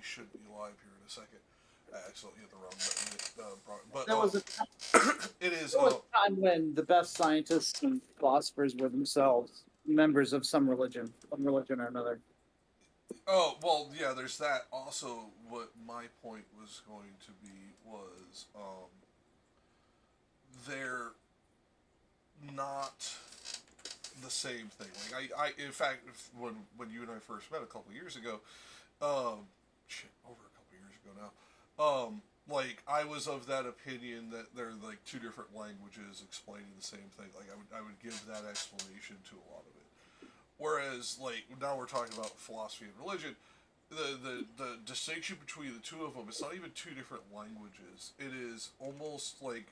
should be live here in a second. I accidentally hit the wrong button. But There was a it is. there was a time when the best scientists and philosophers were themselves members of some religion, one religion or another. Oh well, yeah. There's that. Also, what my point was going to be was they're not the same thing. Like in fact, when you and I first met a couple years ago, over a couple years ago now, like I was of that opinion that they're like two different languages explaining the same thing. Like I would give that explanation to a lot of it. Whereas like now we're talking about philosophy and religion. The distinction between the two of them, it's not even two different languages. It is almost like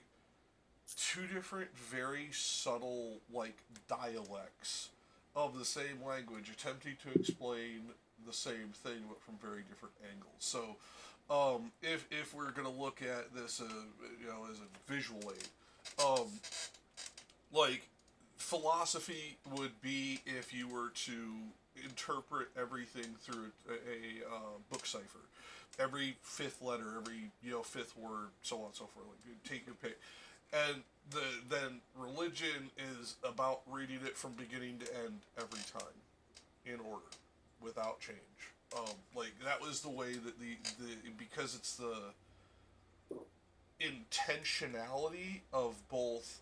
two different very subtle like dialects of the same language attempting to explain the same thing but from very different angles. So if we're gonna look at this as a visual aid, um, like philosophy would be if you were to interpret everything through a book cipher, every fifth letter, every fifth word, so on and so forth. Like take your pick, and then religion is about reading it from beginning to end every time, in order, without change. Like that was the way that the because it's the intentionality of both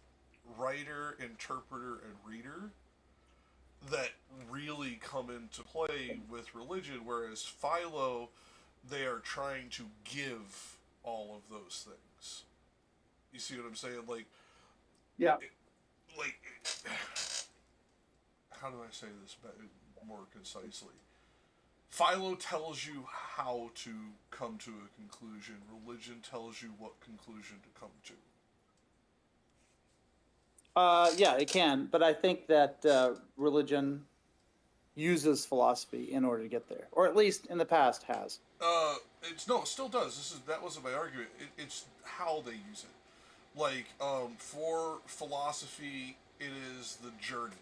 writer, interpreter, and reader that really come into play with religion, whereas Philo, they are trying to give all of those things. You see what I'm saying? Yeah. Like, how do I say this more concisely? Philo tells you how to come to a conclusion. Religion tells you what conclusion to come to. Yeah, it can, but I think that religion uses philosophy in order to get there, or at least in the past has. It's no, it still does. That wasn't my argument. It's how they use it. Like, for philosophy, it is the journey.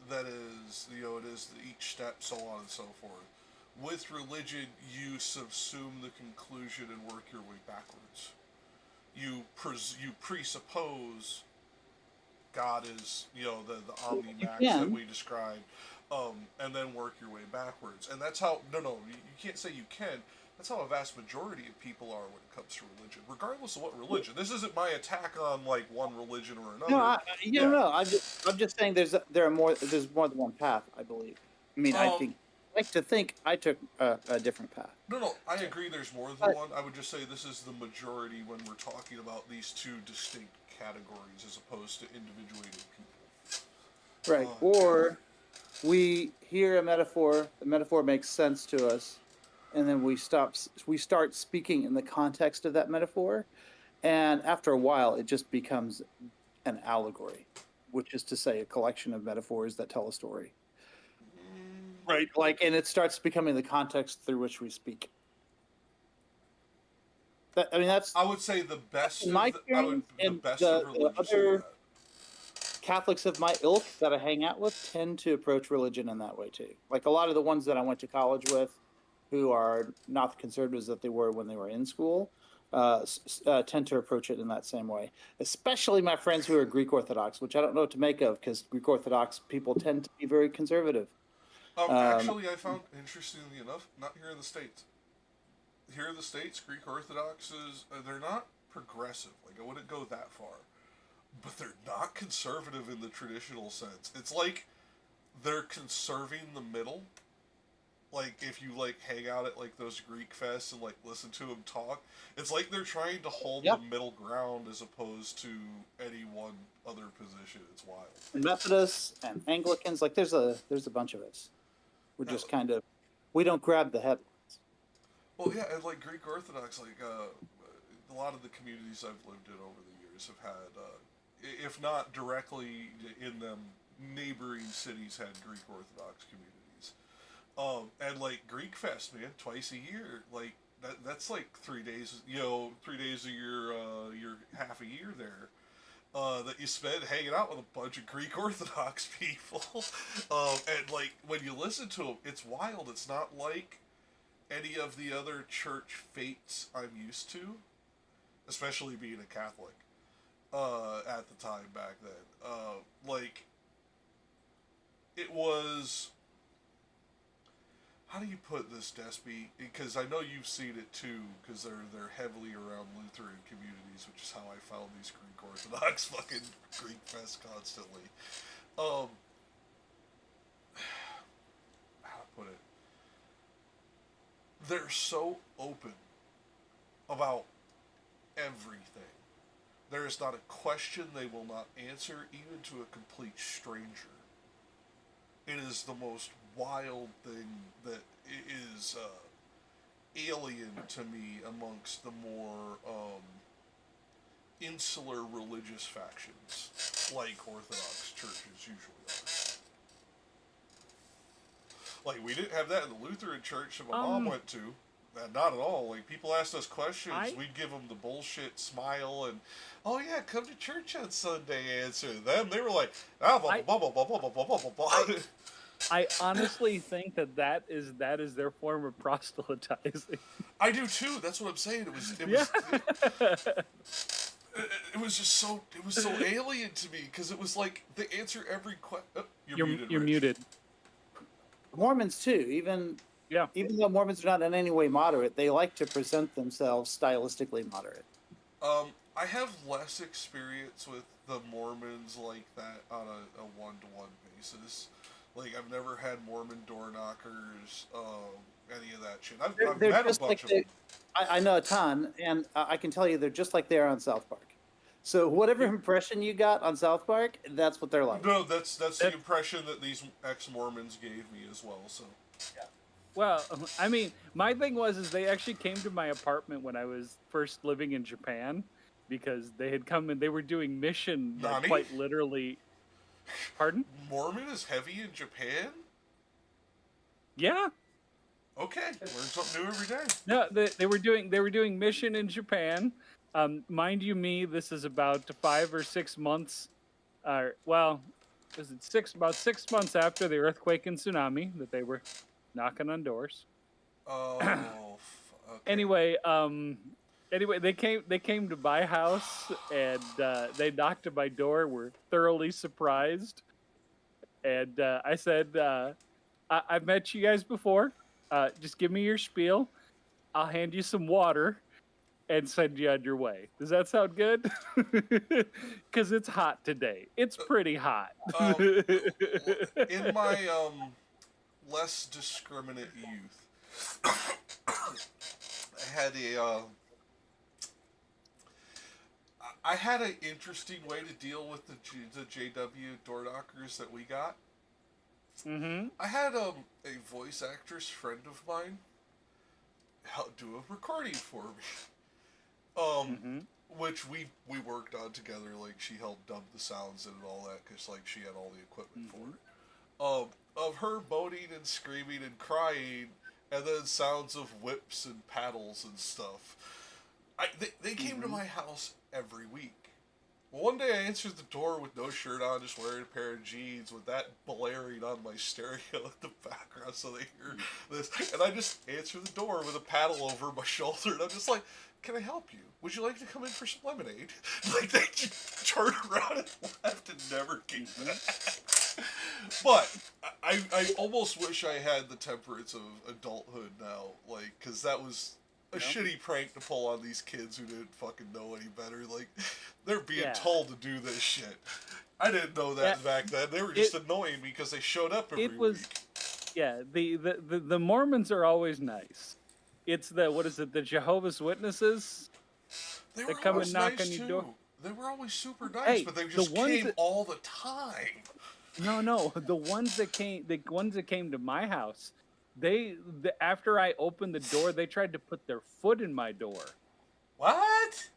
That is, it is each step, so on and so forth. With religion, you subsume the conclusion and work your way backwards. You presuppose God is, the You omnimax that can. we described, and then work your way backwards. And that's how, no, you can't say you can. That's how a vast majority of people are when it comes to religion, regardless of what religion. This isn't my attack on, like, one religion or No, another. Yeah. no. I'm just saying there's more than one path. I believe. I mean, Um, I like to think I took a different path. no, I agree there's more than But, one. I would just say this is the majority when we're talking about these two distinct categories as opposed to individuated people. right. Or we hear a metaphor, the metaphor makes sense to us, and then we start speaking in the context of that metaphor, and after a while it just becomes an allegory, which is to say a collection of metaphors that tell a story. Right. Like, and it starts becoming the context through which we speak. I mean, that's I would say the best in my of experience, the and best of the religions do other that. Catholics of my ilk that I hang out with tend to approach religion in that way too. Like a lot of the ones that I went to college with, who are not the conservatives that they were when they were in school, tend to approach it in that same way. Especially my friends who are Greek Orthodox, which I don't know what to make of because Greek Orthodox people tend to be very conservative. Um, Actually, I found interestingly enough, not here in the states. Here in the states, Greek Orthodoxes they're not progressive. Like I wouldn't go that far, but they're not conservative in the traditional sense. It's like they're conserving the middle. Like if you like hang out at like those Greek fests and like listen to them talk, it's like they're trying to hold yeah, the middle ground as opposed to any one other position. It's wild. and Methodists and Anglicans, like there's a bunch of us. We're No, just kind of we don't grab the headlines. well, yeah, and like Greek Orthodox, like a lot of the communities I've lived in over the years have had, if not directly in them, neighboring cities had Greek Orthodox communities. And like Greek Fest, man, twice a year, like that's like 3 days, 3 days of your half a year there. That you spend hanging out with a bunch of Greek Orthodox people, and like when you listen to them, it's wild. It's not like any of the other church fates I'm used to, especially being a Catholic at the time back then. Like, it was. How do you put this, Despy? Because I know you've seen it too, because they're heavily around Lutheran communities, which is how I found these Greek Orthodox fucking Greek fest constantly. Um, how to put it? They're so open about everything. There is not a question they will not answer, even to a complete stranger. It is the most wild thing that is alien to me amongst the more insular religious factions, like Orthodox churches usually are. Like, we didn't have that in the Lutheran church that my mom went to. Not at all. Like, people asked us questions, we'd give them the bullshit smile and, oh yeah, come to church on Sunday answer. Them, they were like, ah, blah, blah, blah, blah, blah, blah, blah, blah, blah. I honestly think that is their form of proselytizing. I do too. That's what I'm saying. It was so alien to me, because it was like they answer every question. Oh, you're muted. Mormons too, even though Mormons are not in any way moderate, they like to present themselves stylistically moderate. I have less experience with the Mormons like that on a one-to-one basis. Like, I've never had Mormon door knockers, any of that shit. I've met a bunch of them. I know a ton, and I can tell you they're just like they are on South Park. So whatever impression you got on South Park, that's what they're like. No, that's the impression that these ex-Mormons gave me as well, so. Yeah. Well, I mean, my thing is they actually came to my apartment when I was first living in Japan, because they had come and they were doing mission, like, quite literally. Pardon? Mormon is heavy in Japan? Yeah. Okay, learn something new every day. No, they were doing mission in Japan. Mind you, this is about 5 or 6 months. Well, was it about 6 months after the earthquake and tsunami that they were knocking on doors. Oh. Okay. Anyway, they came to my house and they knocked at my door. Were thoroughly surprised, and I said, "I've met you guys before. Just give me your spiel. I'll hand you some water and send you on your way." Does that sound good? Because it's hot today. It's pretty hot. In my less discriminate youth, I had an interesting way to deal with the JW door knockers that we got. Mm-hmm. I had a voice actress friend of mine do a recording for me, which we worked on together. Like, she helped dub the sounds and all that, because like she had all the equipment for it. Of her moaning and screaming and crying, and then sounds of whips and paddles and stuff. They came to my house every week. Well, one day I answered the door with no shirt on, just wearing a pair of jeans, with that blaring on my stereo in the background so they hear this. And I just answer the door with a paddle over my shoulder, and I'm just like, "Can I help you? Would you like to come in for some lemonade?" Like, they just turned around and left and never came back. But I almost wish I had the temperance of adulthood now, like, because that was a shitty prank to pull on these kids who didn't fucking know any better. Like, they're being told to do this shit. I didn't know that back then. They were just annoying me because they showed up every week. Yeah, the Mormons are always nice. It's the Jehovah's Witnesses that come and knock on your door. They were always super nice, but they just came all the time. No, the ones that came to my house, after I opened the door, they tried to put their foot in my door. What?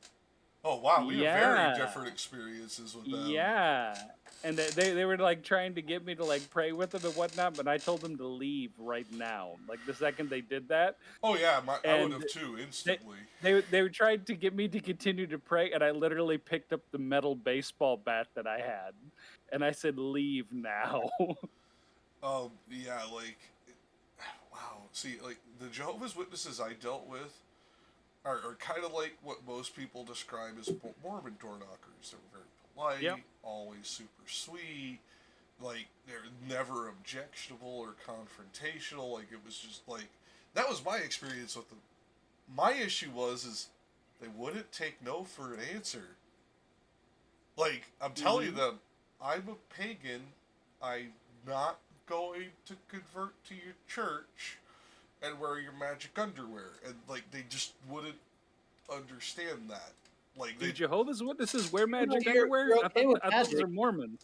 Oh wow, we have very different experiences with them. Yeah, and they were like trying to get me to like pray with them and whatnot, but I told them to leave right now. Like, the second they did that. Oh yeah, I would have too, instantly. They tried to get me to continue to pray, and I literally picked up the metal baseball bat that I had, and I said, "Leave now." Yeah, like, wow. See, like the Jehovah's Witnesses I dealt with are kind of like what most people describe as Mormon door knockers. They're very polite, Yep. always super sweet. Like they're never objectionable or confrontational. Like it was just like that was my experience with them. My issue is they wouldn't take no for an answer. Like I'm telling them, I'm a pagan. I'm not going to convert to your church and wear your magic underwear, and like they just wouldn't understand that. Like Do they Jehovah's Witnesses wear magic you're- underwear? you're okay with I thought those magic. are Mormons.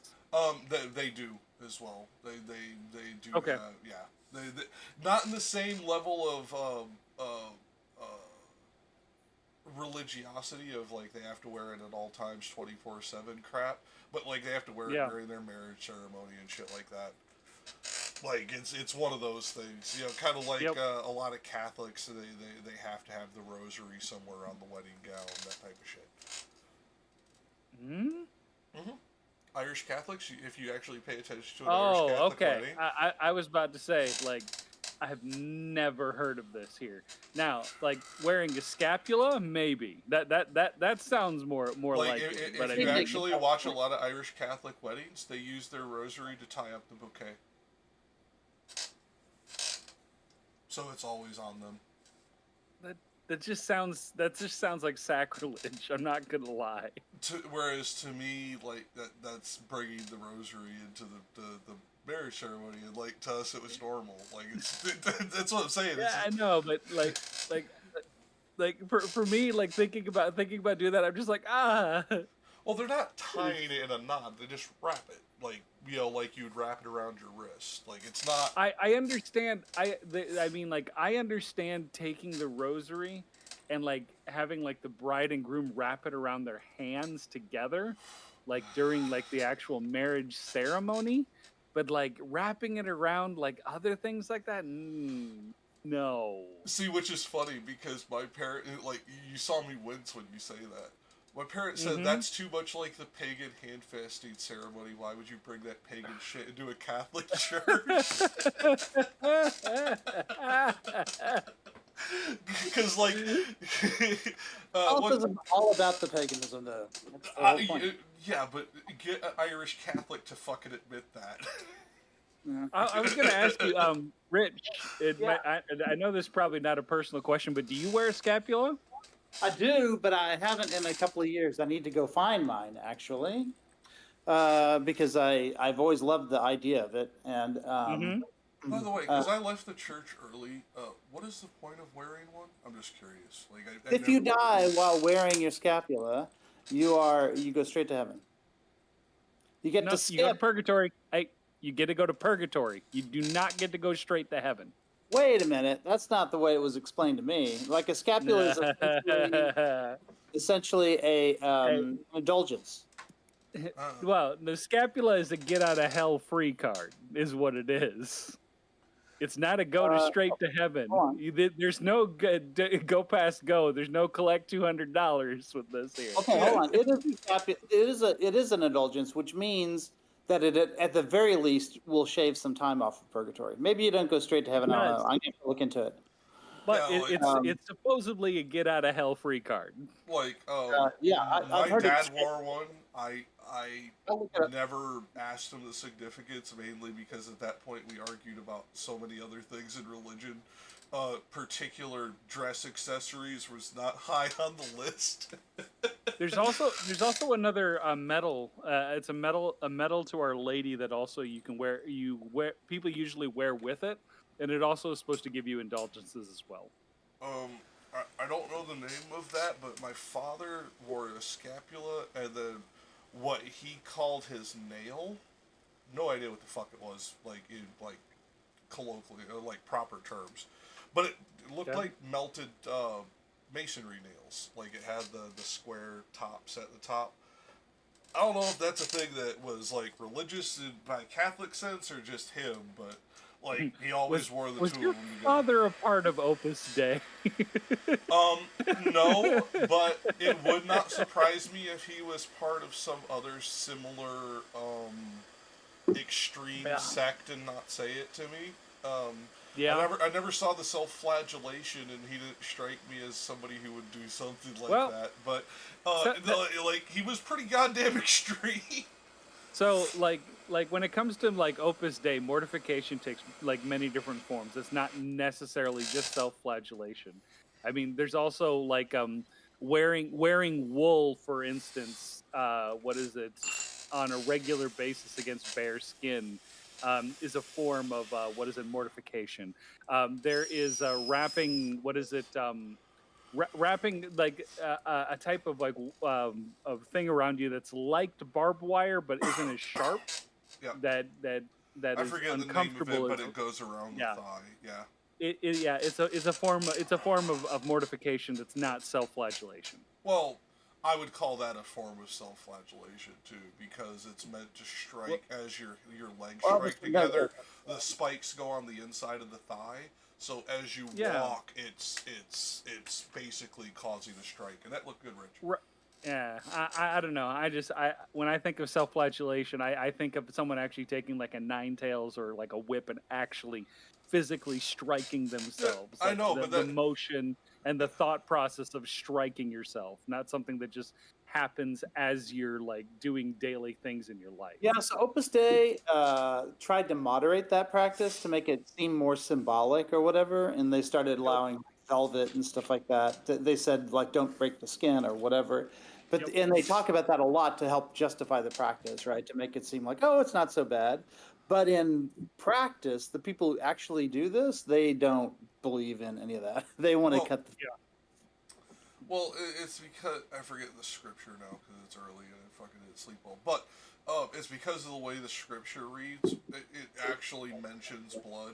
they do as well. They do. Okay. Yeah. They not in the same level of religiosity of like they have to wear it at all times 24/7 crap, but like they have to wear Yeah. it during their marriage ceremony and shit like that. Like it's one of those things, you know, kind of like Yep. a lot of Catholics. They have to have the rosary somewhere on the wedding gown, that type of shit. Hmm? Irish Catholics, if you actually pay attention to an Irish Oh, Catholic okay. wedding, I was about to say, like, I have never heard of this here. Now, like wearing a scapula, maybe that sounds more like like it. if But I you mean, actually watch a lot of Irish Catholic weddings, they use their rosary to tie up the bouquet. So it's always on them. that just sounds like sacrilege. I'm not gonna lie. Whereas to me, like that's bringing the rosary into the marriage ceremony, and like to us it was normal. Like it's that's what I'm saying. Yeah, I know, but like for me, like thinking about doing that, I'm just like Well, they're not tying it in a knot. They just wrap it, like you know, like you'd wrap it around your wrist. Like it's not. I understand. I mean, like I understand taking the rosary and like having like the bride and groom wrap it around their hands together, like during like the actual marriage ceremony, but like wrapping it around like other things like that, no. See, which is funny because my parent, like, you saw me wince when you say that. My parents said that's too much like the pagan hand fasting ceremony. Why would you bring that pagan shit into a Catholic church? Because, like, Catholicism is all about the paganism, though. That's the whole point. yeah, but get an Irish Catholic to fucking admit that. I was gonna ask you, Rich. I know this is probably not a personal question, but do you wear a scapula? I do, but I haven't in a couple of years. I need to go find mine, actually, because I've always loved the idea of it. And By the way, because I left the church early, what is the point of wearing one? I'm just curious. Like, if you die while wearing your scapula, you go straight to heaven. You get No, to you skip. go to purgatory. Hey, you get to go to purgatory. You do not get to go straight to heaven. Wait a minute, that's not the way it was explained to me. Like a scapula is essentially an indulgence. Well, the scapula is a get out of hell free card, is what it is. It's not a go to straight to heaven. hold on. There's no go past go. There's no collect $200 with this here. Okay, hold on. It is an indulgence, which means that it at the very least will shave some time off of purgatory. Maybe you don't go straight to heaven. I don't know. I'm going to look into it. But Yeah, like, it's supposedly a get out of hell free card. Like, yeah, my I've heard dad it. wore one. I I'll look it up. never asked him the significance, mainly because at that point we argued about so many other things in religion. Particular dress accessories was not high on the list. There's also another medal. It's a medal to Our Lady that also you can wear. People usually wear with it, and it also is supposed to give you indulgences as well. I don't know the name of that, but my father wore a scapula and then what he called his nail. No idea what the fuck it was, like in like colloquially, like proper terms, but it looked like melted masonry nails. Like it had the square tops at the top. I don't know if that's a thing that was like religious by Catholic sense or just him, but like he always wore the Was two your of them together. father a part of Opus Dei? No, but it would not surprise me if he was part of some other similar extreme sect and not say it to me. Yeah. I never saw the self-flagellation, and he didn't strike me as somebody who would do something like Well, that. But so, no, like he was pretty goddamn extreme. so like when it comes to like Opus Dei, mortification takes like many different forms. It's not necessarily just self-flagellation. I mean, there's also like wearing wool, for instance. What is it? On a regular basis against bare skin is a form of what is it? Mortification. There is wrapping. What is it? Wrapping like a type of like of thing around you that's like barbed wire but isn't as sharp. Yeah, That I is forget the name of it, uncomfortable. but it goes around the Yeah, thigh. Yeah. yeah, it's a form of mortification that's not self-flagellation. Well, I would call that a form of self-flagellation too, because it's meant to strike as your legs Well, strike together. The spikes go on the inside of the thigh, so as you Yeah. walk, it's basically causing a strike, and that looked good, Rich. Yeah, I don't know. I when I think of self-flagellation, I think of someone actually taking like a nine tails or like a whip and actually physically striking themselves. I Like know, the, but the that motion and the thought process of striking yourself, not something that just happens as you're like doing daily things in your life. Yeah, so Opus Dei tried to moderate that practice to make it seem more symbolic or whatever, and they started Yep. allowing velvet and stuff like that. They said like don't break the skin or whatever, but Yep. and they talk about that a lot to help justify the practice, right? To make it seem like oh, it's not so bad. But in practice, the people who actually do this, they don't believe in any of that. They want to well, cut the. well, it's because I forget the scripture now because it's early and I fucking didn't sleep well, but it's because of the way the scripture reads. It actually mentions blood.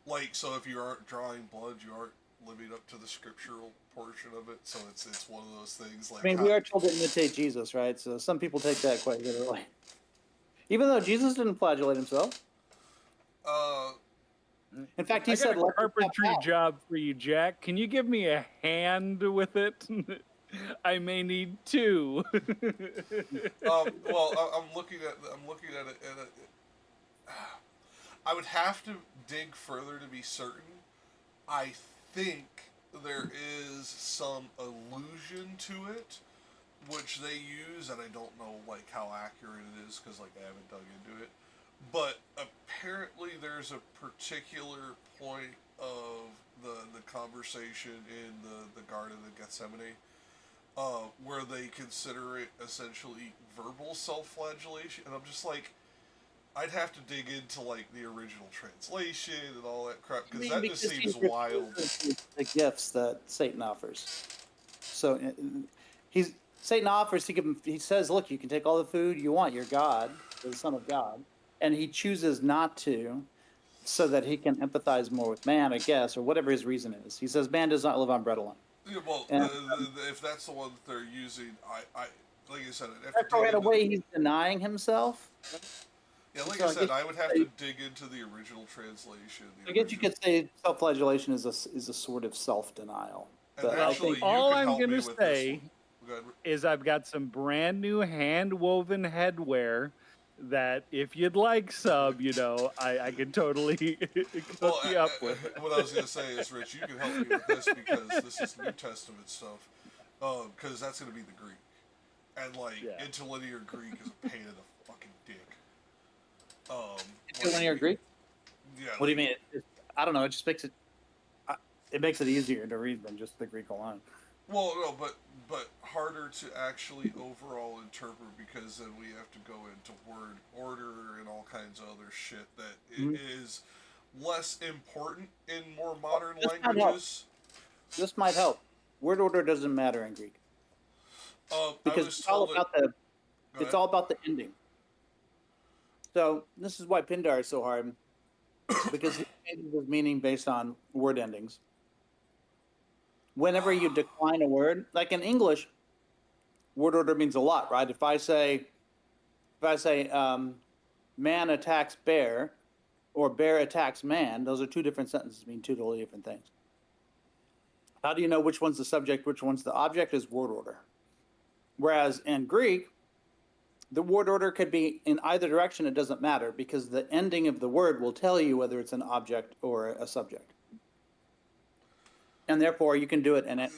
Like so, if you aren't drawing blood, you aren't living up to the scriptural portion of it. So it's one of those things like I mean, we are told to imitate Jesus, right? So some people take that quite literally. Even though Jesus didn't flagellate himself. uh, In fact, he I got said, a "Let the carpentry cat out." job for you, Jack. Can you give me a hand with it? I may need two. well, I'm looking at it, and I would have to dig further to be certain. I think there is some allusion to it, which they use, and I don't know like how accurate it is because like I haven't dug into it. But apparently, there's a particular point of the conversation in the Garden of Gethsemane where they consider it essentially verbal self-flagellation, and I'm just like, I'd have to dig into like the original translation and all that crap I because mean, that because just seems he wild. refuses the gifts that Satan offers. So he's Satan offers. He says, "Look, you can take all the food you want. You're God, you're the Son of God," and he chooses not to, so that he can empathize more with man, I guess, or whatever his reason is. He says, "Man does not live on bread alone." Yeah, well, And if that's the one that they're using, I like I said, I'd have to therefore, dig in a into. way, he's denying himself. Yeah, like So I I said, guess I would have to dig into the original translation. I guess you could say self-flagellation is a sort of self-denial. And But I actually, think you All could I'm help me gonna with this say one. Go ahead. is I've got some brand new hand woven headwear that if you'd like some, I can totally Well, hook you up with. what I was going to say is, Rich, you can help me with this because this is New Testament stuff. Because that's going to be the Greek. And, like, Yeah. interlinear Greek is a pain in the fucking dick. interlinear Greek. Yeah. What do you mean? I don't know. It just makes it. It makes it easier to read than just the Greek alone. Well, no, but harder to actually overall interpret because then we have to go into word order and all kinds of other shit that it is less important in more modern This might help. languages. This might help. Word order doesn't matter in Greek I because was it's all told about it. the. Go It's ahead. all about the ending. So this is why Pindar is so hard, because he changes his meaning based on word endings. Whenever you decline a word, like in English, word order means a lot, right? If I say, man attacks bear, or bear attacks man, those are two different sentences, mean two totally different things. How do you know which one's the subject, which one's the object? Is word order. Whereas in Greek, The word order could be in either direction. It doesn't matter because the ending of the word will tell you whether it's an object or a subject. And therefore, you can do it in it.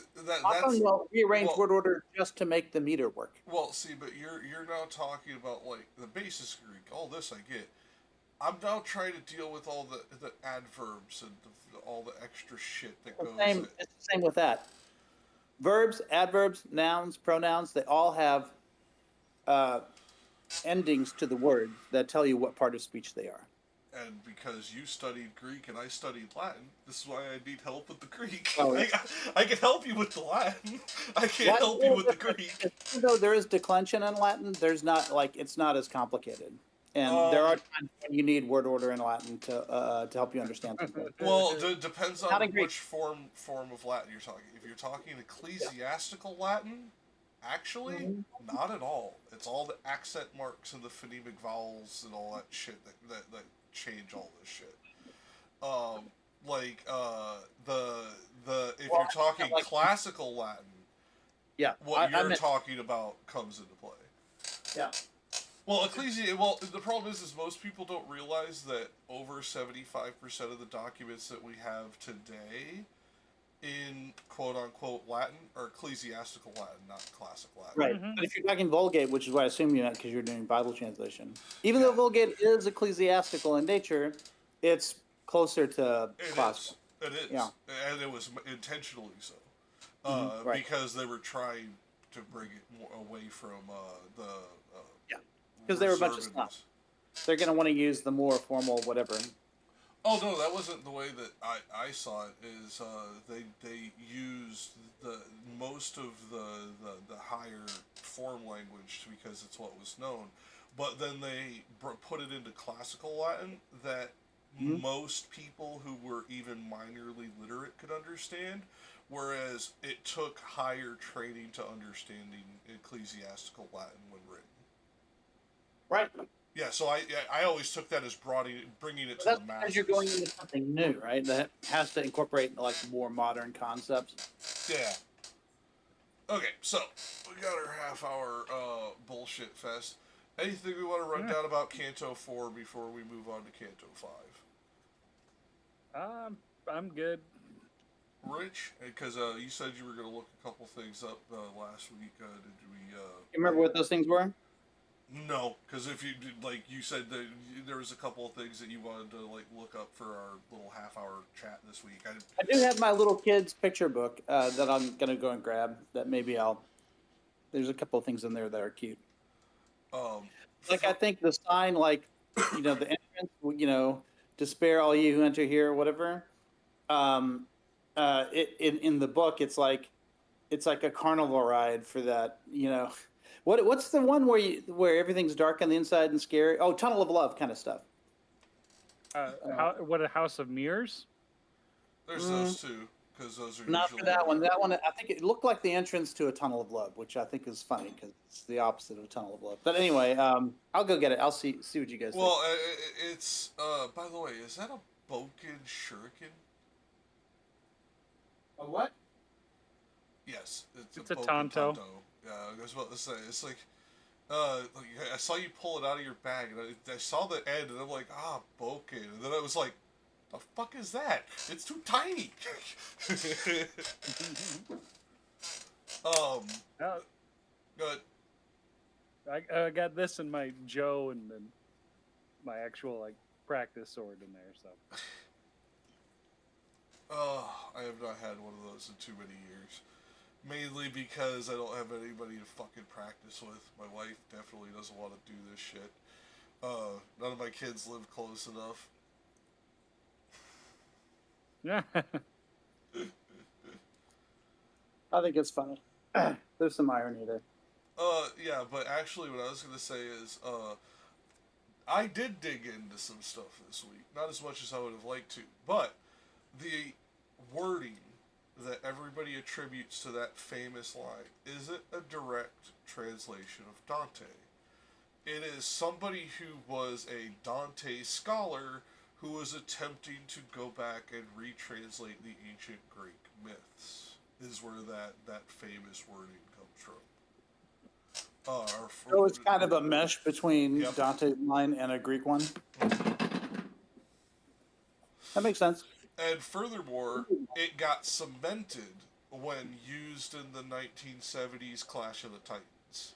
Often they'll rearrange word order just to make the meter work. Well, see, but you're now talking about like the basis Greek. All this I get. I'm now trying to deal with all the adverbs and all the extra shit that goes. It's the same with that. Verbs, adverbs, nouns, pronouns, they all have endings to the word that tell you what part of speech they are. And because you studied Greek and I studied Latin, this is why I need help with the Greek. Oh, I can help you with the Latin. I can't help you with the Greek. Even though there is declension in Latin, there's not it's not as complicated. And there are times when you need word order in Latin to help you understand something. Well, it depends on which form of Latin you're talking. If you're talking ecclesiastical Latin, actually, not at all. It's all the accent marks and the phonemic vowels and all that shit that change all this shit. If you're talking classical Latin, what you're talking about comes into play. Yeah. Well, the problem is most people don't realize that over 75% of the documents that we have today in quote-unquote Latin are ecclesiastical Latin, not classic Latin. Right. But if you're talking Vulgate, which is what I assume you're not because you're doing Bible translation, even though Vulgate is ecclesiastical in nature, it's closer to classical. It is. Yeah. And it was intentionally so. Because they were trying to bring it more away from because they were a bunch of stuff. They're going to want to use the more formal whatever. Oh no, that wasn't the way that I saw it. Is they used most of the higher form language because it's what was known, but then they put it into classical Latin that most people who were even minorly literate could understand, whereas it took higher training to understanding ecclesiastical Latin when written. Right. Yeah, so I always took that as bringing it to the masses. Because you're going into something new, right? That has to incorporate like more modern concepts. Yeah. Okay, so we got our half-hour bullshit fest. Anything we want to run down about Canto 4 before we move on to Canto 5? I'm good. Rich, because you said you were going to look a couple things up last week. Did we? You remember what those things were? No, because if you did, like you said, that there was a couple of things that you wanted to like look up for our little half-hour chat this week. I do have my little kid's picture book that I'm gonna go and grab. That maybe there's a couple of things in there that are cute. I think the sign, the entrance, to spare all you who enter here, or whatever. In the book, it's like a carnival ride for that, What's the one where everything's dark on the inside and scary? Oh, Tunnel of Love kind of stuff. What, a House of Mirrors? There's those two, because those are not for that one. That one, I think it looked like the entrance to a Tunnel of Love, which I think is funny because it's the opposite of a Tunnel of Love. But anyway, I'll go get it. I'll see what you guys think. Well, it's by the way, is that a Boken Shuriken? A what? Yes, it's a Tonto. Yeah, I was about to say, it's like, I saw you pull it out of your bag, and I saw the end, and I'm like, Boken, and then I was like, the fuck is that? It's too tiny. Good. I got this in my Joe and then my actual practice sword in there, so. I have not had one of those in too many years. Mainly because I don't have anybody to fucking practice with. My wife definitely doesn't want to do this shit. None of my kids live close enough. Yeah. I think it's funny. There's some irony there. Yeah, but actually what I was going to say is, I did dig into some stuff this week. Not as much as I would have liked to, but the wording that everybody attributes to that famous line isn't a direct translation of Dante. It is somebody who was a Dante scholar who was attempting to go back and retranslate the ancient Greek myths, is where that famous wording comes So it's kind of a mesh between Yep. Dante's line and a Greek one. That makes sense. And furthermore, it got cemented when used in the 1970s Clash of the Titans.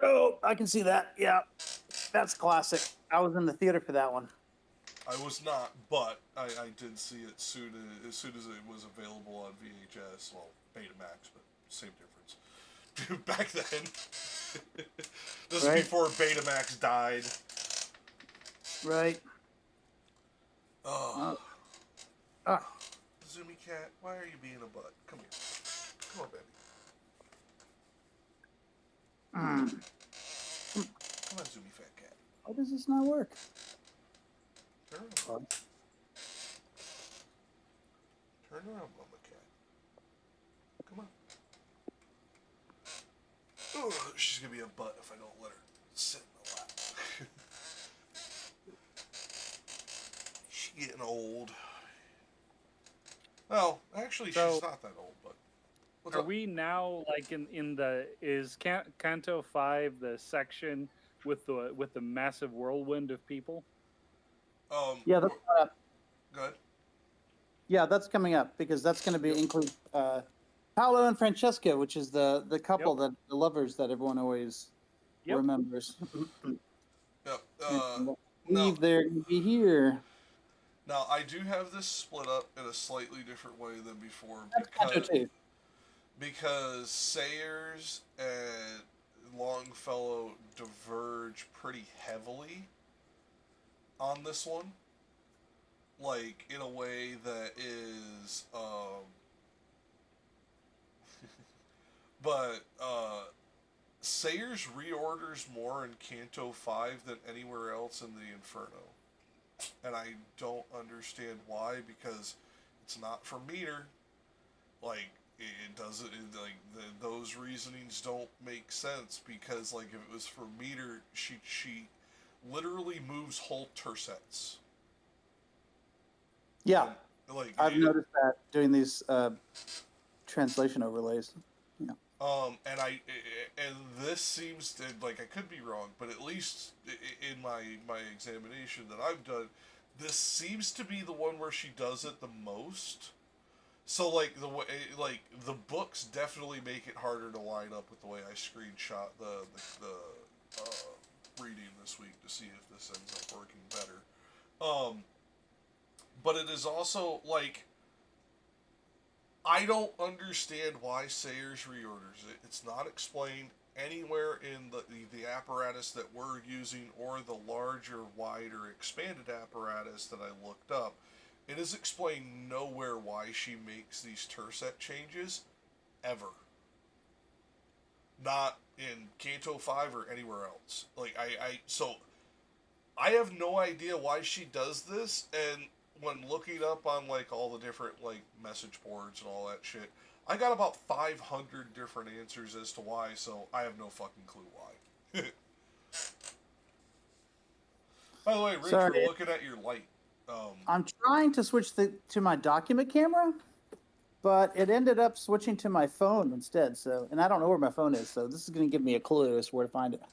Oh, I can see that. Yeah, that's classic. I was in the theater for that one. I was not, but I did see it as soon as it was available on VHS. Well, Betamax, but same difference. Back then. This is before Betamax died. Right. Oh. Zoomy cat, why are you being a butt? Come here. Come on, baby. Come on, Zoomy fat cat. Why does this not work? Turn around. Turn around, mama cat. Come on. Oh, she's gonna be a butt if I don't let her sit in the lap. She's getting old. Well, actually, she's not that old, but. Are we now like in the Canto V the section with the massive whirlwind of people? Yeah, that's good. Yeah, that's coming up because that's going to be include Paolo and Francesca, which is the couple the lovers that everyone always remembers. Yep. Believe they're going to be here. Now I do have this split up in a slightly different way than before because Sayers and Longfellow diverge pretty heavily on this one, like in a way that is but Sayers reorders more in Canto V than anywhere else in the Inferno, and I don't understand why, because it's not for meter. Like, it doesn't, those reasonings don't make sense, because, like, if it was for meter, she literally moves whole tersets. Yeah. And, like, I've noticed that doing these translation overlays. Yeah. And this seems to, like, I could be wrong, but at least in my examination that I've done, this seems to be the one where she does it the most. So, like, the way, like, the books definitely make it harder to line up with the way I screenshot the reading this week to see if this ends up working better. But it is also, like, I don't understand why Sayers reorders it. It's not explained anywhere in the apparatus that we're using or the larger, wider, expanded apparatus that I looked up. It is explained nowhere why she makes these terset changes, ever. Not in Canto V or anywhere else. Like, so, I have no idea why she does this, and when looking up on, like, all the different, like, message boards and all that shit, I got about 500 different answers as to why, so I have no fucking clue why. By the way, Rich, we're looking at your light. I'm trying to switch to my document camera, but it ended up switching to my phone instead. So, and I don't know where my phone is, so this is going to give me a clue as to where to find it.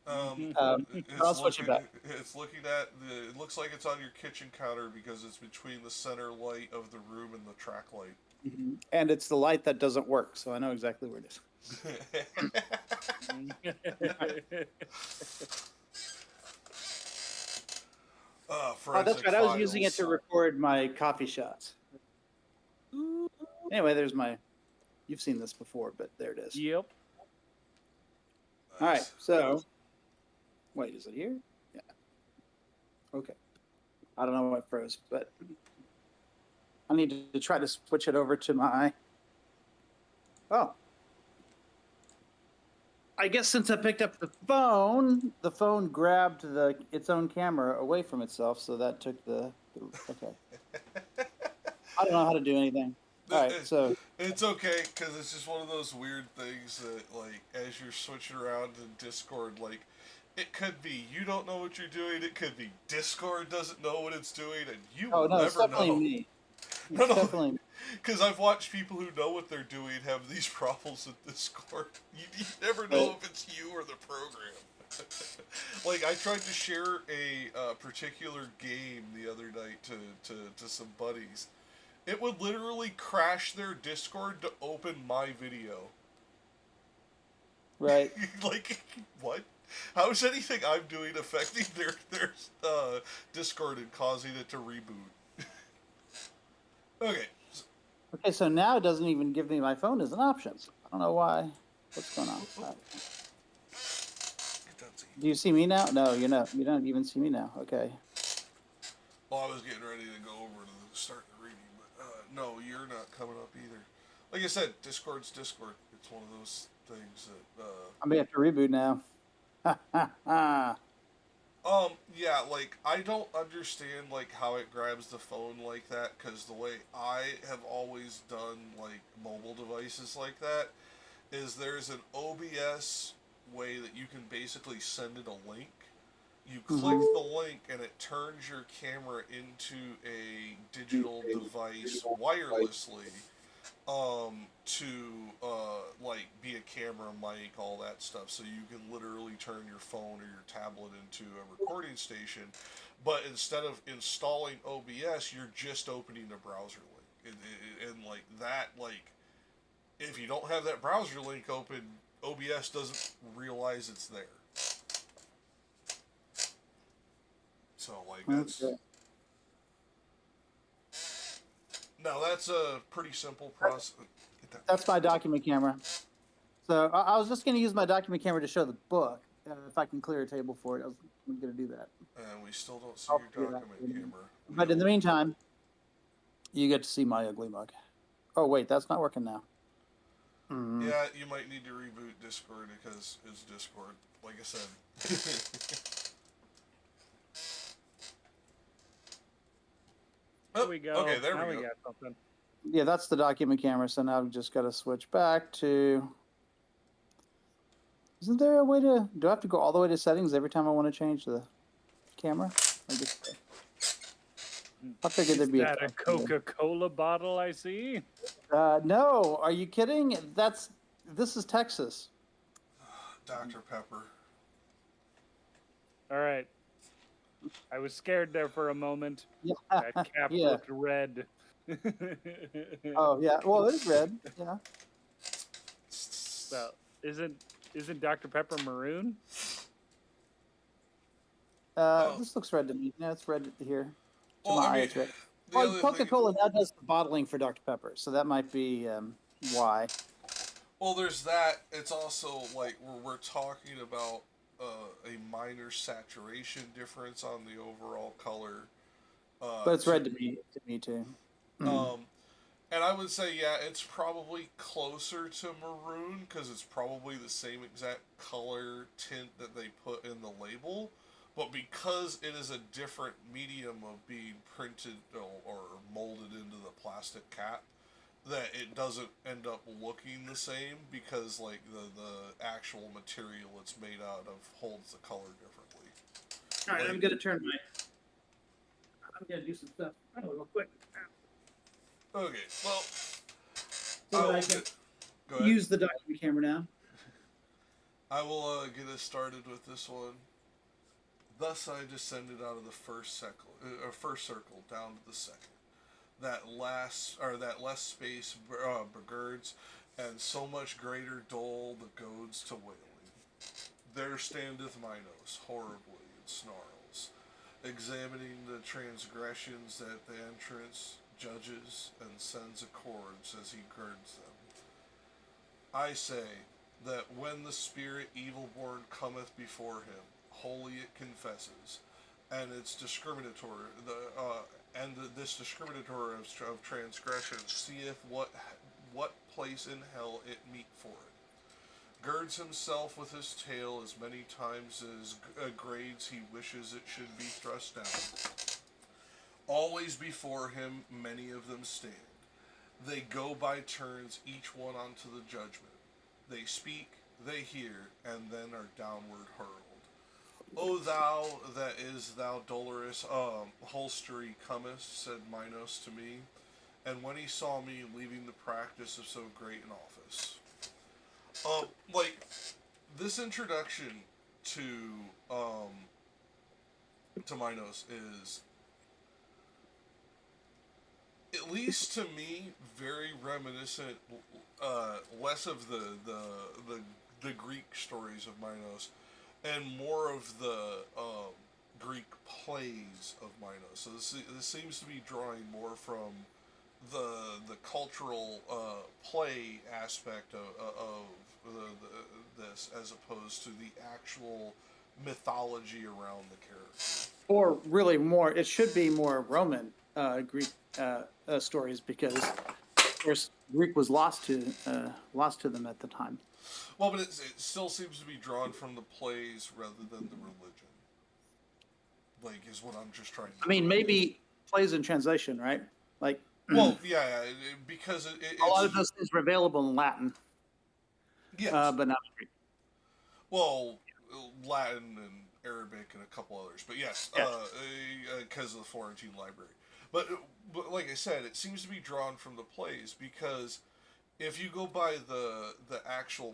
I'll switch it back. It's looking at it looks like it's on your kitchen counter because it's between the center light of the room and the track light. Mm-hmm. And it's the light that doesn't work, so I know exactly where it is. Oh, that's right. I was using it to record my coffee shots. Anyway, there's my. You've seen this before, but there it is. Yep. Nice. All right. So, wait, is it here? Yeah. Okay. I don't know what froze, but I need to try to switch it over to my. Oh. I guess since I picked up the phone grabbed its own camera away from itself, so that took the okay. I don't know how to do anything. All right, so it's okay because it's just one of those weird things that, like, as you're switching around in Discord, like, it could be you don't know what you're doing. It could be Discord doesn't know what it's doing, and you will never it's definitely know. Me. No, definitely. Because I've watched people who know what they're doing have these problems with Discord. You never know if it's you or the program. Like, I tried to share a particular game the other night to some buddies. It would literally crash their Discord to open my video. Right. Like, what? How is anything I'm doing affecting their Discord and causing it to reboot? Okay. Okay, so now it doesn't even give me my phone as an option. I don't know why. What's going on? Do you see me now? No, you're not. You don't even see me now. Okay. Well, I was getting ready to go over to start the reading, but no, you're not coming up either. Like I said, Discord's Discord. It's one of those things that. I may have to reboot now. Yeah, like, I don't understand, like, how it grabs the phone like that, because the way I have always done, like, mobile devices like that, is there's an OBS way that you can basically send it a link. You click the link, and it turns your camera into a digital device wirelessly, to like be a camera, mic, all that stuff. So you can literally turn your phone or your tablet into a recording station. But instead of installing OBS, you're just opening a browser link, and like that, like if you don't have that browser link open, OBS doesn't realize it's there. So like that's. Okay. Now that's a pretty simple process. That's my document camera. So I was just going to use my document camera to show the book. If I can clear a table for it, I was going to do that. And we still don't see I'll your do that. document camera. But in the meantime, you get to see my ugly mug. Oh, wait, that's not working now. Yeah, you might need to reboot Discord because it's Discord, like I said. There we go. Okay, there now we go. got something. Yeah, that's the document camera. So now I've just got to switch back to. Isn't there a way to? Do I have to go all the way to settings every time I want to change the camera? I figured there'd be Is that a Coca-Cola bottle I see? No, are you kidding? This is Texas. Dr. Pepper. All right. I was scared there for a moment. Yeah. That cap Yeah. looked red. Oh yeah. Well, it is red. Yeah. Well, isn't Dr. Pepper maroon? This looks red to me. Yeah, it's red here. To Well, my I eye, mean, it's red. the Well, other Coca-Cola now does the bottling for Dr. Pepper, so that might be why. Well, there's that. It's also like we're talking about a minor saturation difference on the overall color. But it's red to me too. And I would say, yeah, it's probably closer to maroon because it's probably the same exact color tint that they put in the label. But because it is a different medium of being printed or molded into the plastic cap, that it doesn't end up looking the same because like the actual material it's made out of holds the color differently. All right, I'm gonna do some stuff real quick. Okay, well, So I can go ahead. use the document camera now. I will get us started with this one. Thus I descended out of the first circle down to the second. That less space begirds, and so much greater dole the goads to wailing. There standeth Minos, horribly, and snarls, examining the transgressions at the entrance, judges, and sends accords as he girds them. I say, that when the spirit evil-born cometh before him, wholly it confesses, and its discriminator, this discriminator of transgression seeth what place in hell it meet for it. Girds himself with his tail as many times as grades he wishes it should be thrust down. Always before him many of them stand. They go by turns, each one unto the judgment. They speak, they hear, and then are downward hurled. O thou that is thou dolorous holstery comest, said Minos to me, and when he saw me leaving the practice of so great an office. Like, this introduction to Minos is, at least to me, very reminiscent, less of the Greek stories of Minos, and more of the Greek plays of Minos. So this seems to be drawing more from the cultural play aspect of this, as opposed to the actual mythology around the character. Or really more, it should be more Roman Greek stories, because, of course, Greek was lost to them at the time. Well, but it still seems to be drawn from the plays rather than the religion. Like, is what I'm just trying to. I mean, maybe plays in translation, right? Like, well, yeah, because a lot of those things were available in Latin. Yes. But not Greek. Well, Latin and Arabic and a couple others, but yes, because of the Florentine library. But like I said, it seems to be drawn from the plays, because if you go by the actual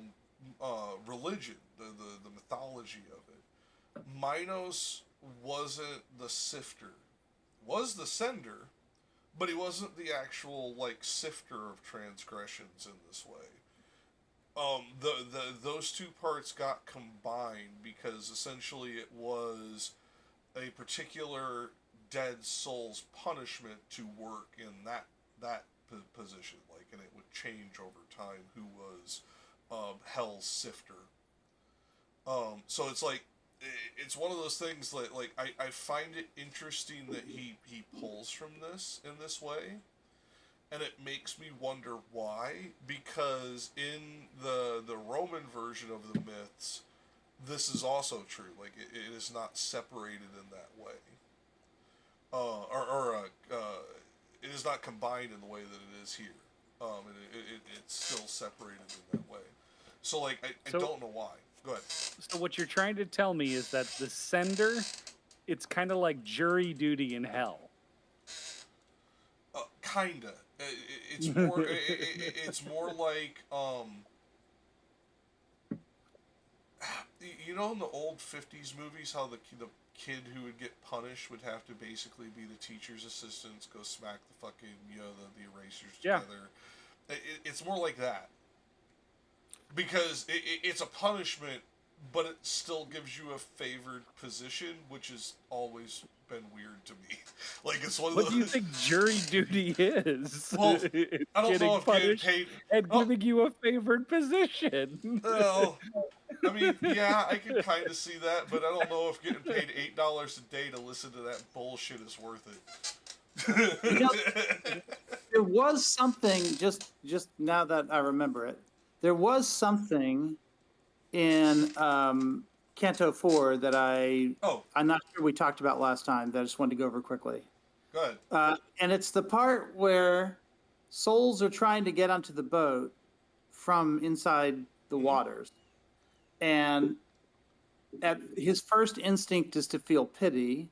religion, the mythology of it, Minos wasn't the sifter, was the sender, but he wasn't the actual like sifter of transgressions in this way. Those two parts got combined because essentially it was a particular dead soul's punishment to work in that position, like, and it would change over time who was Hell's sifter. So it's like, it's one of those things like I find it interesting that he pulls from this in this way. And it makes me wonder why, because in the Roman version of the myths, this is also true. Like, it is not separated in that way. It is not combined in the way that it is here. It's still separated in that way. So, like, I don't know why. Go ahead. So what you're trying to tell me is that the sender, it's kind of like jury duty in hell. Kinda. It's more. It's more like you know, in the old '50s movies, how the kid who would get punished would have to basically be the teacher's assistants, go smack the fucking the erasers together. It's more like that, because it's a punishment, but it still gives you a favored position, which has always been weird to me. Like, it's one of those. What do you think jury duty is? Well, I don't know if getting paid and giving you a favored position. Well, I mean, yeah, I can kind of see that, but I don't know if getting paid $8 a day to listen to that bullshit is worth it. There was something, just now that I remember it, there was something in Canto IV that I'm not sure we talked about last time, that I just wanted to go over quickly. Go ahead. And it's the part where souls are trying to get onto the boat from inside the waters. And his first instinct is to feel pity.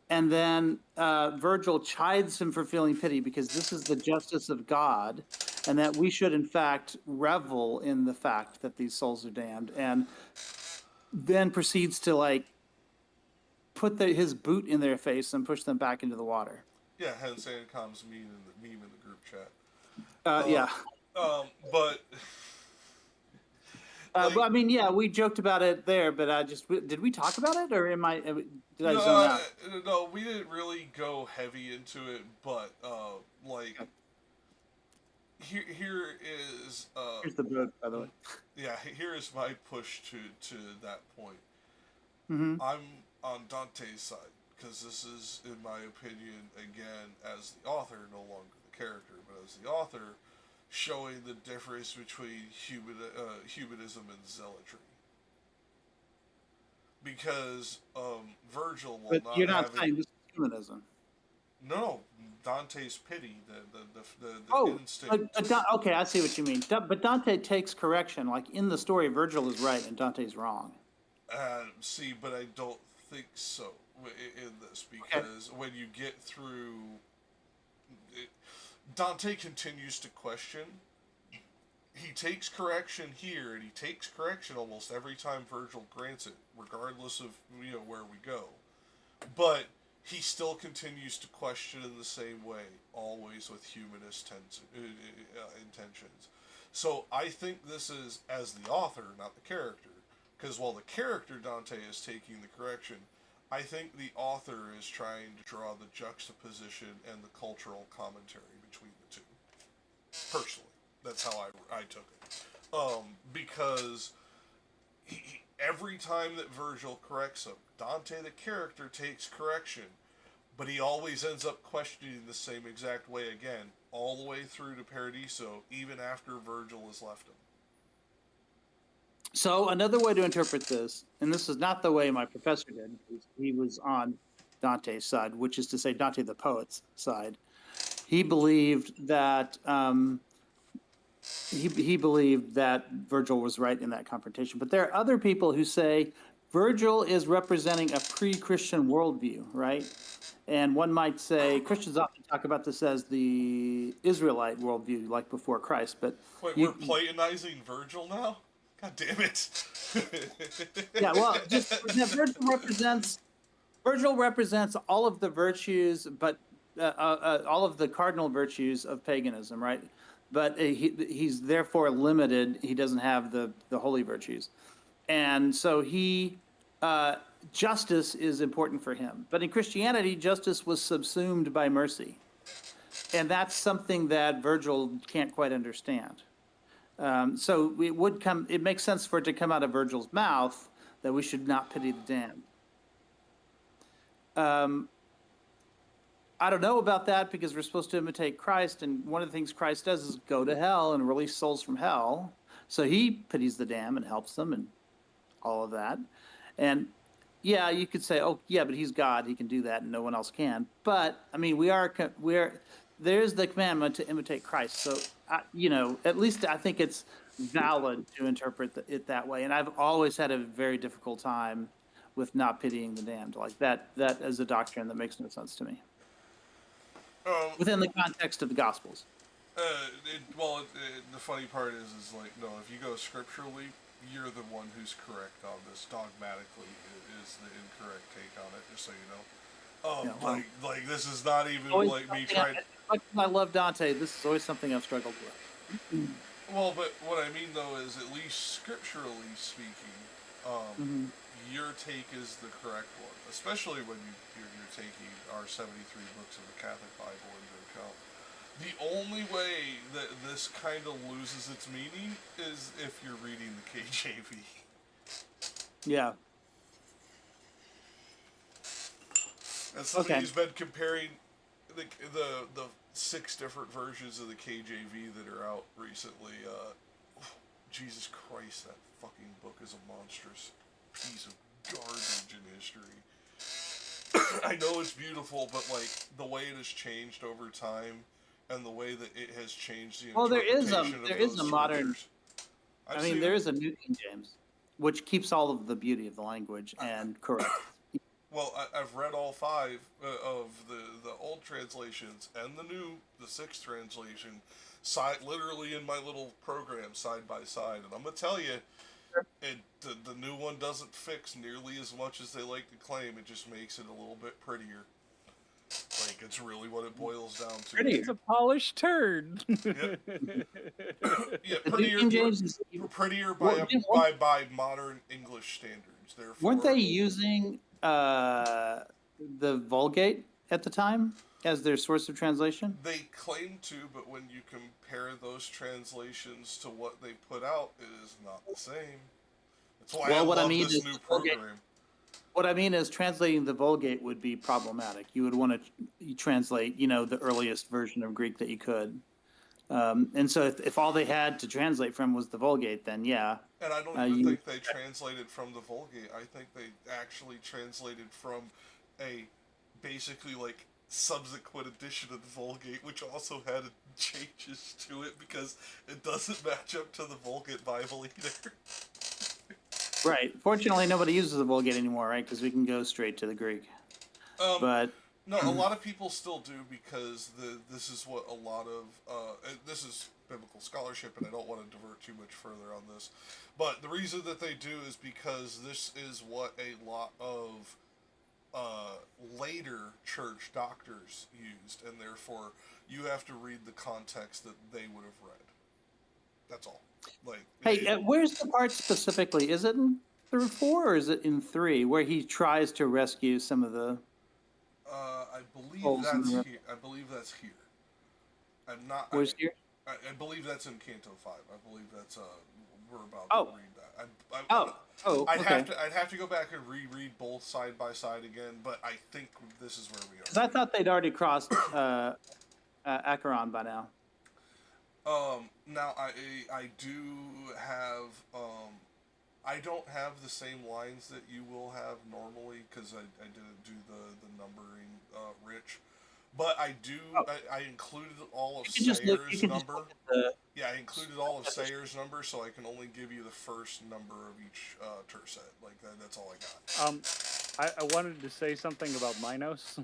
And then Virgil chides him for feeling pity, because this is the justice of God, and that we should, in fact, revel in the fact that these souls are damned. And then proceeds to, like, put his boot in their face and push them back into the water. Yeah, hence Ancom's meme in the group chat. Yeah. But... well, I mean, yeah, we joked about it there, but did we talk about it, or did I zone out? No, we didn't really go heavy into it, but like, here is here's the boat, by the way. Yeah, here is my push to that point. Mm-hmm. I'm on Dante's side, because this is, in my opinion, again, as the author, no longer the character, but as the author, showing the difference between humanism and zealotry. Because Virgil will but you're not saying this is humanism. No, Dante's pity, the instinct. Okay, I see what you mean. But Dante takes correction. Like, in the story, Virgil is right and Dante's wrong. See, but I don't think so in this, because when you get through... Dante continues to question. He takes correction here, and he takes correction almost every time Virgil grants it, regardless of where we go. But he still continues to question in the same way, always with humanist intentions. So I think this is as the author, not the character, because while the character Dante is taking the correction, I think the author is trying to draw the juxtaposition and the cultural commentary between the two. Personally. That's how I took it. Because every time that Virgil corrects him, Dante the character takes correction, but he always ends up questioning the same exact way again, all the way through to Paradiso, even after Virgil has left him. So another way to interpret this, and this is not the way my professor did, he was on Dante's side, which is to say Dante the poet's side. He believed that he believed that Virgil was right in that confrontation. But there are other people who say Virgil is representing a pre-Christian worldview, right? And one might say Christians often talk about this as the Israelite worldview, like before Christ. But wait, we're Platonizing Virgil now? God damn it! Yeah, well, just Virgil represents all of the virtues, but all of the cardinal virtues of paganism, right? But he's therefore limited. He doesn't have the holy virtues, and so justice is important for him. But in Christianity, justice was subsumed by mercy, and that's something that Virgil can't quite understand. So it makes sense for it to come out of Virgil's mouth that we should not pity the damned. I don't know about that because we're supposed to imitate Christ, and one of the things Christ does is go to hell and release souls from hell. So he pities the damned and helps them and all of that. And yeah, you could say, oh yeah, but he's God, he can do that, and no one else can. But I mean, there's the commandment to imitate Christ. So at least I think it's valid to interpret it that way. And I've always had a very difficult time with not pitying the damned. Like that is a doctrine that makes no sense to me. Within the context of the Gospels. The funny part is like, no, if you go scripturally, you're the one who's correct on this. Dogmatically is the incorrect take on it, just so you know. Like this is not even like me trying. I love Dante. This is always something I've struggled with. Well, but what I mean though is, at least scripturally speaking, your take is the correct one, especially when you're taking our 73 books of the Catholic Bible into account. The only way that this kind of loses its meaning is if you're reading the KJV. Yeah. As somebody who's been comparing the 6 different versions of the KJV that are out recently, Jesus Christ, that fucking book is a monstrous piece of garbage in history. I know it's beautiful, but like the way it has changed over time, and the way that it has changed the interpretation there is a modern. There is a New King James, which keeps all of the beauty of the language and corrects. Well, I've read all 5 of the old translations and the 6th translation, literally in my little program side by side, and I'm gonna tell you, the new one doesn't fix nearly as much as they like to claim. It just makes it a little bit prettier. Like, it's really what it boils down to. Pretty. It's a polished turd. Yep. Yeah, prettier by modern English standards. Therefore, weren't they using the Vulgate at the time as their source of translation? They claim to, but when you compare those translations to what they put out, it is not the same. That's why I love this new program. What I mean is, translating the Vulgate would be problematic. You would want to translate, the earliest version of Greek that you could. And so if all they had to translate from was the Vulgate, then yeah. And I don't even think they translated from the Vulgate. I think they actually translated from a basically like subsequent edition of the Vulgate, which also had changes to it because it doesn't match up to the Vulgate Bible either. Right. Fortunately, nobody uses the Vulgate anymore, right? Because we can go straight to the Greek. But No, a lot of people still do because this is what a lot of this is biblical scholarship, and I don't want to divert too much further on this. But the reason that they do is because this is what a lot of later church doctors used, and therefore you have to read the context that they would have read. That's all. Like, Hey, where's the part specifically? Is it in through 4 or is it in 3 where he tries to rescue some of the? I believe Holes in that's the- here. I believe that's here. I'm not. Where's here? I believe that's in Canto V. I believe that's we're about Oh. to read that. I'd okay. I'd have to go back and reread both side by side again, but I think this is where we are. Because I thought they'd already crossed Acheron by now. Now I do have I don't have the same lines that you will have normally because I didn't do the numbering rich, but I do I included all of Sayer's number. Yeah, I included all of Sayer's number, so I can only give you the first number of each tercet. Like that's all I got. I wanted to say something about Minos.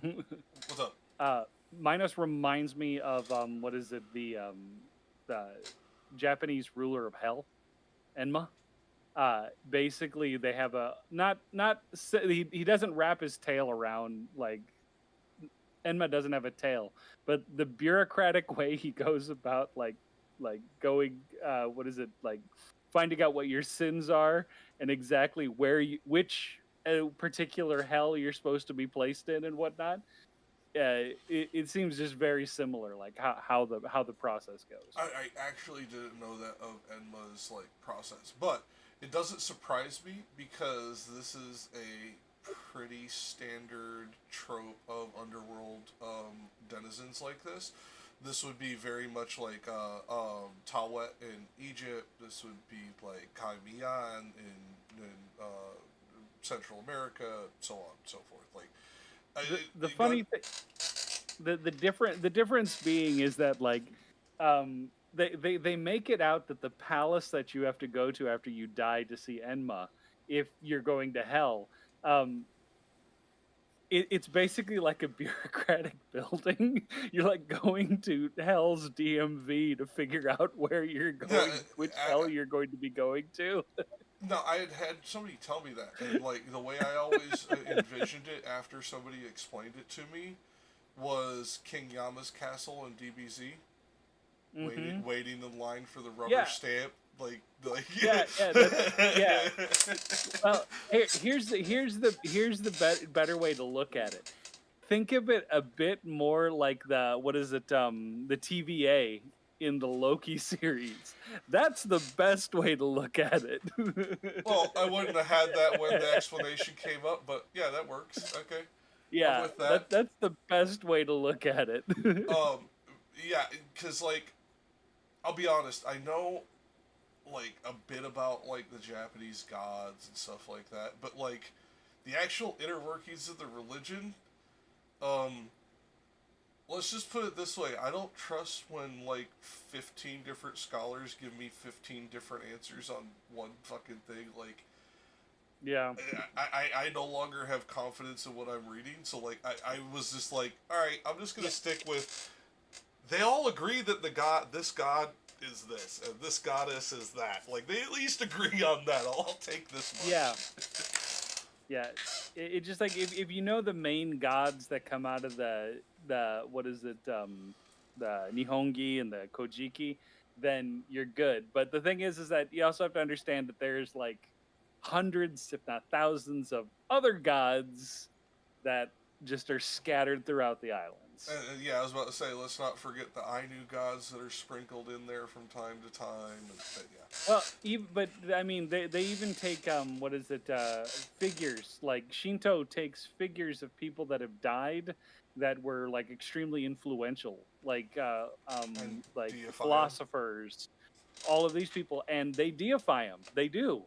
What's up? Minos reminds me of what is it, the Japanese ruler of hell, Enma. Basically, they have a he doesn't wrap his tail around, like Enma doesn't have a tail, but the bureaucratic way he goes about like going what is it, like finding out what your sins are and exactly which particular hell you're supposed to be placed in and whatnot. It seems just very similar, like how the process goes. I actually didn't know that of Enma's like process, but it doesn't surprise me because this is a pretty standard trope of underworld denizens like this. This would be very much like Tawet in Egypt. This would be like Kaimian in Central America, so on and so forth. Like the funny thing, the difference being is that like they make it out that the palace that you have to go to after you die to see Enma, if you're going to hell, it's basically like a bureaucratic building. You're like going to hell's DMV to figure out where you're going, which hell you're going to be going to. No, I had somebody tell me that, and like the way I always envisioned it after somebody explained it to me was King Yama's castle in DBZ, waiting in line for the rubber stamp, like yeah. Well, here's the better way to look at it. Think of it a bit more like the TVA in the Loki series. That's the best way to look at it. Well, I wouldn't have had that when the explanation came up, but yeah, that works. Okay. Yeah, that's the best way to look at it. Yeah, because like, I'll be honest, I know like a bit about like the Japanese gods and stuff like that, but like the actual inner workings of the religion, let's just put it this way, I don't trust when like 15 different scholars give me 15 different answers on one fucking thing. Like, yeah, I no longer have confidence in what I'm reading, so like I was just like, alright, I'm just gonna stick with, they all agree that this god is this, and this goddess is that. Like, they at least agree on that. I'll take this much. Yeah. It just like, if you know the main gods that come out of the what is it, the Nihongi and the Kojiki, then you're good. But the thing is that you also have to understand that there's like hundreds, if not thousands, of other gods that just are scattered throughout the islands. Yeah, I was about to say, let's not forget the Ainu gods that are sprinkled in there from time to time. But yeah. Well, but I mean, they even take figures. Like Shinto takes figures of people that have died that were like extremely influential, like philosophers, all of these people, and they deify them. They do.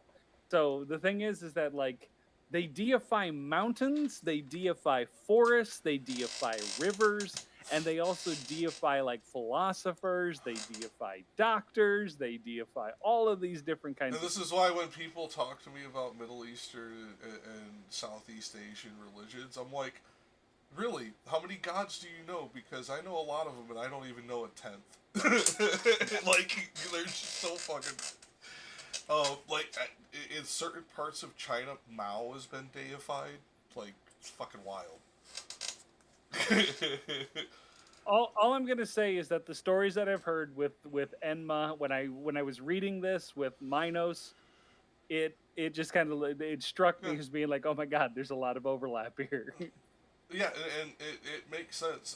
So the thing is that like, they deify mountains, they deify forests, they deify rivers, and they also deify like philosophers, they deify doctors, they deify all of these different kinds of... And this is why when people talk to me about Middle Eastern and Southeast Asian religions, I'm like, Really, how many gods do you know? Because I know a lot of them, and I don't even know a tenth. Like they're just so fucking. Like in certain parts of China, Mao has been deified. Like it's fucking wild. All I'm gonna say is that the stories that I've heard with Enma, when I was reading this with Minos, it just kind of it struck Yeah, me as being like, oh my god, there's a lot of overlap here. yeah, and it makes sense.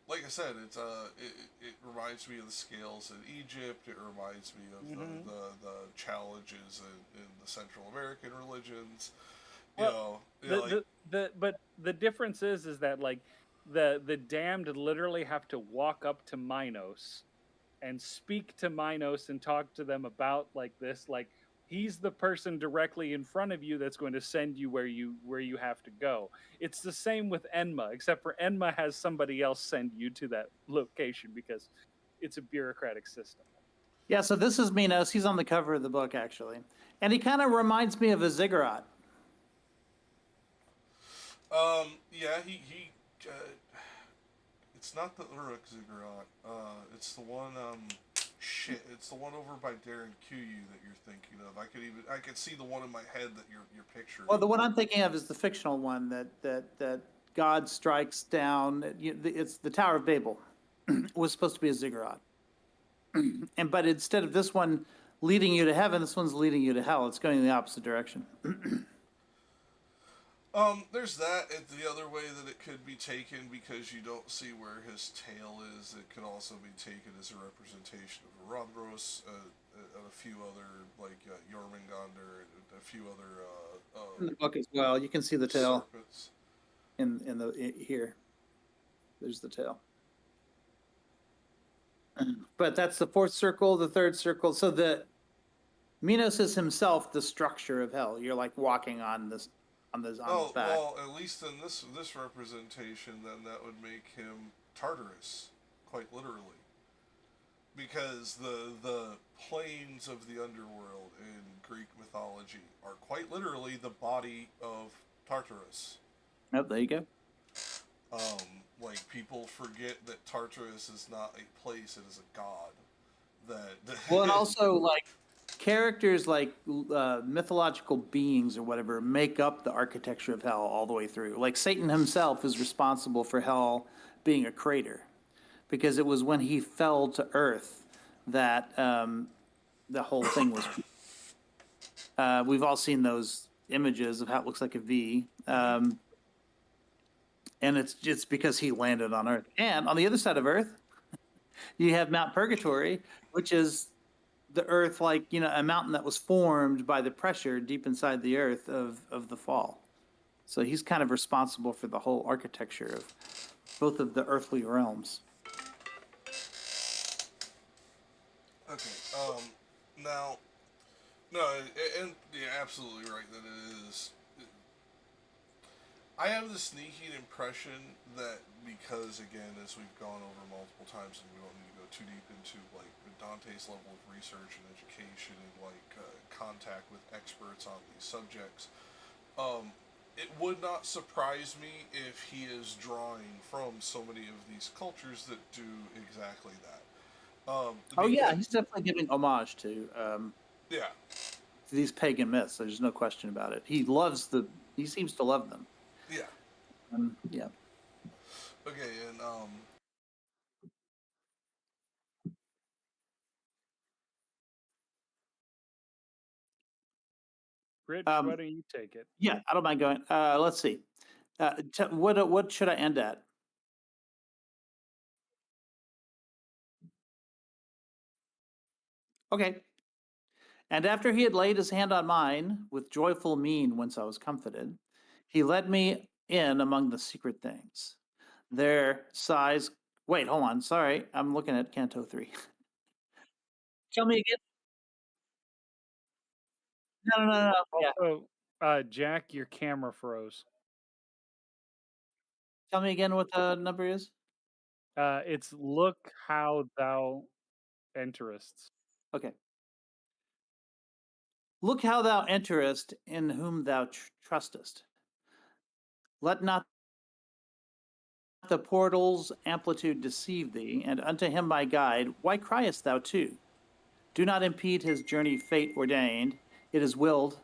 Like I said, it reminds me of the scales in Egypt. It reminds me of Hmm. the challenges in the Central American religions. Well, Like but the difference is that like the damned literally have to walk up to Minos and speak to Minos and talk to them about like this, like he's the person directly in front of you that's going to send you where you have to go. It's the same with Enma, except for Enma has somebody else send you to that location because it's a bureaucratic system. Yeah, so this is Minos. He's on the cover of the book, actually. And he kind of reminds me of a ziggurat. yeah, uh, it's not the Uruk ziggurat. It's the one. Shit, it's the one over by Darren Q that you're thinking of. I could see the one in my head that you're picturing. Well, the one I'm thinking of is the fictional one that God strikes down. It's the Tower of Babel. Was supposed to be a ziggurat, but instead of this one leading you to heaven, this one's leading you to hell. It's going in the opposite direction. There's that. The other way that it could be taken because you don't see where his tail is. It could also be taken as a representation of Rodros and a few other like Jormungandr and a few other In the book as well, you can see the tail serpents. here. There's the tail. But that's the fourth circle, the third circle. So the Minos is himself the structure of hell. You're like walking on this on his Oh back. well, at least in this representation, then that would make him Tartarus, quite literally, because the planes of the underworld in Greek mythology are quite literally the body of Tartarus. Oh, there you go. Like people forget that Tartarus is not a place; it is a god. Well, and That also like characters like mythological beings or whatever make up the architecture of hell all the way through. Like Satan himself is responsible for hell being a crater because it was when he fell to earth that the whole thing was. We've all seen those images of how it looks like a V. And it's just because he landed on Earth. And on the other side of Earth, you have Mount Purgatory, which is the Earth, like a mountain that was formed by the pressure deep inside the Earth of the fall. So he's kind of responsible for the whole architecture of both of the earthly realms. okay. Now, no, and you're absolutely right that it is. I have the sneaking impression that because, again, as we've gone over multiple times, and we don't need to go too deep into like Dante's level of research and education and like contact with experts on these subjects, it would not surprise me if he is drawing from so many of these cultures that do exactly that. Oh yeah, Because he's definitely giving homage yeah, to these pagan myths. There's no question about it. He loves the. He seems to love them. yeah, Yeah. okay, and Rich, why Um, don't you take it? yeah, I don't mind going. Let's see. What should I end at? Okay. And after he had laid his hand on mine with joyful mien, whence I was comforted, he led me in among the secret things. Their size. Wait, hold on. Sorry, I'm looking at Canto 3. Tell me again. No, no, no, no. Yeah. Also, Jack, your camera froze. Tell me again what the number is. It's look how thou enterest. Okay. Look how thou enterest in whom thou trustest. Let not the portal's amplitude deceive thee, and unto him my guide, why criest thou too? Do not impede his journey fate ordained. It is willed.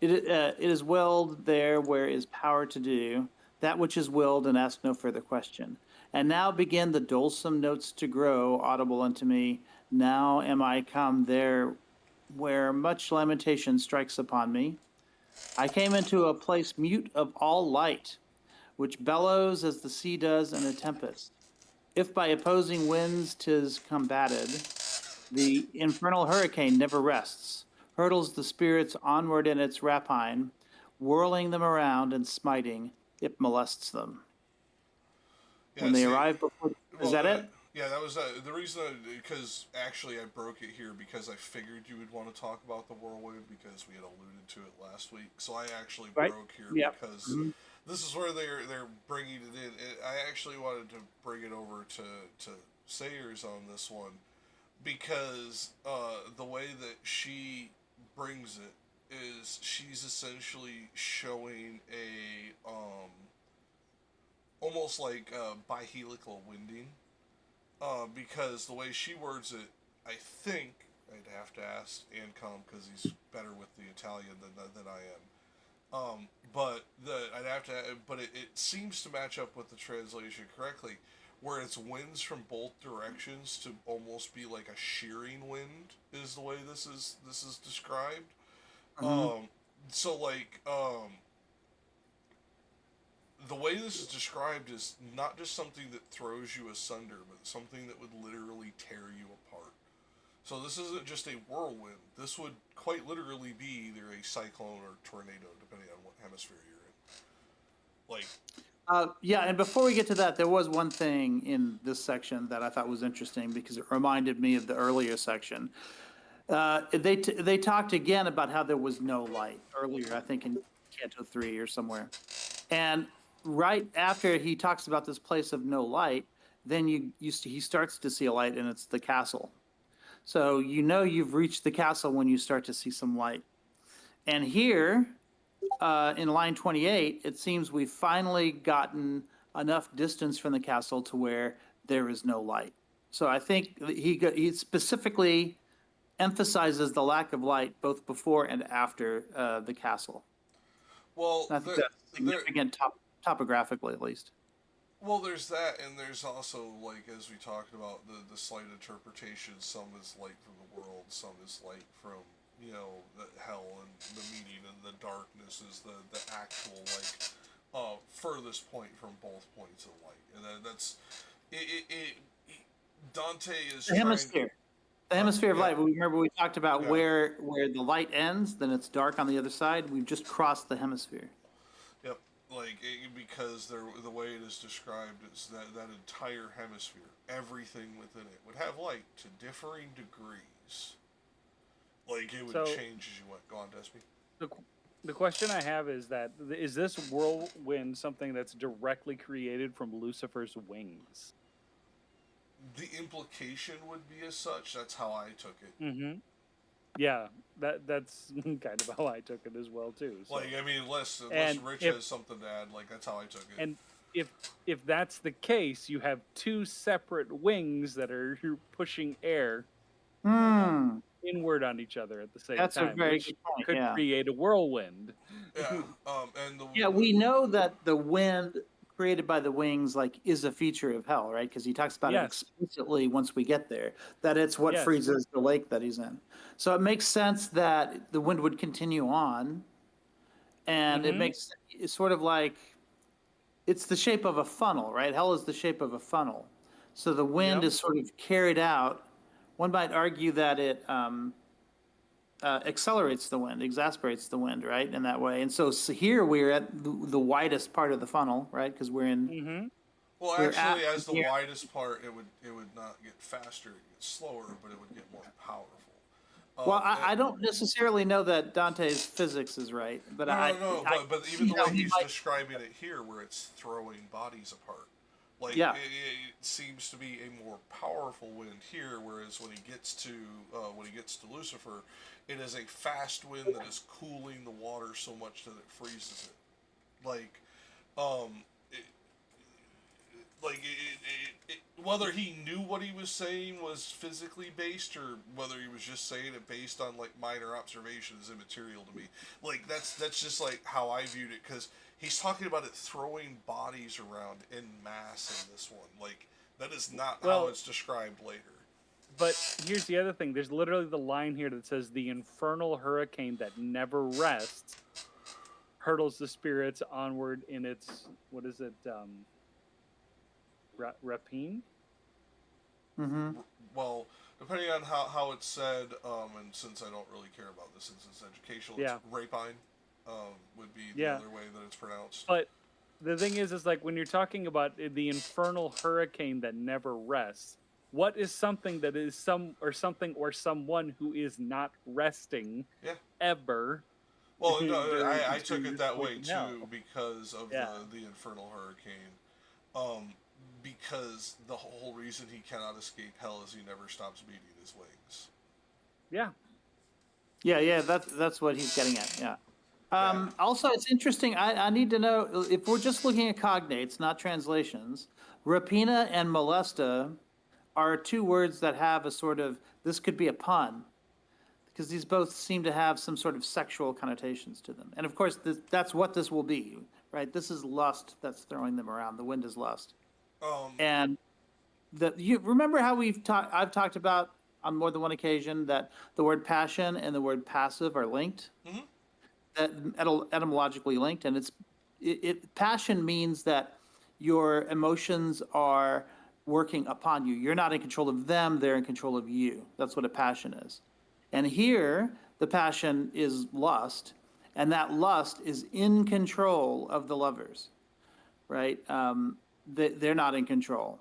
It is willed there where is power to do that which is willed, and ask no further question. And now begin the dolesome notes to grow, audible unto me. Now am I come there where much lamentation strikes upon me. I came into a place mute of all light, which bellows as the sea does in a tempest. If by opposing winds 'tis combated, the infernal hurricane never rests, hurtles the spirits onward in its rapine, whirling them around and smiting, it molests them. Yeah, When they see, arrive before... Is that it? yeah, that was the reason. Because actually, I broke it here because I figured you would want to talk about the whirlwind because we had alluded to it last week. So I actually Right. broke here Yep. because Mhm. this is where they're bringing it in. I actually wanted to bring it over to Sayers on this one because the way that she brings it is she's essentially showing a almost like bihelical winding. Because the way she words it, I think I'd have to ask Ancom because he's better with the Italian than I am. But I'd have to, but it seems to match up with the translation correctly, where it's winds from both directions to almost be like a shearing wind is the way this is described. Mhm. So like the way this is described is not just something that throws you asunder, but something that would literally tear you apart. So this isn't just a whirlwind. This would quite literally be either a cyclone or tornado, depending on what hemisphere you're in. Like, Yeah, and before we get to that, there was one thing in this section that I thought was interesting because it reminded me of the earlier section. They talked again about how there was no light earlier, I think in Canto 3 or somewhere. And right after he talks about this place of no light, then he starts to see a light, and it's the castle. So you know you've reached the castle when you start to see some light. And here, in line 28, it seems we've finally gotten enough distance from the castle to where there is no light. So I think he specifically emphasizes the lack of light both before and after the castle. well, And I think that's significant topographically, at least. well, there's that, and there's also like as we talked about the slight interpretation. Some is light from the world, some is light from the hell and the meaning, and the darkness is the actual furthest point from both points of light, and that's it Dante is The trying. hemisphere. The hemisphere of Yeah, light. Remember we talked about yeah. where the light ends, then it's dark on the other side. We've just crossed the hemisphere. Yep, because the way it is described is that entire hemisphere, everything within it, would have light to differing degrees. Like it would So change as you went. Go on, Despy. the the question I have is that is this whirlwind something that's directly created from Lucifer's wings? The implication would be as such. That's how I took it. Mm-hmm. Yeah, that's kind of how I took it as well too. So, Like I mean, unless and Rich if has something to add, like that's how I took it. and if if that's the case, you have two separate wings that are pushing air Hmm. inward on each other at the same That's a time, very which good point. could Yeah. create a whirlwind. Yeah. And Yeah, we know that the wind created by the wings is a feature of hell, right? Because he talks about it Yes, explicitly once we get there, that it's what yes. freezes the lake that he's in. So it makes sense that the wind would continue on, and it Mm-hmm. makes it's sort of like it's the shape of a funnel, right? Hell is the shape of a funnel. So the wind Yep. is sort of carried out. One might argue that it accelerates the wind, exasperates the wind, right? In that way. And so here we're at the widest part of the funnel, right? Because Mm-hmm. well, we're at actually, as the here. widest part, it would not get faster, it would get slower, but it would get more powerful. Well, And, I don't necessarily know that Dante's physics is right, but no, I but even see the how way he he's might. describing it here, where it's throwing bodies apart, like Yeah. it seems to be a more powerful wind here. Whereas when he gets to Lucifer, it is a fast wind that is cooling the water so much that it freezes it. Like, um, it, like whether he knew what he was saying was physically based, or whether he was just saying it based on like minor observation, is immaterial to me. Like that's just like how I viewed it, because he's talking about it throwing bodies around in mass in this one. Like that is not how it's described later. But here's the other thing. There's literally the line here that says, the infernal hurricane that never rests hurtles the spirits onward in its, what is it, rapine? Mm-hmm. Well, depending on how it's said, and since I don't really care about this since it's educational, it's rapine, would be the other way that it's pronounced. But the thing is like when you're talking about the infernal hurricane that never rests, what is something that is something or someone who is not resting ever? Well, no, I took it that way too because of the infernal hurricane. Because the whole reason he cannot escape hell is he never stops beating his wings. Yeah. Yeah, that's what he's getting at. Yeah. Also, it's interesting. I need to know if we're just looking at cognates, not translations. Rapina and molesta are two words that have a sort of, this could be a pun, because these both seem to have some sort of sexual connotations to them. And of course, that's what this will be, right? This is lust that's throwing them around. The wind is lust. And you remember how I've talked about on more than one occasion that the word passion and the word passive are linked, that etymologically linked, and passion means that your emotions are working upon you. You're not in control of them; they're in control of you. That's what a passion is. And here, the passion is lust, and that lust is in control of the lovers, right? They're not in control.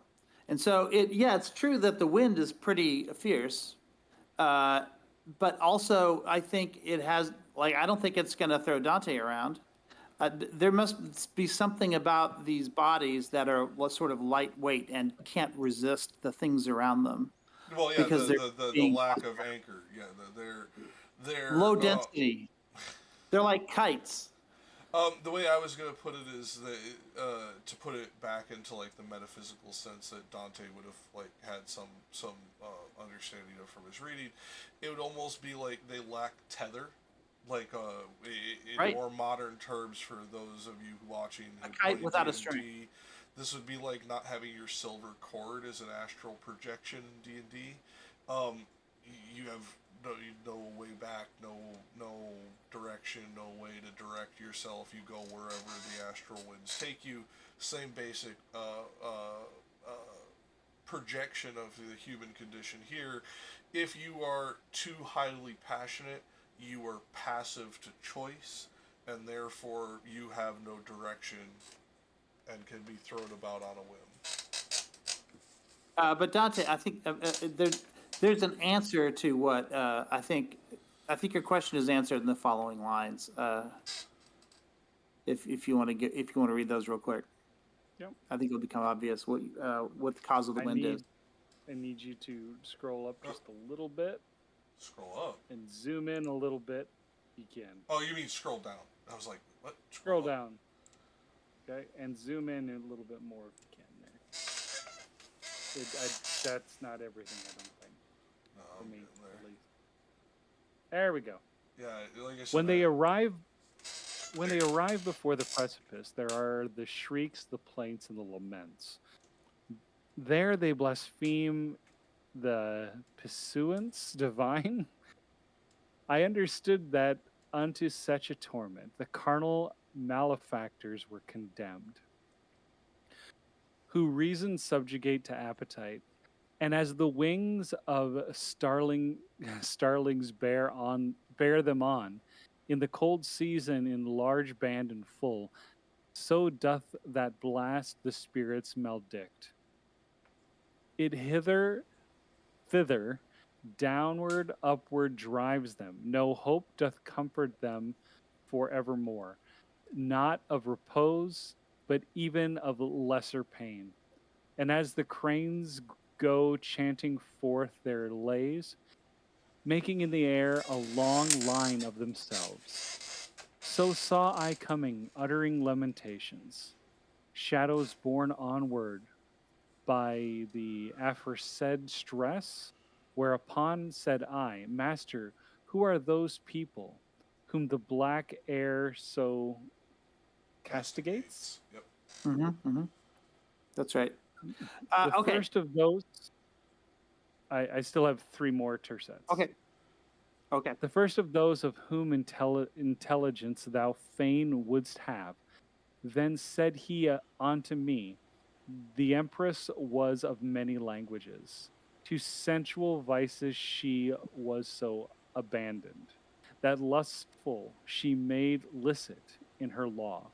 And so, it's true that the wind is pretty fierce, but also I think it has, I don't think it's going to throw Dante around. There must be something about these bodies that are sort of lightweight and can't resist the things around them. Well, yeah, because the lack of anchor. Yeah, they're low density. They're like kites. The way I was going to put it is that to put it back into like the metaphysical sense that Dante would have had some understanding of from his reading, it would almost be like they lack tether, like in more modern terms for those of you watching. A kite without a string. This would be like not having your silver cord as an astral projection in D&D. You have no way back, no direction, no way to direct yourself. You go wherever the astral winds take you. Same basic projection of the human condition here. If you are too highly passionate, you are passive to choice, and therefore you have no direction and can be thrown about on a whim. But Dante, I think there's an answer to what I think your question is answered in the following lines. If you want to read those real quick. Yep. I think it'll become obvious what the cause of the wind is. I need you to scroll up just a little bit. Scroll up. And zoom in a little bit. You can. Oh, you mean scroll down? I was like, what? Scroll down. Okay, and zoom in a little bit more if you can there. That's not everything, I don't think. No, for me, at least. There we go. Yeah, like I said, when they arrive before the precipice, there are the shrieks, the plaints, and the laments. There they blaspheme the pursuance divine. I understood that unto such a torment the carnal malefactors were condemned, who reason subjugate to appetite, and as the wings of starlings bear them on, in the cold season in large band and full, so doth that blast the spirits maledict. It thither, downward, upward drives them. No hope doth comfort them for evermore, not of repose, but even of lesser pain. And as the cranes go chanting forth their lays, making in the air a long line of themselves, so saw I coming, uttering lamentations, shadows borne onward by the aforesaid stress, whereupon said I, Master, who are those people whom the black air so castigates? Yep. Mm-hmm. That's right. The Okay. first of those, I still have three more tercets. Okay. Okay. The first of those of whom intelligence thou fain wouldst have. Then said he unto me, the empress was of many languages. To sensual vices she was so abandoned, that lustful she made licit in her law,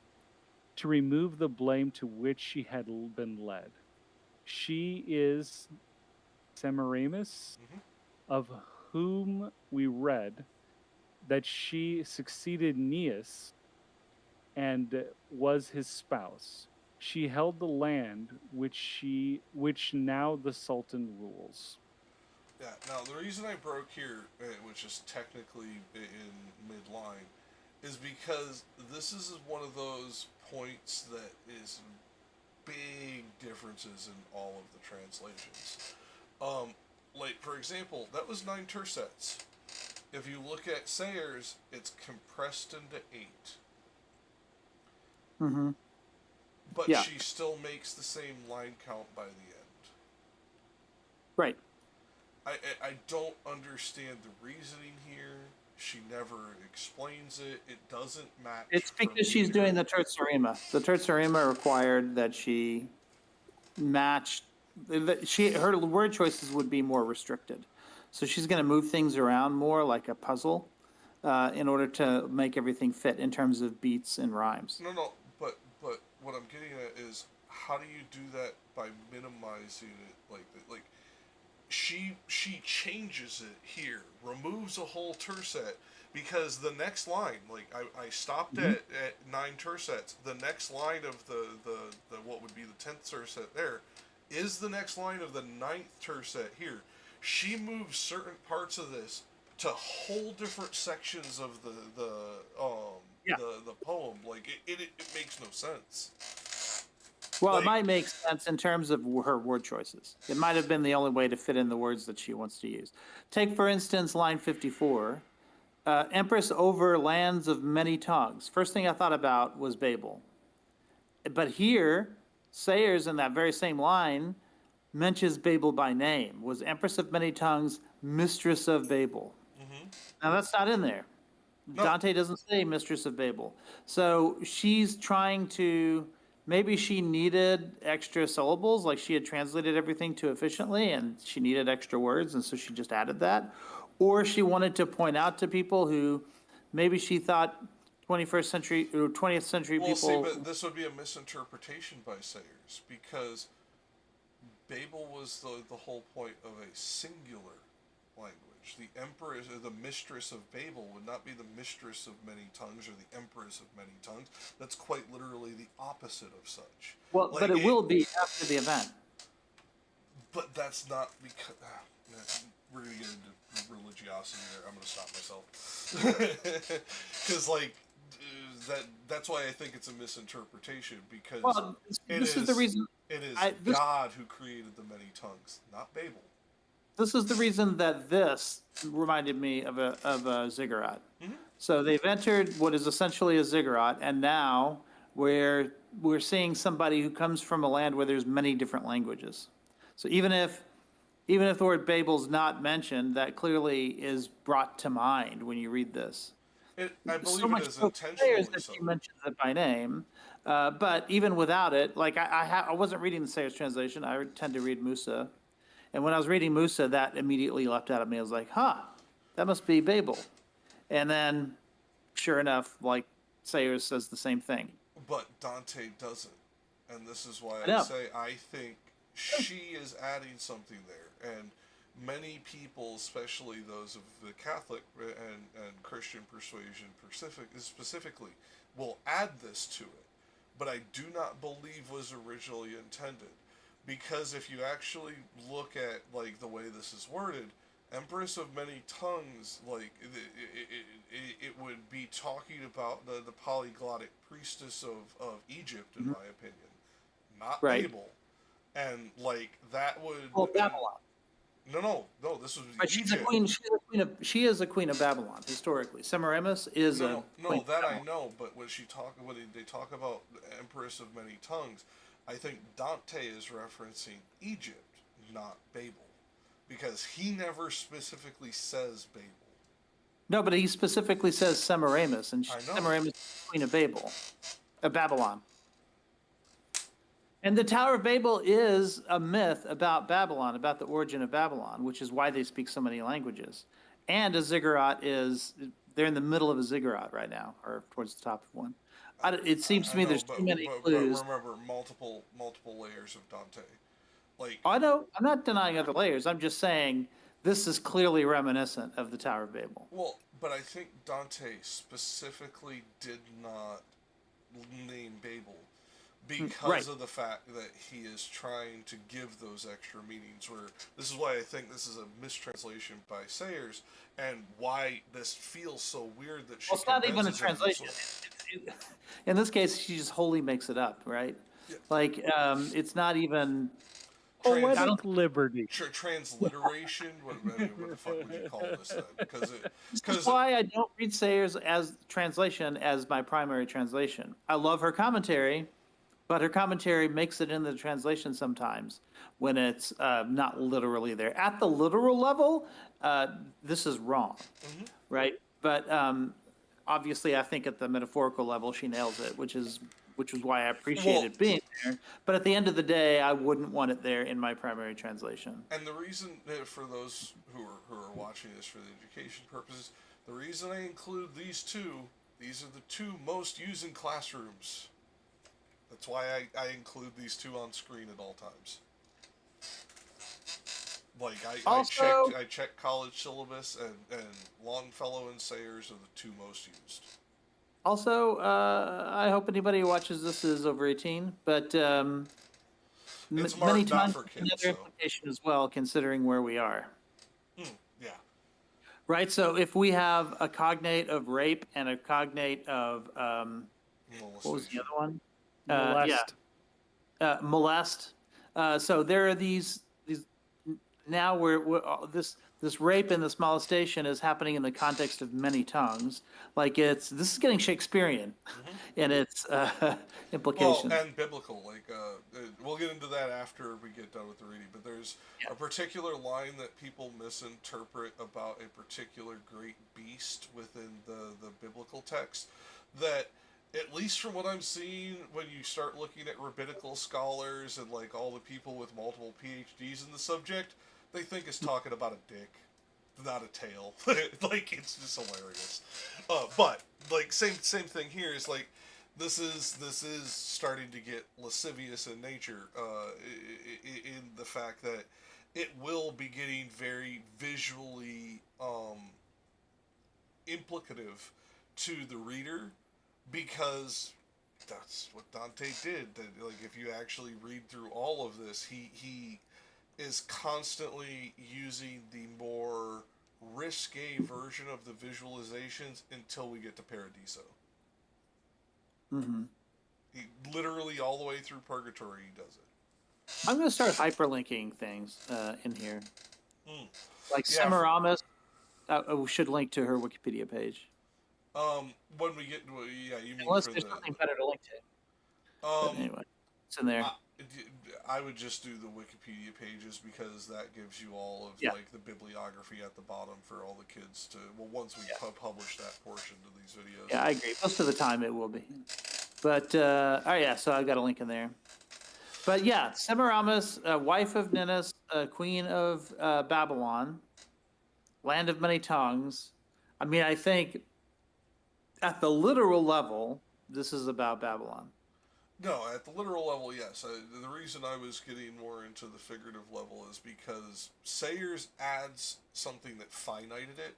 to remove the blame to which she had been led. She is Semiramis, Hmm. of whom we read that she succeeded Aeneas and was his spouse. She held the land which now the Sultan rules. Yeah. Now the reason I broke here, which is technically in midline, is because this is one of those points that is big differences in all of the translations. Um, like for example, that was 9 tercets. If you look at Sayers, it's compressed into 8. Mm-hmm. But Yeah. she still makes the same line count by the end. Right. I don't understand the reasoning here. She never explains it. It doesn't match. It's from because she's doing here. the terzarima. The terzarima required that she match. Her word choices would be more restricted, so she's going to move things around more like a puzzle, in order to make everything fit in terms of beats and rhymes. No, but what I'm getting at is how do you do that by minimizing it like that? Like she changes it here, removes a whole tercet because the next line, like I stopped Mhm. at 9 tersets. The next line of the what would be the 10th tercet there is the next line of the 9th tercet here. She moves certain parts of this to whole different sections of Yeah. the poem. Like it makes no sense. Well, it Like might make sense in terms of her word choices. It might have been the only way to fit in the words that she wants to use. Take, for instance, line 54. Empress over lands of many tongues. First thing I thought about was Babel. But here, Sayers in that very same line mentions Babel by name, was Empress of many tongues, mistress of Babel. mm-hmm. Now that's not in there. No, Dante doesn't say mistress of Babel. So she's trying to, maybe she needed extra syllables, like she had translated everything too efficiently and she needed extra words, and so she just added that. Or she wanted to point out to people who maybe she thought 21st century or 20th century well, see, people. but this would be a misinterpretation by Sayers because Babel was the whole point of a singular language. The empress, or the mistress of Babel, would not be the mistress of many tongues or the empress of many tongues. That's quite literally the opposite of such. Well, Like but it will be after the event. but that's not because we're gonna get into religiosity there. I'm gonna stop myself because that's why I think it's a misinterpretation because Well, this is the reason. it is This God who created the many tongues, not Babel. this is the reason that this reminded me of a ziggurat. Mm-hmm. So they've entered what is essentially a ziggurat, and now we're seeing somebody who comes from a land where there's many different languages. So even if the word Babel's not mentioned, that clearly is brought to mind when you read this. I So believe much it is so Sayers intentionally that so. she mentions it by name, but even without it, like I wasn't reading the Sayers translation. I tend to read Musa, and when I was reading Musa, that immediately leapt out at me. I was like, "Huh, that must be Babel." And then, sure enough, like Sayers says the same thing. But Dante doesn't. And this is why I I know. say I think she is adding something there. And many people, especially those of the Catholic and Christian persuasion specifically, will add this to it. But I do not believe was originally intended. Because if you actually look at like the way this is worded, Empress of Many Tongues, like it would be talking about the polyglottic priestess of Egypt, in Mhm. my opinion, not Right. Babel. and like that would. Well, Babylon. No. This was But she's a Egypt. queen. She is a queen of Babylon historically. Semiramis is a queen of That I Babylon. know. But when they talk about the Empress of Many Tongues, I think Dante is referencing Egypt, not Babel, because he never specifically says Babel. No, but he specifically says Semiramis, and I know. Semiramis is the queen of Babylon. And the Tower of Babel is a myth about Babylon, about the origin of Babylon, which is why they speak so many languages. And a ziggurat they're in the middle of a ziggurat right now, or towards the top of one. It seems to me there's too many clues. But remember, multiple layers of Dante. Like, I know, I'm not denying other layers. I'm just saying this is clearly reminiscent of the Tower of Babel. well, but I think Dante specifically did not name Babel because of the fact that he is trying to give those extra meanings. Where this is why I think this is a mistranslation by Sayers, and why this feels so weird that she. Well, it's not even a condenses it into translation. sort In this case, she just wholly makes it up, right? Yeah. Like, it's not even. Poetic liberty. transliteration. What the fuck would you call this then? This is why I don't read Sayers as translation as my primary translation. I love her commentary, but her commentary makes it in the translation sometimes when it's not literally there. At the literal level, this is wrong, right? But obviously, I think at the metaphorical level, she nails it, which is why I appreciate it being there. But at the end of the day, I wouldn't want it there in my primary translation. And the reason, for those who are watching this for the education purposes, the reason I include these are the two most used in classrooms. That's why I include these two on screen at all times. Like, I checked college syllabus, and Longfellow and Sayers are the two most used. Also, I hope anybody who watches this is over 18, but It's marked many not times for it's kids, another implication as well, considering where we are. Yeah. Right, so if we have a cognate of rape and a cognate of, what was the other one? Molest. Molest. So there are these now this rape and this molestation is happening in the context of many tongues. Like this is getting Shakespearean in its implications. Well, and biblical. Like, we'll get into that after we get done with the reading. But there's a particular line that people misinterpret about a particular great beast within the biblical text that, at least from what I'm seeing, when you start looking at rabbinical scholars and like all the people with multiple PhDs in the subject, they think it's talking about a dick, not a tail. Like, it's just hilarious. But like same thing here is like this is starting to get lascivious in nature. In the fact that it will be getting very visually implicative to the reader, because that's what Dante did. Like, if you actually read through all of this, he is constantly using the more risque version of the visualizations until we get to Paradiso. He literally, all the way through Purgatory, he does it. I'm going to start hyperlinking things in here. Like Yeah, Semiramis, we should link to her Wikipedia page. When we get, you mean Unless for there's the something better to link to. But anyway, it's in there. I would just do the Wikipedia pages, because that gives you all of like the bibliography at the bottom for all the kids to. Well, once we publish that portion of these videos. Yeah, I agree. Most of the time it will be. But so I've got a link in there. But yeah, Semiramis, wife of Ninus, queen of Babylon, land of many tongues. I mean, I think at the literal level, this is about Babylon. No, at the literal level, yes. The reason I was getting more into the figurative level is because Sayers adds something that finited it,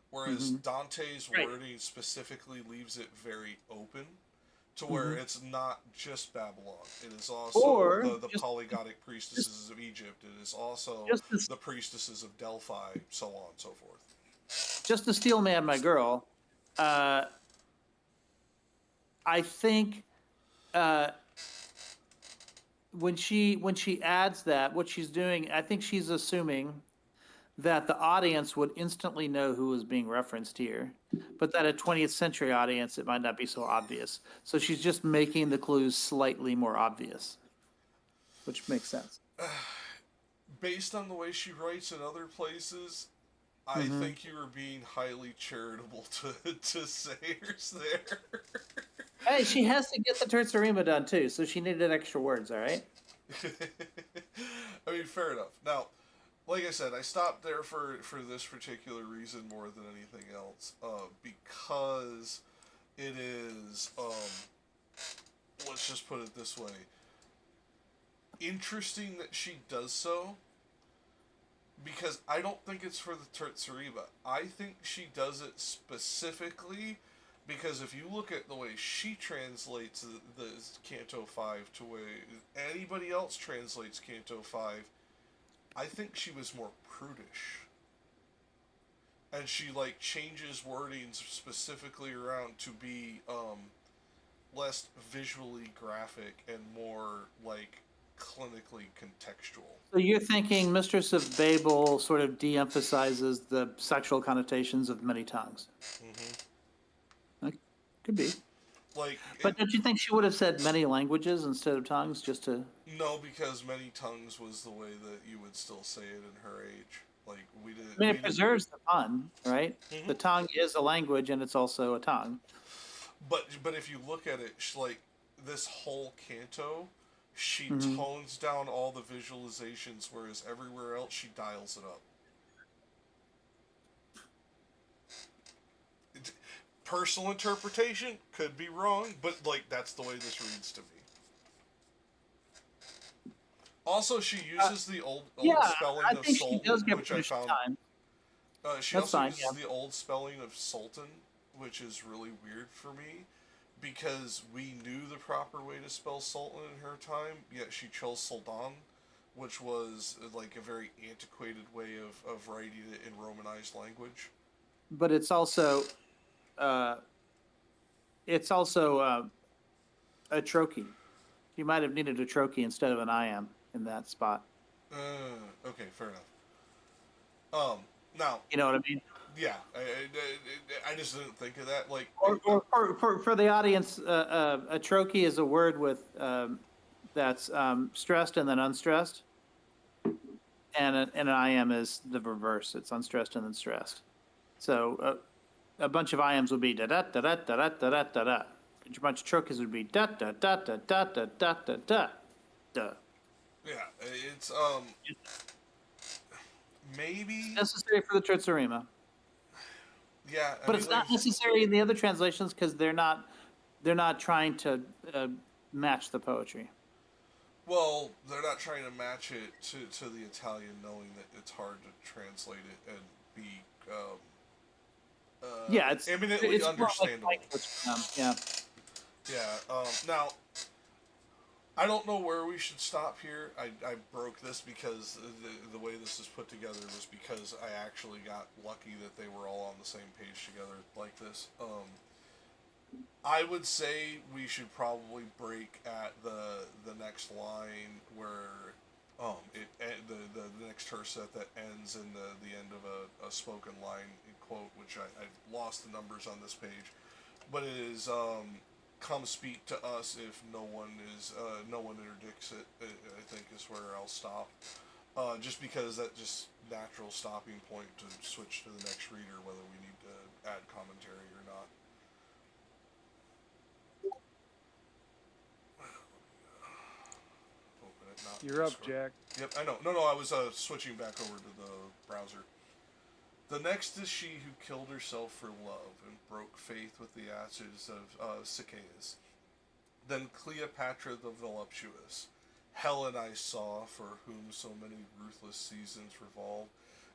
whereas Dante's wording specifically leaves it very open, to where it's not just Babylon. It is also the polygonic priestesses of Egypt. It is also the priestesses of Delphi, so on and so forth. Just to steal man, my girl, I think when she adds that, what she's doing, I think she's assuming that the audience would instantly know who is being referenced here, but that a 20th century audience, it might not be so obvious. So she's just making the clues slightly more obvious, which makes sense. Based on the way she writes in other places, I Mm-hmm. think you were being highly charitable to say hers there. Hey, she has to get the tertsarima done too, so she needed extra words, all right? I mean, fair enough. Now, like I said, I stopped there for this particular reason more than anything else, because it is, let's just put it this way, interesting that she does so, because I don't think it's for the tertsariba. I think she does it specifically because if you look at the way she translates the Canto 5 to way anybody else translates Canto 5, I think she was more prudish. And she like changes wordings specifically around to be less visually graphic and more like clinically contextual. So you're thinking Mistress of Babel sort of de-emphasizes the sexual connotations of many tongues. Mm-hmm. Could be. Like, But don't you think she would have said many languages instead of tongues just to... no, because many tongues was the way that you would still say it in her age. Like we did. I mean, it preserves the pun, right? Mm-hmm. The tongue is a language and it's also a tongue. But if you look at it, like this whole canto, she Mm-hmm. tones down all the visualizations, whereas everywhere else she dials it up. Personal interpretation could be wrong, but like that's the way this reads to me. Also, she uses the old Yeah, spelling I of think she does Sultan, get which I British found. time. She That's also fine, uses yeah. the old spelling of Sultan, which is really weird for me, because we knew the proper way to spell Sultan in her time, yet she chose Sultan, which was like a very antiquated way of writing it in Romanized language. But uh, it's also a trochee. You might have needed a trochee instead of an I am in that spot. Okay, fair enough. Um, Now, You know what I mean? yeah, I just didn't think of that. Like, Or for the audience, a trochee is a word with that's stressed and then unstressed, and an I am is the reverse. It's unstressed and then stressed. So a bunch of I ams would be da da da da da da da da da. A bunch of trochees would be da da da da da da da da da da. yeah, it's maybe, Necessary for the Tritsurima, yeah. I but mean, it's like, not necessary in the other translations because they're not trying to match the poetry. well, they're not trying to match it to the Italian, knowing that it's hard to translate it and be Yeah, it's eminently more like understandable. language for them. Yeah. Yeah. Now, I don't know where we should stop here. I broke this because the way this is put together was because I actually got lucky that they were all on the same page together like this. I would say we should probably break at the next line where the next tercet that ends in the end of a spoken line quote, which I lost the numbers on this page, but it is come speak to us if no one interdicts it. I think is where I'll stop. Just because that just natural stopping point to switch to the next reader, whether we need to add commentary or not. Open it, not You're up, Discord. Jack. Yep, I know. No, I was switching back over to the browser. The next is she who killed herself for love and broke faith with the ashes of Sichaeus. Then Cleopatra the voluptuous, Helen I saw, for whom so many ruthless seasons revolve,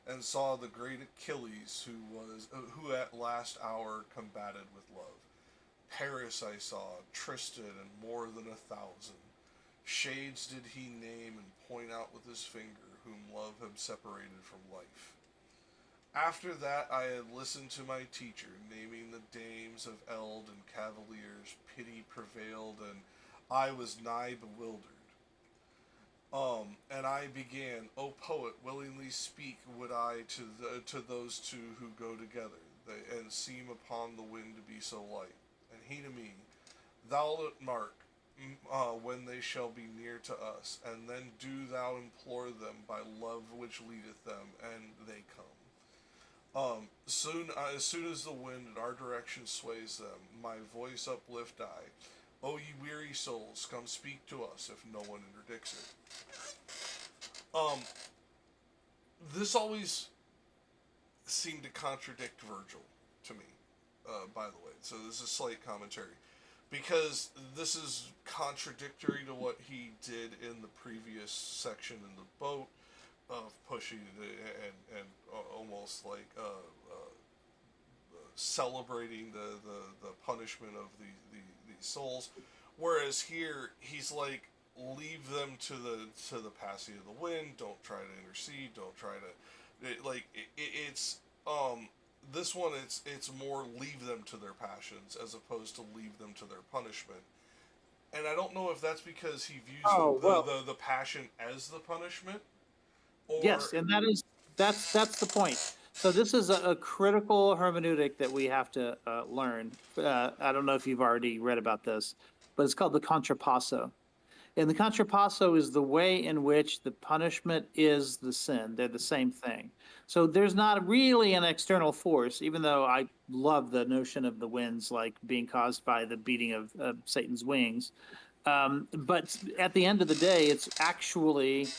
and saw the great Achilles who at last hour combated with love. Paris I saw, Tristan, and more than 1,000. Shades did he name and point out with his finger, whom love had separated from life. After that I had listened to my teacher, naming the dames of eld and cavaliers, pity prevailed, and I was nigh bewildered. And I began, O poet, willingly speak would I to those two who go together, and seem upon the wind to be so light. And he to me, thou wilt mark when they shall be near to us, and then do thou implore them by love which leadeth them, and they come. As soon as the wind in our direction sways them, my voice uplift I. O ye weary souls, come speak to us if no one interdicts it. This always seemed to contradict Virgil to me, by the way. So this is slight commentary. Because this is contradictory to what he did in the previous section in the boat of pushing it and almost like celebrating the punishment of these souls. Whereas here, he's like, leave them to the passing of the wind. Don't try to intercede. Don't try to it's this one it's more leave them to their passions as opposed to leave them to their punishment. And I don't know if that's because he views the passion as the punishment. Or... Yes, and that's the point. So this is a critical hermeneutic that we have to learn. I don't know if you've already read about this, but it's called the contrapasso. And the contrapasso is the way in which the punishment is the sin. They're the same thing. So there's not really an external force, even though I love the notion of the winds like being caused by the beating of Satan's wings. But at the end of the day, it's actually,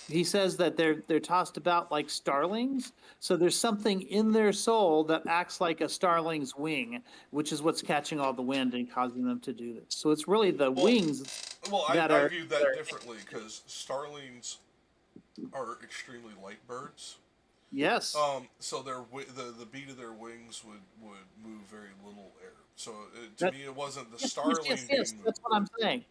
he says that they're tossed about like starlings. So there's something in their soul that acts like a starling's wing, which is what's catching all the wind and causing them to do this. So it's really the wings. Well, I view that differently because starlings are extremely light birds. Yes. So the beat of their wings would move very little air. So to me, it wasn't the starling. Yes, that's what I'm saying.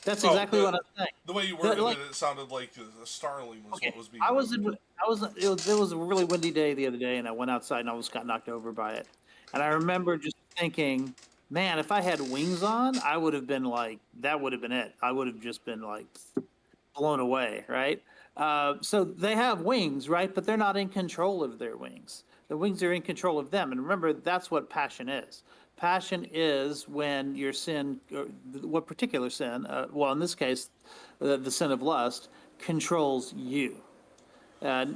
That's exactly what I'm saying. The way you worded it sounded like the starling was what was being. It was a really windy day the other day, and I went outside and I almost got knocked over by it. And I remember just thinking, man, if I had wings on, I would have been like, that would have been it. I would have just been like blown away, right? So they have wings, right? But they're not in control of their wings. The wings are in control of them. And remember, that's what passion is. Passion is when your sin, or what particular sin, well, in this case, the sin of lust, controls you. And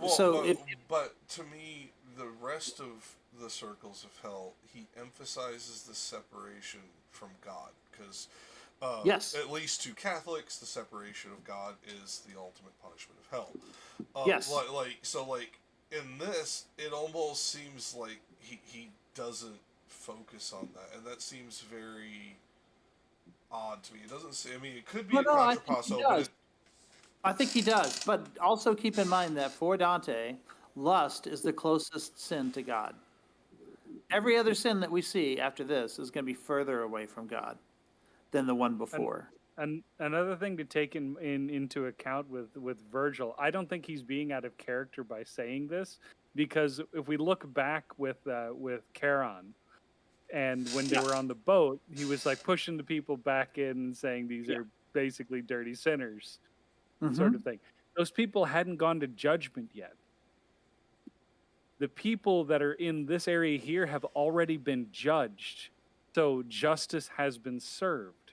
but to me, the rest of the circles of hell, he emphasizes the separation from God, because yes, at least to Catholics, the separation of God is the ultimate punishment of hell. Yes, like in this, it almost seems like he doesn't focus on that, and that seems very odd to me. It doesn't say. I mean, it could be a contrapasso, but I think he does. But also keep in mind that for Dante, lust is the closest sin to God. Every other sin that we see after this is going to be further away from God than the one before. And another thing to take into account with Virgil, I don't think he's being out of character by saying this, because if we look back with Charon, and when they were on the boat, he was like pushing the people back in and saying these are basically dirty sinners, sort of thing. Those people hadn't gone to judgment yet. The people that are in this area here have already been judged, so justice has been served.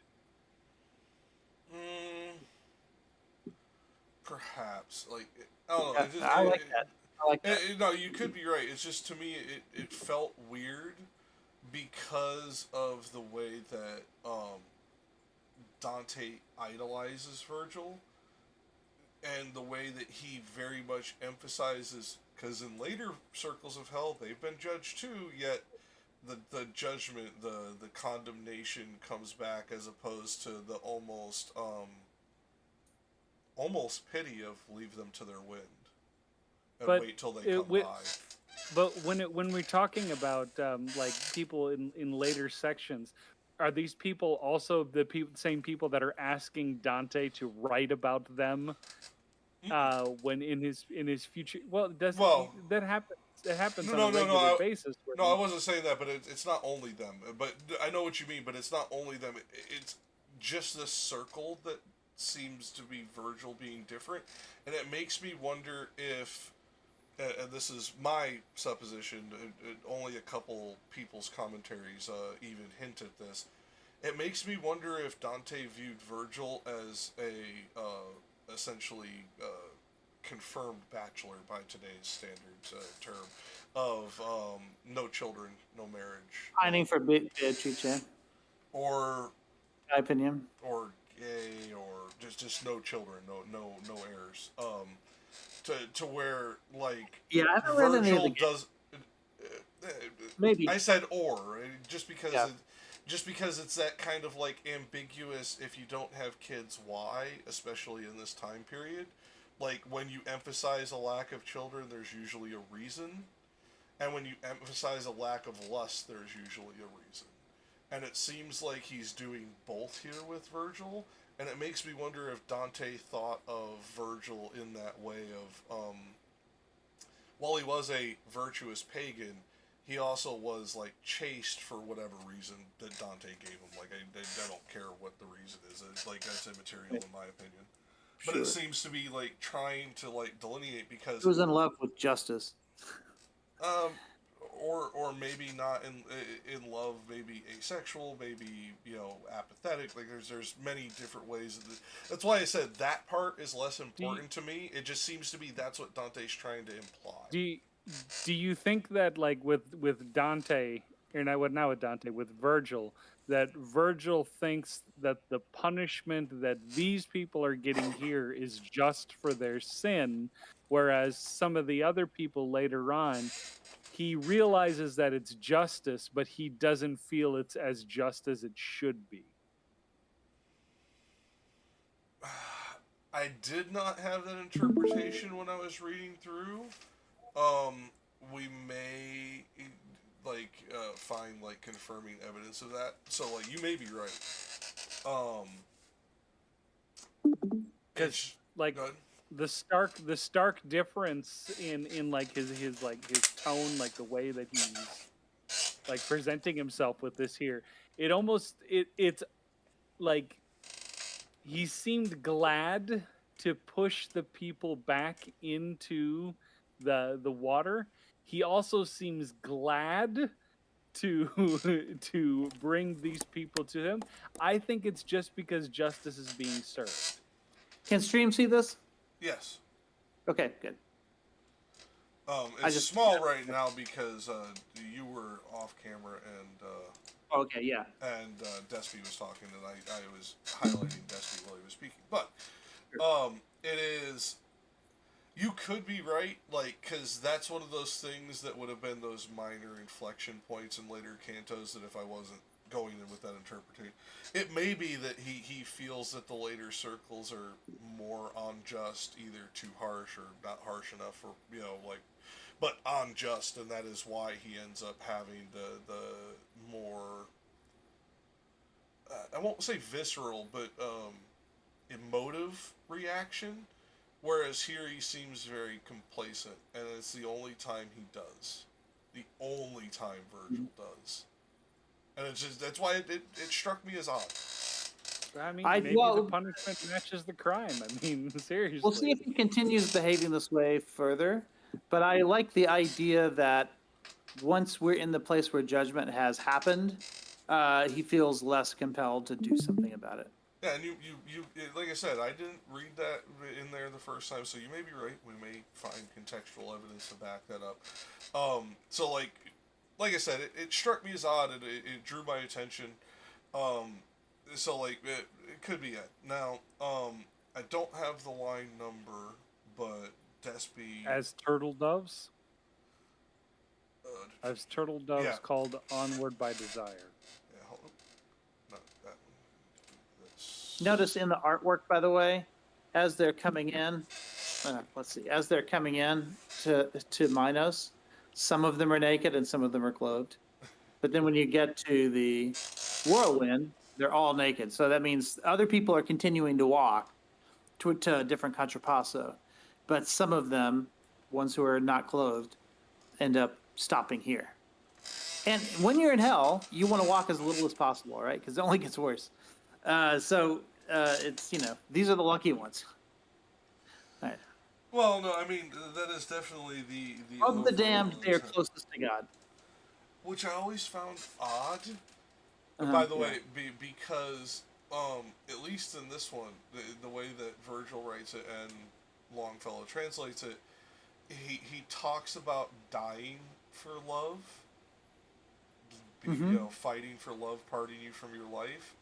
Perhaps, like, I don't know. I like that. I like that. No, you could be right. It's just, to me, it felt weird because of the way that Dante idolizes Virgil, and the way that he very much emphasizes, because in later circles of hell they've been judged too, yet the judgment, the condemnation comes back, as opposed to the almost pity of leave them to their wind and wait till they come by. But when we're talking about like people in later sections, are these people also the same people that are asking Dante to write about them when in his future? Well, that happen? It happens on a regular basis. I wasn't saying that, but it's not only them. But I know what you mean. But it's not only them. It's just this circle that seems to be Virgil being different, and it makes me wonder if, and this is my supposition, only a couple people's commentaries even hint at this. It makes me wonder if Dante viewed Virgil as a essentially confirmed bachelor by today's standards term of no children, no marriage, Pining for Beatrice, or my opinion. or gay, or just no children, no heirs. To where like Yeah, I haven't read any of Virgil the does. Maybe. I said or just because Yeah. just because it's that kind of like ambiguous. If you don't have kids, why? Especially in this time period, like when you emphasize a lack of children, there's usually a reason, and when you emphasize a lack of lust, there's usually a reason. And it seems like he's doing both here with Virgil, and it makes me wonder if Dante thought of Virgil in that way of, while he was a virtuous pagan, he also was like chaste for whatever reason that Dante gave him. Like I don't care what the reason is. It's like that's immaterial in my opinion. But Sure. it seems to be like trying to like delineate because He was in love with justice. um, or maybe not in love, maybe asexual, maybe apathetic. Like there's many different ways. That's why I said that part is less important to me. It just seems to be that's what Dante's trying to imply. Do you think that like with Dante, or not with Dante, with Virgil, that Virgil thinks that the punishment that these people are getting here is just for their sin, whereas some of the other people later on, he realizes that it's justice, but he doesn't feel it's as just as it should be. I did not have that interpretation when I was reading through. We may find like confirming evidence of that. So like you may be right. Because like Go ahead. the stark difference in like his tone, like the way that he's like presenting himself with this here, it's like he seemed glad to push the people back into the water. He also seems glad to to bring these people to him. I think it's just because justice is being served. Can stream see this? Yes. Okay, good. It's small right now because you were off camera Okay, yeah. and Despy was talking and I was highlighting Despy while he was speaking. But it is. You could be right, like, because that's one of those things that would have been those minor inflection points in later cantos that if I wasn't going in with that interpretation, it may be that he feels that the later circles are more unjust, either too harsh or not harsh enough, or, but unjust, and that is why he ends up having the more, I won't say visceral, but emotive reaction. Whereas here he seems very complacent, and it's the only time he does. The only time Virgil does. And it's just, that's why it struck me as odd. I mean, maybe the punishment matches the crime. I mean, seriously. We'll see if he continues behaving this way further. But I like the idea that once we're in the place where judgment has happened, he feels less compelled to do something about it. Yeah, and you like I said, I didn't read that in there the first time, so you may be right. We may find contextual evidence to back that up. So like I said, it struck me as odd, and it drew my attention. So like it could be it. Now, I don't have the line number, but Despy as turtle doves. As turtle doves called onward by desire. Yeah, hold on. Not that one. Notice in the artwork, by the way, as they're coming in, as they're coming in to Minos, some of them are naked and some of them are clothed. But then when you get to the whirlwind, they're all naked. So that means other people are continuing to walk to a different contrapasso. But some of them, ones who are not clothed, end up stopping here. And when you're in hell, you want to walk as little as possible, right? Because it only gets worse. So it's these are the lucky ones. All right. Well, no, I mean that is definitely the Of the damned, overall they are intent, closest to God. which I always found odd. Uh-huh, By the yeah. way, because at least in this one, the way that Virgil writes it and Longfellow translates it, he talks about dying for love, Mm-hmm. fighting for love, parting you from your life.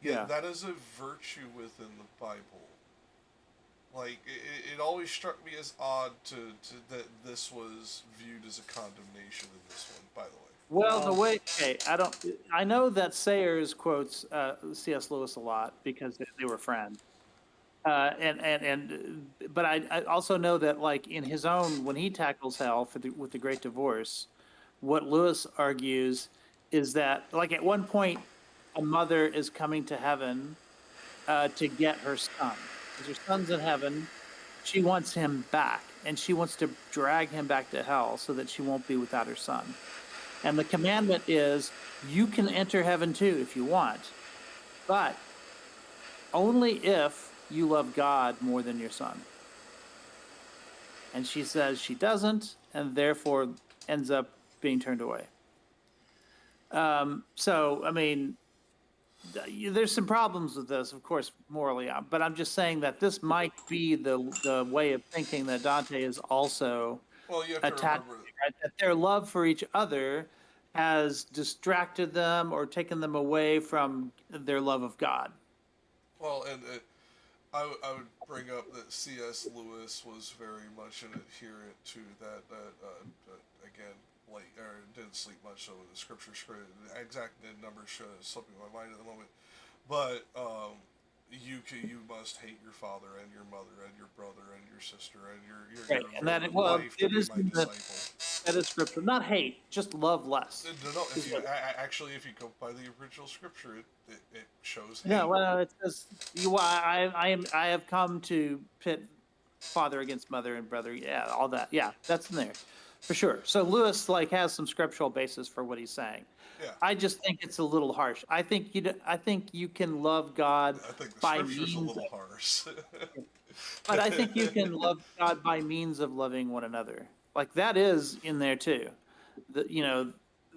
Yeah. Yet that is a virtue within the Bible. Like it always struck me as odd to that this was viewed as a condemnation in this one. By the way. Well, the way I know that Sayers quotes C.S. Lewis a lot because they were friends. But I also know that like in his own when he tackles hell with the Great Divorce, what Lewis argues is that like at one point a mother is coming to heaven to get her son. Because her son's in heaven, she wants him back, and she wants to drag him back to hell so that she won't be without her son. And the commandment is, you can enter heaven too if you want, but only if you love God more than your son. And she says she doesn't, and therefore ends up being turned away. So, I mean, there's some problems with this, of course, morally, but I'm just saying that this might be the way of thinking that Dante is also Well, you have to attached, remember. right? That their love for each other has distracted them or taken them away from their love of God. Well, and I would bring up that C.S. Lewis was very much an adherent to that again, like, or didn't sleep much, so the scriptures, exact numbers slipping my mind at the moment, but you must hate your father and your mother and your brother and your sister and Right, your and that wife to it be is my disciple. that is scripture, not hate, just love less. No, Is what- actually, if you go by the original scripture, it shows hate. No, well, it says I have come to pit father against mother and brother. Yeah, all that. Yeah, that's in there for sure. So Lewis like has some scriptural basis for what he's saying. Yeah. I just think it's a little harsh. I think I think you can love God I think the by scripture's a means, little harsh. but I think you can love God by means of loving one another. Like that is in there too. The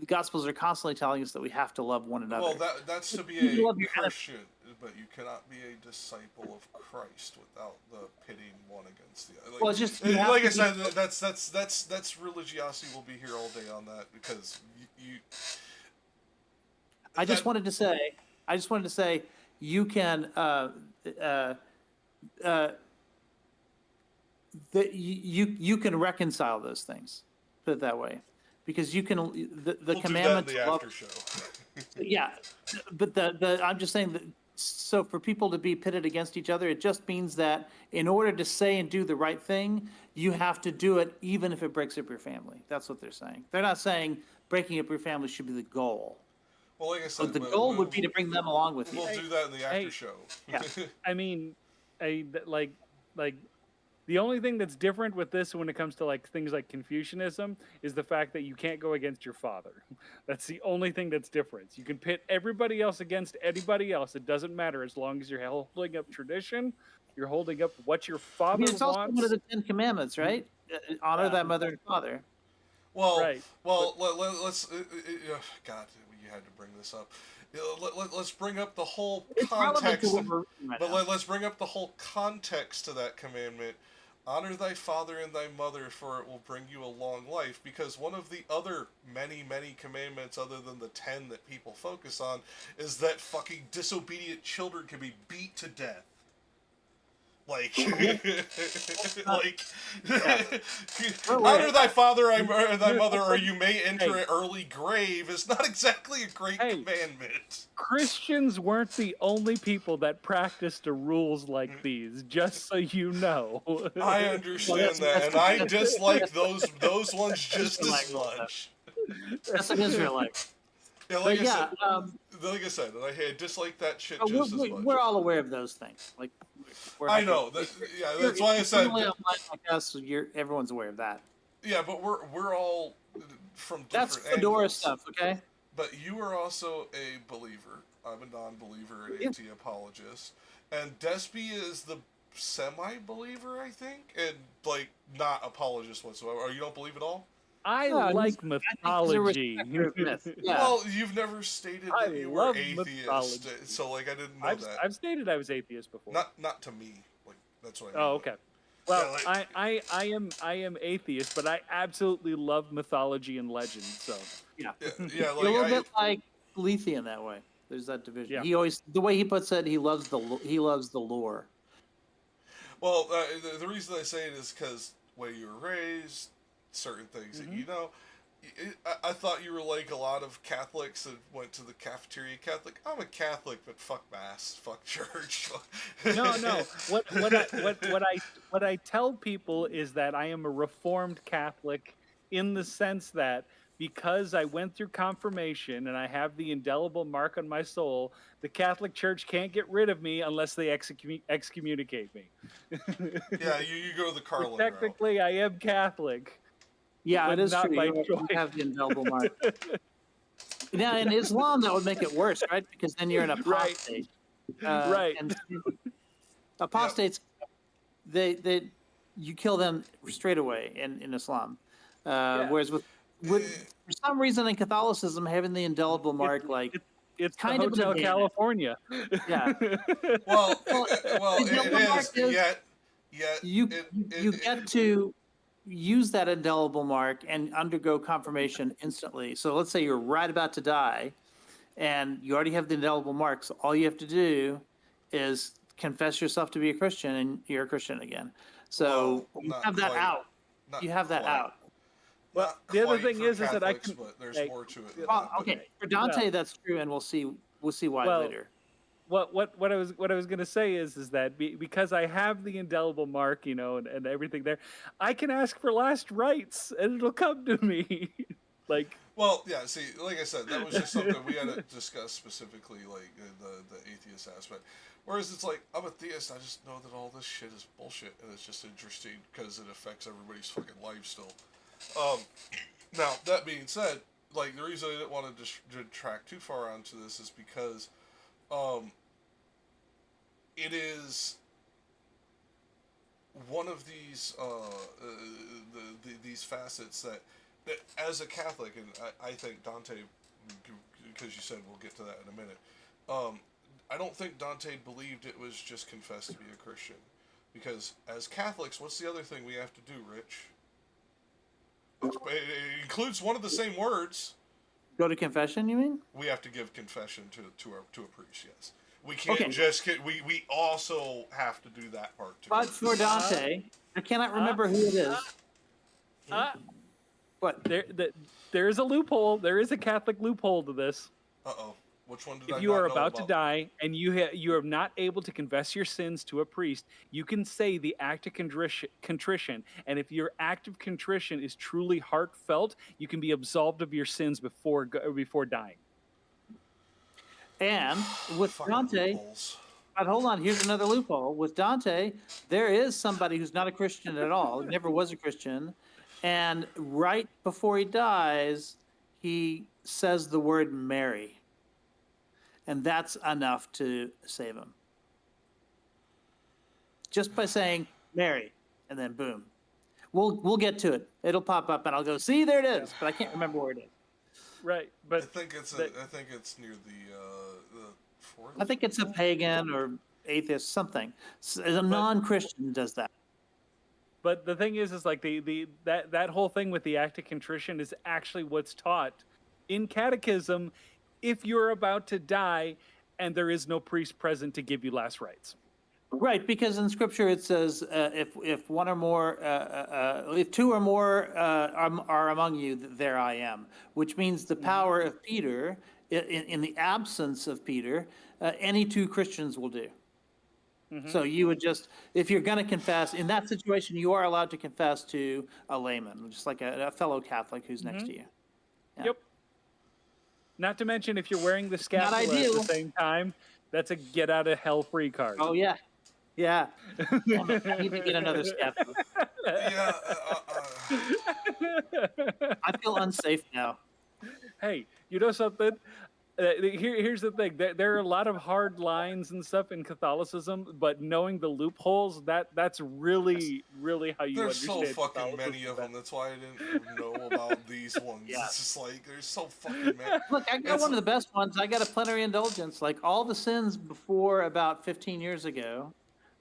Gospels are constantly telling us that we have to love one another. Well, that's to be You can a love your enemy. Christian, but you cannot be a disciple of Christ without the pitting one against the other. Like, Well, it's just you have like I to said, that's religiosity. We'll be here all day on that because you I just wanted to say, you can that you can reconcile those things. Put it that way, because you can the we'll commandment do that in the to love. after show. Yeah, but I'm just saying that. So for people to be pitted against each other, it just means that in order to say and do the right thing, you have to do it even if it breaks up your family. That's what they're saying. They're not saying breaking up your family should be the goal. Well, like I said, But the goal would be to bring them along with you. We'll do that in the after Hey, show. Yeah. I mean, like the only thing that's different with this when it comes to like things like Confucianism is the fact that you can't go against your father. That's the only thing that's different. You can pit everybody else against anybody else. It doesn't matter as long as you're holding up tradition. You're holding up what your I father mean, it's also wants. one of the 10 Commandments, right? Honor Yeah. thy mother and father. Well, Right. let's. God, you had to bring this up. Let's bring up the whole It's relevant to context. what we're reading right But now. let's bring up the whole context to that commandment. Honor thy father and thy mother, for it will bring you a long life. Because one of the other many commandments, other than the 10 that people focus on, is that fucking disobedient children can be beat to death. Like, like, honor thy father and thy mother, or you may enter an early grave, is not exactly a great commandment. Christians weren't the only people that practiced the rules like these, just so you know. I understand that, and I dislike those ones just as much. That's an Israelite. Yeah, like I said, I dislike that shit just as much. We're all aware of those things. Like, I know. That's why I said. Everyone's aware of that. Yeah, but we're all from different That's fedora angles. stuff, okay? but you are also a believer. I'm a non-believer, an anti-apologist, and Despy is the semi-believer, I think, and like not apologist whatsoever. Or you don't believe at all? I No, like I think he's a mythology. respecter of myth. Yeah. Well, you've never stated I that you were love atheist, mythology. so like I didn't know I've that. I've stated I was atheist before. Not to me. Like that's what I mean. Oh, okay. Well, Yeah, like, I am atheist, but I absolutely love mythology and legend. So Yeah. yeah, You're like a little bit like Lethean that way. There's that division. Yeah. He always, the way he puts it, he loves the lore. well, the reason I say it is because way you were raised, certain things that you know. I thought you were like a lot of Catholics that went to the cafeteria Catholic. I'm a Catholic, but fuck mass, fuck church. no. What I tell people is that I am a Reformed Catholic in the sense that because I went through confirmation and I have the indelible mark on my soul, the Catholic Church can't get rid of me unless they excommunicate me. Yeah, you go the Carlin route. Technically, I am Catholic. Yeah, But it is not true. by You choice. have the indelible mark. Now, in Islam, that would make it worse, right? Because then you're an apostate. Right. And apostates, you kill them straight away in Islam. Whereas with for some reason in Catholicism, having the indelible mark, It's kind the of an Hotel advantage. California. yeah, Well, indelible it mark is. is- Yet you get to use that indelible mark and undergo confirmation instantly. So let's say you're right about to die, and you already have the indelible marks. All you have to do is confess yourself to be a Christian, and you're a Christian again. So Well, you not have that quite. out. Not You have that quite. out. Well, Not the other quite thing for is that I Catholics, can- but there's like, more to it. Than Well, that, but- okay, for Dante, Well- that's true, and we'll see why Well, later. What I was gonna say is that because I have the indelible mark, and everything there, I can ask for last rites and it'll come to me. Like, Well, yeah. See, like I said, that was just something we had to discuss specifically, like the atheist aspect. Whereas it's like I'm a theist, I just know that all this shit is bullshit, and it's just interesting because it affects everybody's fucking life still. Now that being said, like the reason I didn't want to detract too far onto this is because, it is one of these these facets that as a Catholic, and I think Dante, because you said we'll get to that in a minute. I don't think Dante believed it was just confessed to be a Christian, because as Catholics, what's the other thing we have to do, Rich? It includes one of the same words. Go to confession, you mean? We have to give confession to a priest. Yes, we can't Okay. just get. We also have to do that part too. But for Dante, I cannot remember who it is. But there is a loophole. There is a Catholic loophole to this. Uh-oh. Which one did I If you not are know about to die and you are not able to confess your sins to a priest, you can say the act of contrition. And if your act of contrition is truly heartfelt, you can be absolved of your sins before dying. and with Fucking Dante, loopholes. but hold on, here's another loophole. With Dante, there is somebody who's not a Christian at all, never was a Christian, and right before he dies, he says the word Mary. And that's enough to save him. Just by saying Mary, and then boom. We'll get to it. It'll pop up, and I'll go, see, there it is. But I can't remember where it is. Right, I but think it's that- I think it's near the fourth. I think it's a pagan or atheist, something. A non-Christian does that. But the thing is like that whole thing with the act of contrition is actually what's taught in catechism if you're about to die and there is no priest present to give you last rites. Right, because in Scripture it says if one or more, if two or more are among you, there I am. Which means the power of Peter, in the absence of Peter, any two Christians will do. So you would just, if you're going to confess, in that situation, you are allowed to confess to a layman, just like a fellow Catholic who's next to you. Yeah. Yep. Not to mention if you're wearing the scapula at ideal. the same time, that's a get out of hell free card. Oh, yeah. Yeah. I need to get another scapula. Yeah. I feel unsafe now. Hey, You know something? Here's the thing. There are a lot of hard lines and stuff in Catholicism, but knowing the loopholes, that's really, really how you There's so understand fucking many Catholicism. of them. That's why I didn't know about these ones. Yeah. It's just like there's so fucking many. Look, I got It's, one of the best ones. I got a plenary indulgence. Like all the sins before about 15 years ago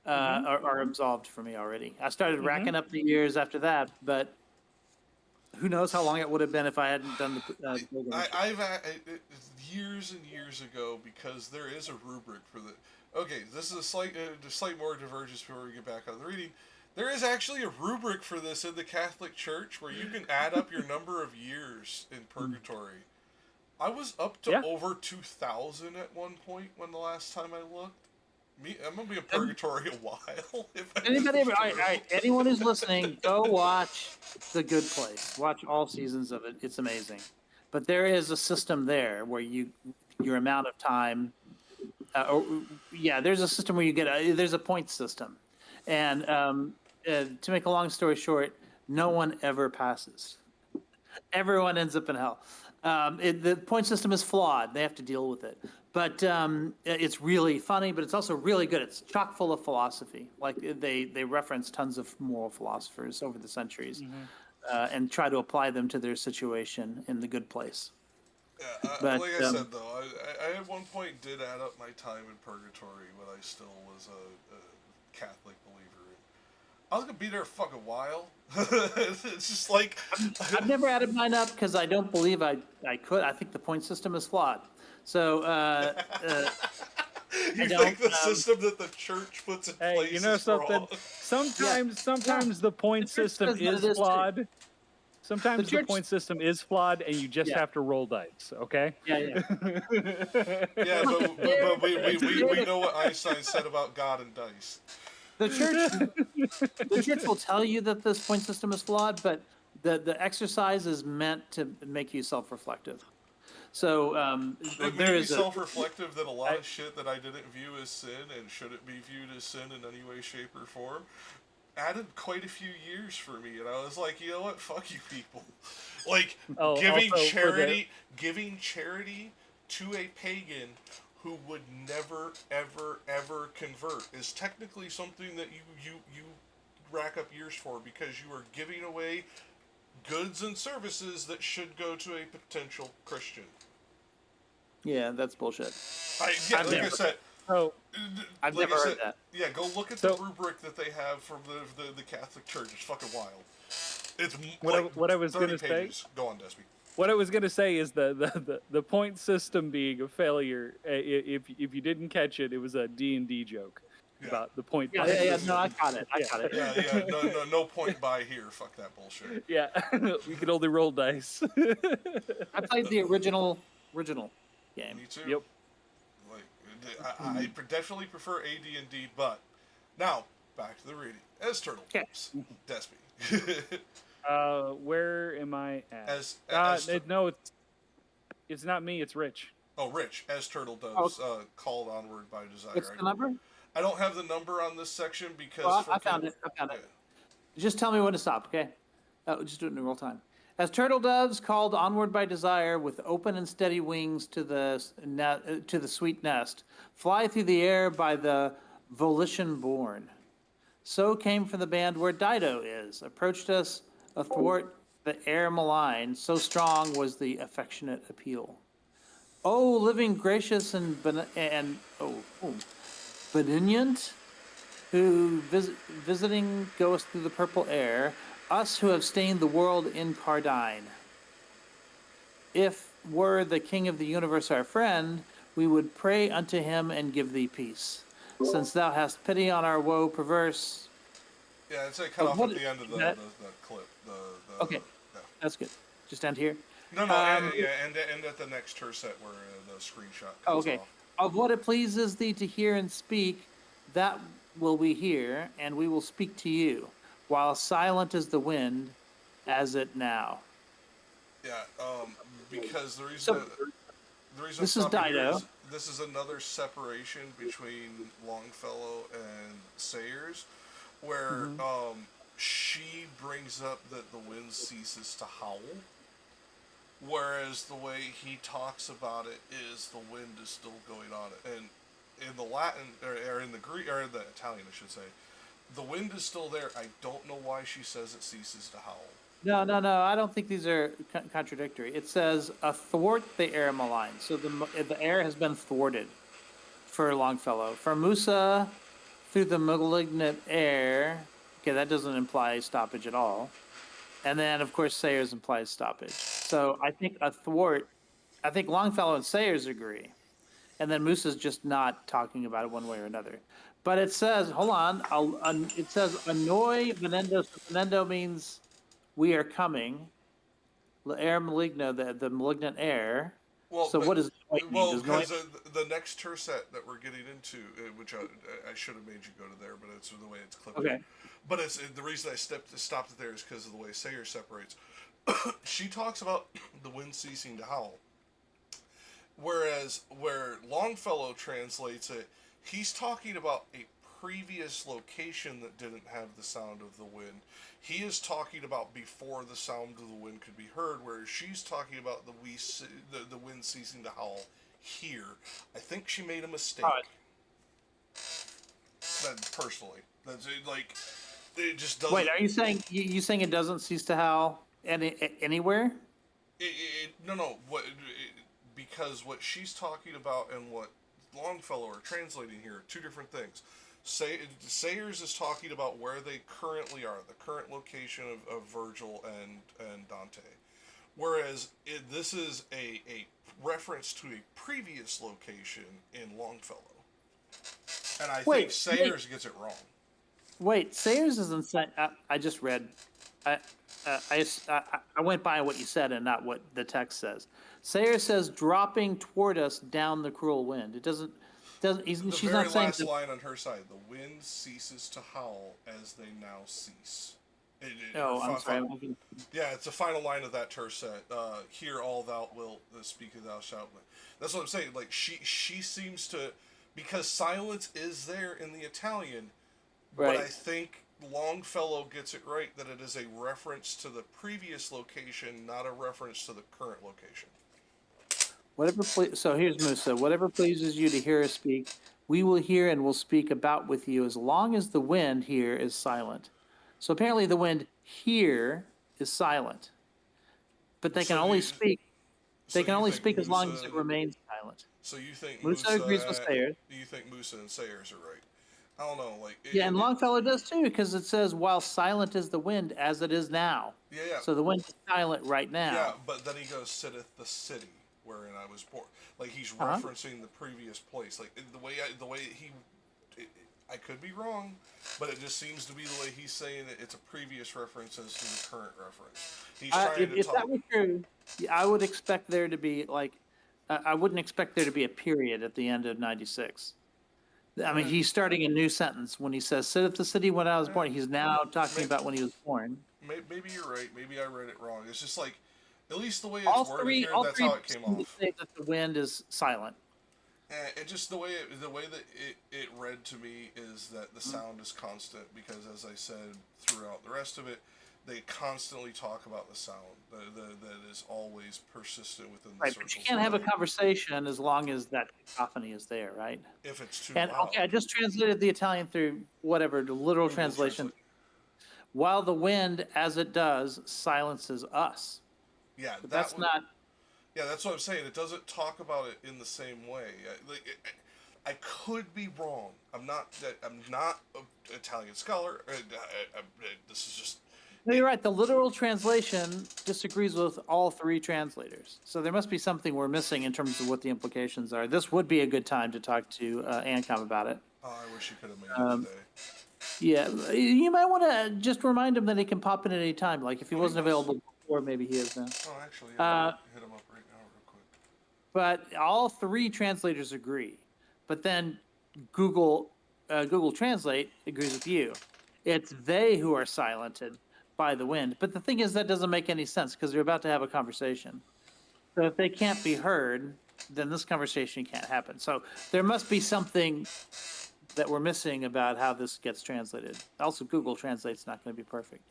are absolved for me already. I started racking up the years after that, but who knows how long it would have been if I hadn't done the pilgrimage. years and years ago, because there is a rubric for the. Okay, this is a slight more divergence before we get back on the reading. There is actually a rubric for this in the Catholic Church where you can add up your number of years in purgatory. I was up to over 2,000 at one point when the last time I looked. I'm gonna be in purgatory a while. Anyone who's listening, go watch The Good Place. Watch all seasons of it. It's amazing. But there is a system there where your amount of time. There's a system where you there's a point system, and to make a long story short, no one ever passes. Everyone ends up in hell. The point system is flawed. They have to deal with it. But it's really funny, but it's also really good. It's chock full of philosophy. Like they reference tons of moral philosophers over the centuries and try to apply them to their situation in The Good Place. Yeah, but, like I said, though, I at one point did add up my time in purgatory when I still was a Catholic believer. I was going to be there a fucking while. It's just like... I've never added mine up because I don't believe I could. I think the point system is flawed. So, you think the system that the church puts in place you know is something? wrong? Sometimes the point system is flawed. Sometimes the point system is flawed, and you just have to roll dice. Okay? Yeah. Yeah, but we know what Einstein said about God and dice. The church will tell you that this point system is flawed, but the exercise is meant to make you self-reflective. So It made me self-reflective that a lot of shit that I didn't view as sin and shouldn't be viewed as sin in any way, shape, or form added quite a few years for me, and I was like, you know what, fuck you people. Like giving charity to a pagan who would never, ever, ever convert is technically something that you rack up years for, because you are giving away goods and services that should go to a potential Christian. Yeah, that's bullshit. I've never heard that. Yeah, go look at the rubric that they have from the Catholic Church. It's fucking wild. It's what I was going to say. Go on, Desby. What I was going to say is the point system being a failure. If you didn't catch it, it was a D&D joke about the point. No, I got it. Yeah. No point by here. Fuck that bullshit. Yeah, we could only roll dice. I played the original game. Me too. Yep. I definitely prefer AD&D, but now back to the reading. As turtle doves, Desby. Where am I at? No, it's not me. It's Rich. Oh, Rich. As turtle doves, called onward by desire. What's the number? I don't have the number on this section because... Well, I found it. Just tell me when to stop, okay? Just do it in real time. As turtle doves called onward by desire, with open and steady wings to the sweet nest, fly through the air by the volition born. So came from the band where Dido is, approached us athwart the air malign, so strong was the affectionate appeal. Oh, living gracious and benignant, who visiting goest through the purple air, us who have stained the world in cardine. If were the King of the universe our friend, we would pray unto him and give thee peace. Since thou hast pity on our woe perverse. Yeah, it's cut off at the end of the clip. Okay, that's good. Just end here? No, end at the next tercet where the screenshot comes off. Of what it pleases thee to hear and speak, that will we hear, and we will speak to you, while silent is the wind, as it now. Yeah, because the reason this is Dido. This is another separation between Longfellow and Sayers, where she brings up that the wind ceases to howl. Whereas the way he talks about it is the wind is still going on it. And in the Latin, or in the Greek, or in the Italian, I should say, the wind is still there. I don't know why she says it ceases to howl. No, no, no. I don't think these are contradictory. It says athwart the air malign. So the air has been thwarted for Longfellow. For Musa, through the malignant air. Okay, that doesn't imply stoppage at all. And then, of course, Sayers implies stoppage. So I think athwart. I think Longfellow and Sayers agree, and then Musa's just not talking about it one way or another. But it says, hold on. It says annoy venendo. So venendo means we are coming. Air maligno, the malignant air. Well, So but, what does noy mean? well, Does noy- because the next tercet that we're getting into, which I should have made you go to there, but it's the way it's clipped. Okay. But it's the reason I stopped it there is because of the way Sayers separates. She talks about the wind ceasing to howl, whereas where Longfellow translates it, he's talking about a previous location that didn't have the sound of the wind. He is talking about before the sound of the wind could be heard, whereas she's talking about the wind ceasing to howl here. I think she made a mistake. Personally, that's like it just doesn't. Wait, are you saying you saying it doesn't cease to howl anywhere? No. Because what she's talking about and what Longfellow are translating here are two different things. Sayers is talking about where they currently are, the current location of Virgil and Dante, whereas this is a reference to a previous location in Longfellow, and I think Sayers gets it wrong. Wait, Sayers isn't saying. I just read. I went by what you said and not what the text says. Sayers says dropping toward us down the cruel wind. It doesn't. She's not saying. The very last line on her side: the wind ceases to howl as they now cease. I'm sorry. Yeah, it's the final line of that tercet. Hear all thou wilt, speak thou shalt. That's what I'm saying. Like she seems to, because silence is there in the Italian, right. But I think Longfellow gets it right that it is a reference to the previous location, not a reference to the current location. So here's Musa. Whatever pleases you to hear us speak, we will hear and will speak about with you as long as the wind here is silent. So apparently the wind here is silent, but they can only speak. They can only speak as long as it remains silent. So you think Musa agrees with Sayers? You think Musa and Sayers are right? I don't know, and Longfellow does too, because it says, "While silent is the wind, as it is now." Yeah. So the wind is silent right now. Yeah, but then he goes, "Sitteth the city wherein I was born." Like he's referencing the previous place. Like the way he, I could be wrong, but it just seems to be the way he's saying it. It's a previous reference as to the current reference. He's trying to if talk. That were true, I would expect there to be I wouldn't expect there to be a period at the end of 96. I mean, he's starting a new sentence when he says, "Sitteth the city when I was born." He's now talking about when he was born. Maybe you're right. Maybe I read it wrong. It's just like, at least the way it's worded here, that's how it came off. Say that the wind is silent. And just the way that it read to me is that the sound is constant, because as I said throughout the rest of it, they constantly talk about the sound that is always persistent within the circle. But you can't have a conversation as long as that cacophony is there, right? If it's too loud. Okay, I just translated the Italian through whatever, the literal translation. While the wind, as it does, silences us. Yeah, that's not. Yeah, that's what I'm saying. It doesn't talk about it in the same way. I could be wrong. I'm not an Italian scholar. This is just. No, you're right. The literal translation disagrees with all three translators. So there must be something we're missing in terms of what the implications are. This would be a good time to talk to ANCOM about it. Oh, I wish you could have made it today. Yeah, you might want to just remind him that he can pop in at any time. Like if he wasn't available before, maybe he is now. Oh, actually, yeah, hit him up right now real quick. But all three translators agree. But then Google Translate agrees with you. It's they who are silented by the wind. But the thing is, that doesn't make any sense because they're about to have a conversation. So if they can't be heard, then this conversation can't happen. So there must be something that we're missing about how this gets translated. Also, Google Translate's not going to be perfect.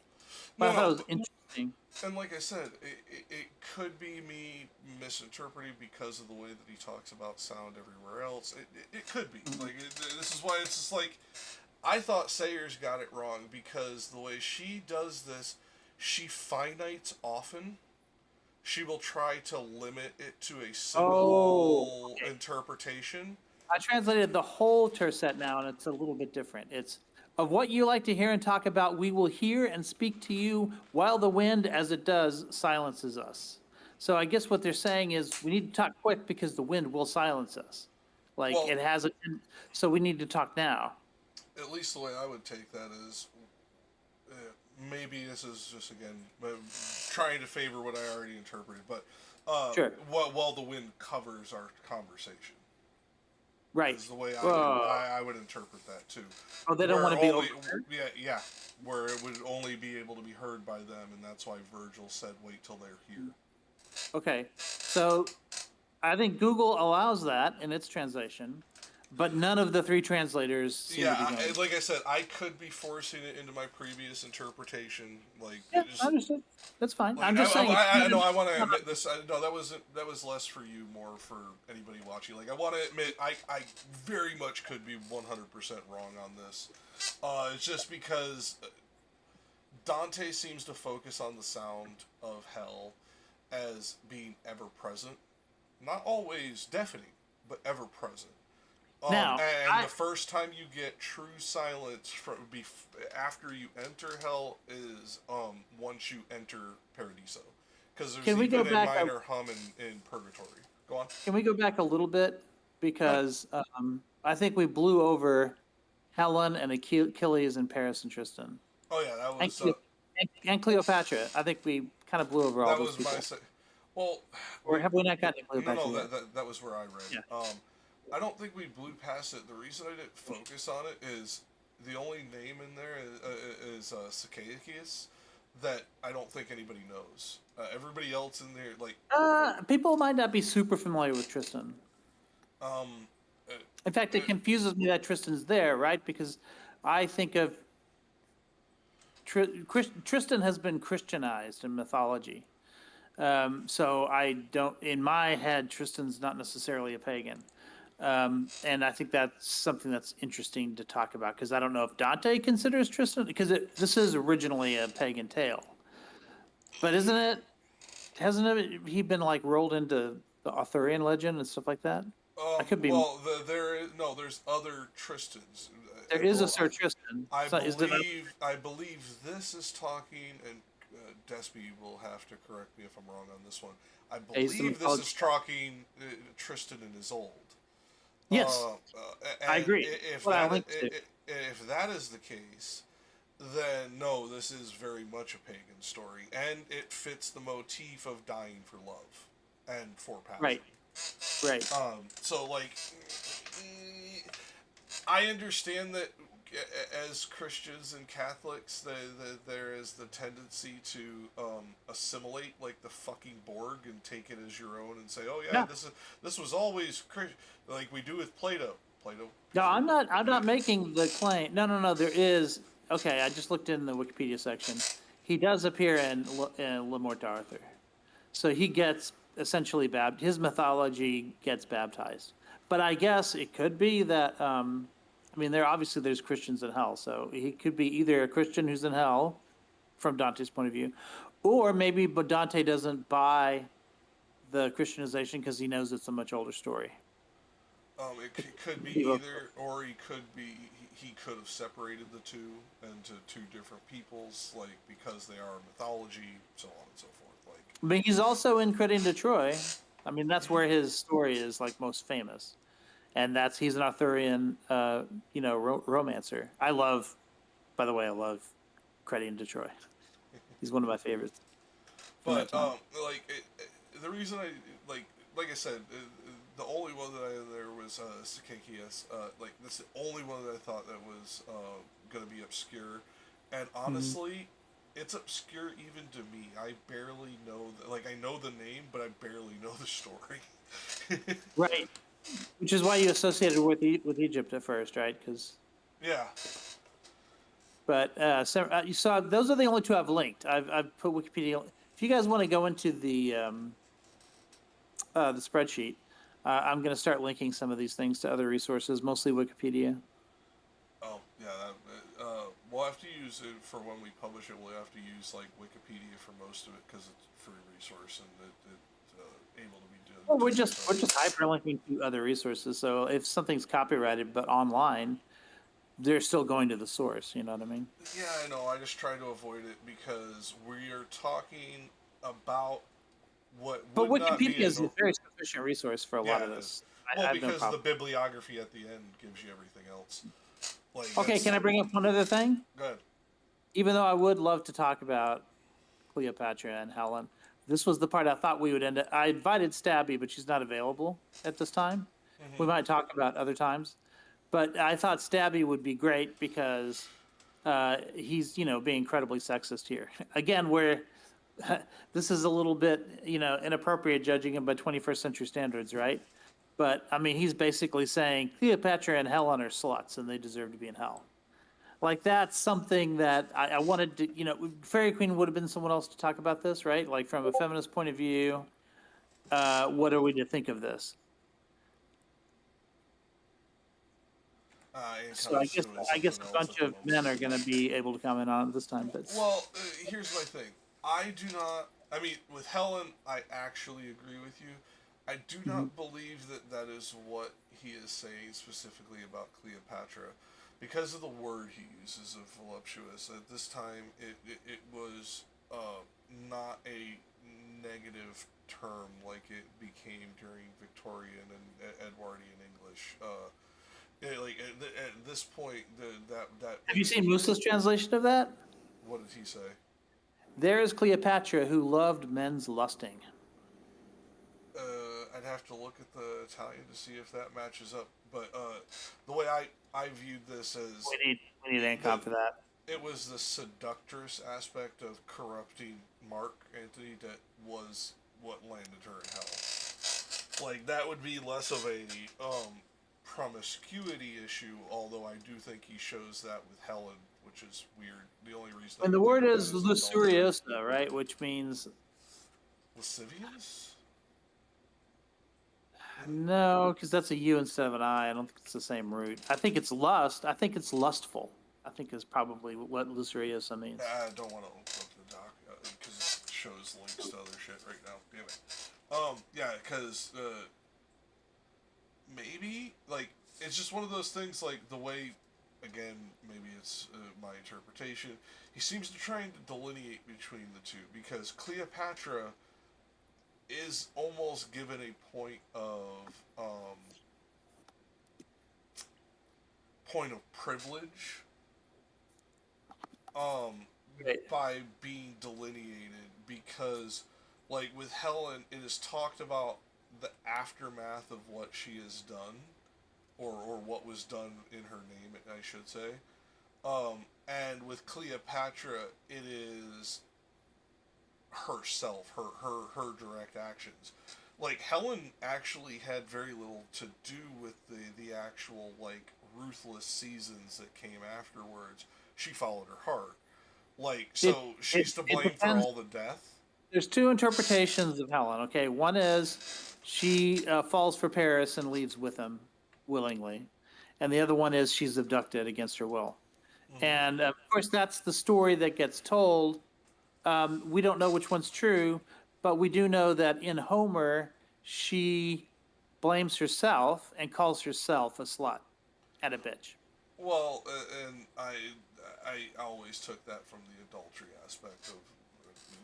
But I thought it was interesting. And like I said, it could be me misinterpreting because of the way that he talks about sound everywhere else. It could be. Like, this is why it's just like, I thought Sayers got it wrong because the way she does this, she finites often. She will try to limit it to a single interpretation. I translated the whole tercet now, and it's a little bit different. It's of what you like to hear and talk about, we will hear and speak to you while the wind, as it does, silences us. So I guess what they're saying is we need to talk quick because the wind will silence us. Like, Well, it has, so we need to talk now. At least the way I would take that is, maybe this is just, again, trying to favor what I already interpreted, but Sure. while the wind covers our conversation. Right. Is the way I would interpret that too. Oh, they don't want to be over. Yeah, where it would only be able to be heard by them, and that's why Virgil said, "Wait till they're here." Okay, so I think Google allows that in its translation, but none of the three translators seem to be doing it. Like I said, I could be forcing it into my previous interpretation. Like, Yeah, I understand. That's fine. Like, I'm just saying. I know. I want to admit this. No, that was less for you, more for anybody watching. Like, I want to admit, I very much could be 100% wrong on this. It's just because Dante seems to focus on the sound of hell as being ever present, not always deafening, but ever present. Now, the first time you get true silence after you enter hell is once you enter Paradiso, because there's even a minor hum in Purgatory. Go on. Can we go back a little bit, because I think we blew over Helen and Achilles and Paris and Tristan. Oh yeah, that was and Cleopatra. I think we kind of blew over all those people. Well, or have we not gotten to Cleopatra? No, that was where I read. Yeah. I don't think we blew past it. The reason I didn't focus on it is the only name in there is Sakakius that I don't think anybody knows. Everybody else in there, like... people might not be super familiar with Tristan. In fact, it confuses me that Tristan's there, right? Because I think of... Tristan has been Christianized in mythology. So I don't... In my head, Tristan's not necessarily a pagan. And I think that's something that's interesting to talk about, because I don't know if Dante considers Tristan, because this is originally a pagan tale, but hasn't he been like rolled into the Arthurian legend and stuff like that? I could be. Well, there's other Tristans. There is a Sir Tristan. I believe this is talking, and Despy will have to correct me if I'm wrong on this one. I believe this is talking Tristan and Isolde. Yes, I agree. If that is the case, then no, this is very much a pagan story, and it fits the motif of dying for love and for passion. Right. So, like, I understand that as Christians and Catholics, there is the tendency to assimilate like the fucking Borg and take it as your own and say, "Oh yeah. this was always Christian," like we do with Plato. No, I'm not making the claim. No. There is. Okay, I just looked in the Wikipedia section. He does appear in Le Morte d'Arthur, so he gets essentially his mythology gets baptized. But I guess it could be that. I mean, there's Christians in hell, so he could be either a Christian who's in hell, from Dante's point of view, or maybe Dante doesn't buy the Christianization because he knows it's a much older story. It could be either, or he could have separated the two into two different peoples, like because they are mythology, so on and so forth. Like, I mean, he's also in Credit to Troy. I mean, that's where his story is like most famous. And he's an Arthurian, romancer. I love Credit to Troy. He's one of my favorites. But the reason like I said, the only one that there was Sakakius. That's the only one that I thought that was gonna be obscure. And honestly, it's obscure even to me. I barely know. I know the name, but I barely know the story. Right. Which is why you associated with Egypt at first, right? Yeah. But you saw those are the only two I've linked. I've put Wikipedia. if you guys want to go into the spreadsheet, I'm going to start linking some of these things to other resources, mostly Wikipedia. Oh, yeah. We'll have to use it for when we publish it. We'll have to use like Wikipedia for most of it because it's a free resource and it's able to be done. Well, we're just hyperlinking to other resources. So if something's copyrighted but online, they're still going to the source. You know what I mean? Yeah, I know. I just try to avoid it because we are talking about what. But would not be Wikipedia is a very sufficient resource for a lot of it this. is. Well, I have no because the problem. bibliography at the end gives you everything else. Like, Okay, can I bring up one other thing? Go ahead. Even though I would love to talk about Cleopatra and Helen, this was the part I thought we would end up. I invited Stabby, but she's not available at this time. Mm-hmm. We might talk about other times. But I thought Stabby would be great because he's, being incredibly sexist here. Again, where this is a little bit, inappropriate judging him by 21st century standards, right? But, I mean, he's basically saying Cleopatra and Helen are sluts and they deserve to be in hell. Like, that's something that I wanted to, Fairy Queen would have been someone else to talk about this, right? Like, from a feminist point of view, what are we to think of this? So I guess a bunch of men are going to be able to comment on it this time. But well, here's my thing. I do not. I mean, with Helen, I actually agree with you. I do not believe that is what he is saying specifically about Cleopatra, because of the word he uses of voluptuous. At this time, it was not a negative term like it became during Victorian and Edwardian English. At this point, that have you seen Moose's translation of that? What did he say? There is Cleopatra who loved men's lusting. I'd have to look at the Italian to see if that matches up. But the way I viewed this as We need Ancom for that. it was the seductress aspect of corrupting Mark Antony that was what landed her in hell. Like, that would be less of a promiscuity issue, although I do think he shows that with Helen, which is weird. The only reason. And the word is luxuriosa, right? Which means lascivious. No, because that's a U instead of an I. I don't think it's the same root. I think it's lust. I think it's lustful. I think is probably what luxuriosa means. I don't want to open up the doc because it shows links to other shit right now. Damn it. Yeah, because maybe like it's just one of those things. Like the way, again, maybe it's my interpretation. He seems to try to delineate between the two because Cleopatra is almost given a point of privilege Right. by being delineated, because like with Helen it is talked about the aftermath of what she has done or what was done in her name, I should say, and with Cleopatra it is herself, her direct actions. Like Helen actually had very little to do with the actual like ruthless seasons that came afterwards. She followed her heart. Like so, she's to blame for all the death. There's two interpretations of Helen. Okay, one is she falls for Paris and leaves with him willingly, and the other one is she's abducted against her will. Mm-hmm. And of course, that's the story that gets told. We don't know which one's true, but we do know that in Homer, she blames herself and calls herself a slut and a bitch. Well, and I always took that from the adultery aspect of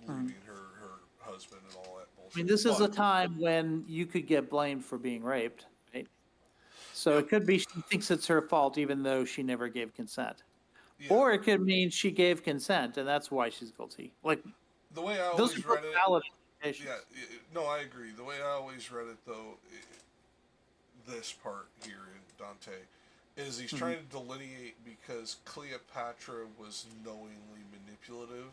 leaving her husband and all that bullshit. I mean, this is a time when you could get blamed for being raped, right? So it could be she thinks it's her fault even though she never gave consent. Yeah. Or it could mean she gave consent, and that's why she's guilty. Like the way I always read it. Yeah, no, I agree. The way I always read it, though, this part here in Dante, is he's trying to delineate because Cleopatra was knowingly manipulative,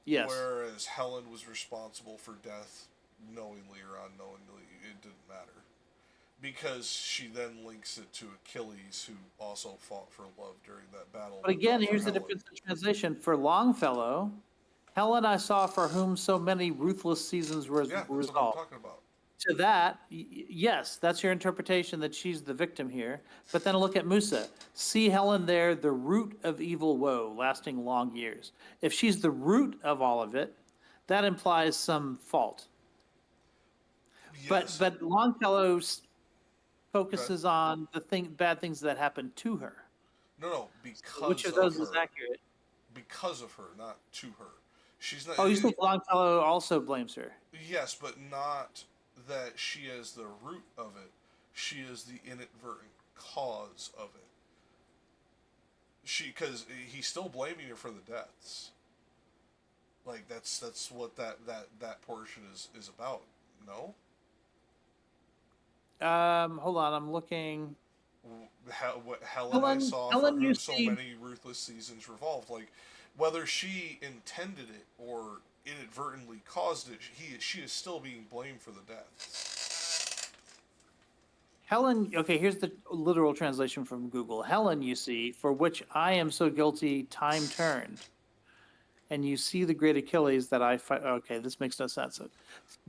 yes, whereas Helen was responsible for death, knowingly or unknowingly. It didn't matter. Because she then links it to Achilles, who also fought for love during that battle. But again, here's the difference in translation. For Longfellow, Helen I saw for whom so many ruthless seasons were Yeah, that's what I'm resolved. talking about. To that, yes, that's your interpretation that she's the victim here. But then look at Musa. See Helen there, the root of evil woe, lasting long years. If she's the root of all of it, that implies some fault. Yes. But Longfellow Okay. focuses on the bad things that happened to her. No, So which because of of those is her. accurate? Because of her, not to her. She's not. Oh, you think Longfellow also blames her? Yes, but not that she is the root of it. She is the inadvertent cause of it. Because he's still blaming her for the deaths. Like that's what that portion is about. No, Hold on, I'm looking. What Helen I saw for Helen, you whom so see, many ruthless seasons revolved. Like whether she intended it or inadvertently caused it, she is still being blamed for the deaths. Helen, okay, here's the literal translation from Google. Helen, you see, for which I am so guilty, time turned. And you see the great Achilles that I fight. Okay, this makes no sense.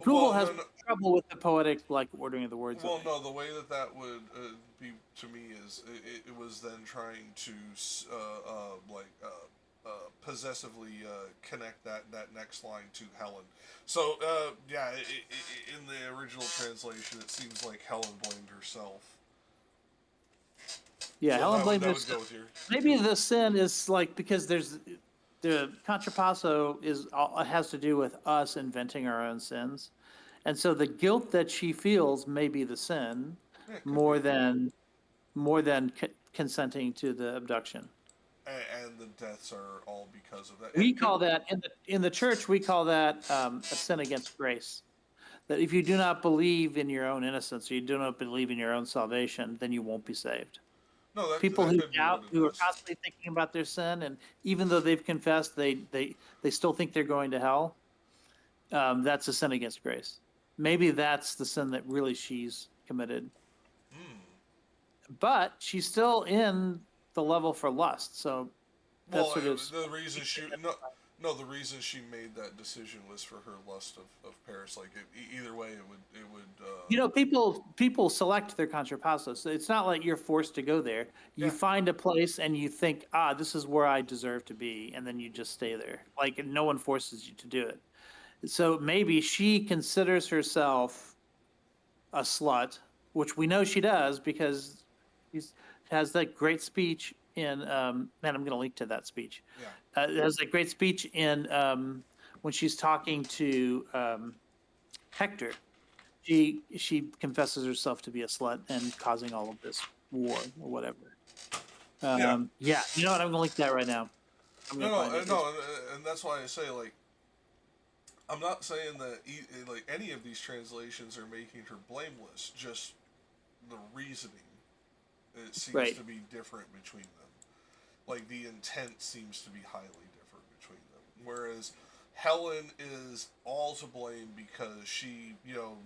Google Well, has no. trouble with the poetic, like, ordering of the words. Well, no. The way that would be to me is it was then trying to possessively connect that next line to Helen. So yeah, in the original translation, it seems like Helen blamed herself. Yeah, So Helen blamed that would go herself. with your. Maybe the sin is like because there's the contrapasso has to do with us inventing our own sins, and so the guilt that she feels may be the sin Yeah, it could more be. than consenting to the abduction. And the deaths are all because of that. We And call that in the church. We call that a sin against grace. That if you do not believe in your own innocence, or you do not believe in your own salvation, then you won't be saved. no, People that who could be doubt, what who it are is. constantly thinking about their sin, and even though they've confessed, they still think they're going to hell. That's a sin against grace. Maybe that's the sin that really she's committed. But she's still in the level for lust, so that's Well, sort of the reason the reason she made that decision was for her lust of Paris. Like either way, it would. people select their contrapassos. So it's not like you're forced to go there. You Yeah. find a place and you think, this is where I deserve to be, and then you just stay there. Like no one forces you to do it. So maybe she considers herself a slut, which we know she does because she has that great speech in. Man, I'm going to link to that speech. Yeah. There's a great speech in when she's talking to Hector. She confesses herself to be a slut and causing all of this war or whatever. Yeah. Yeah, you know what? I'm going to link that right now. I'm going to find it. No, and that's why I say like I'm not saying that like any of these translations are making her blameless. Just the reasoning it seems Right. to be different between them. Like the intent seems to be highly different between them. Whereas Helen is all to blame because she,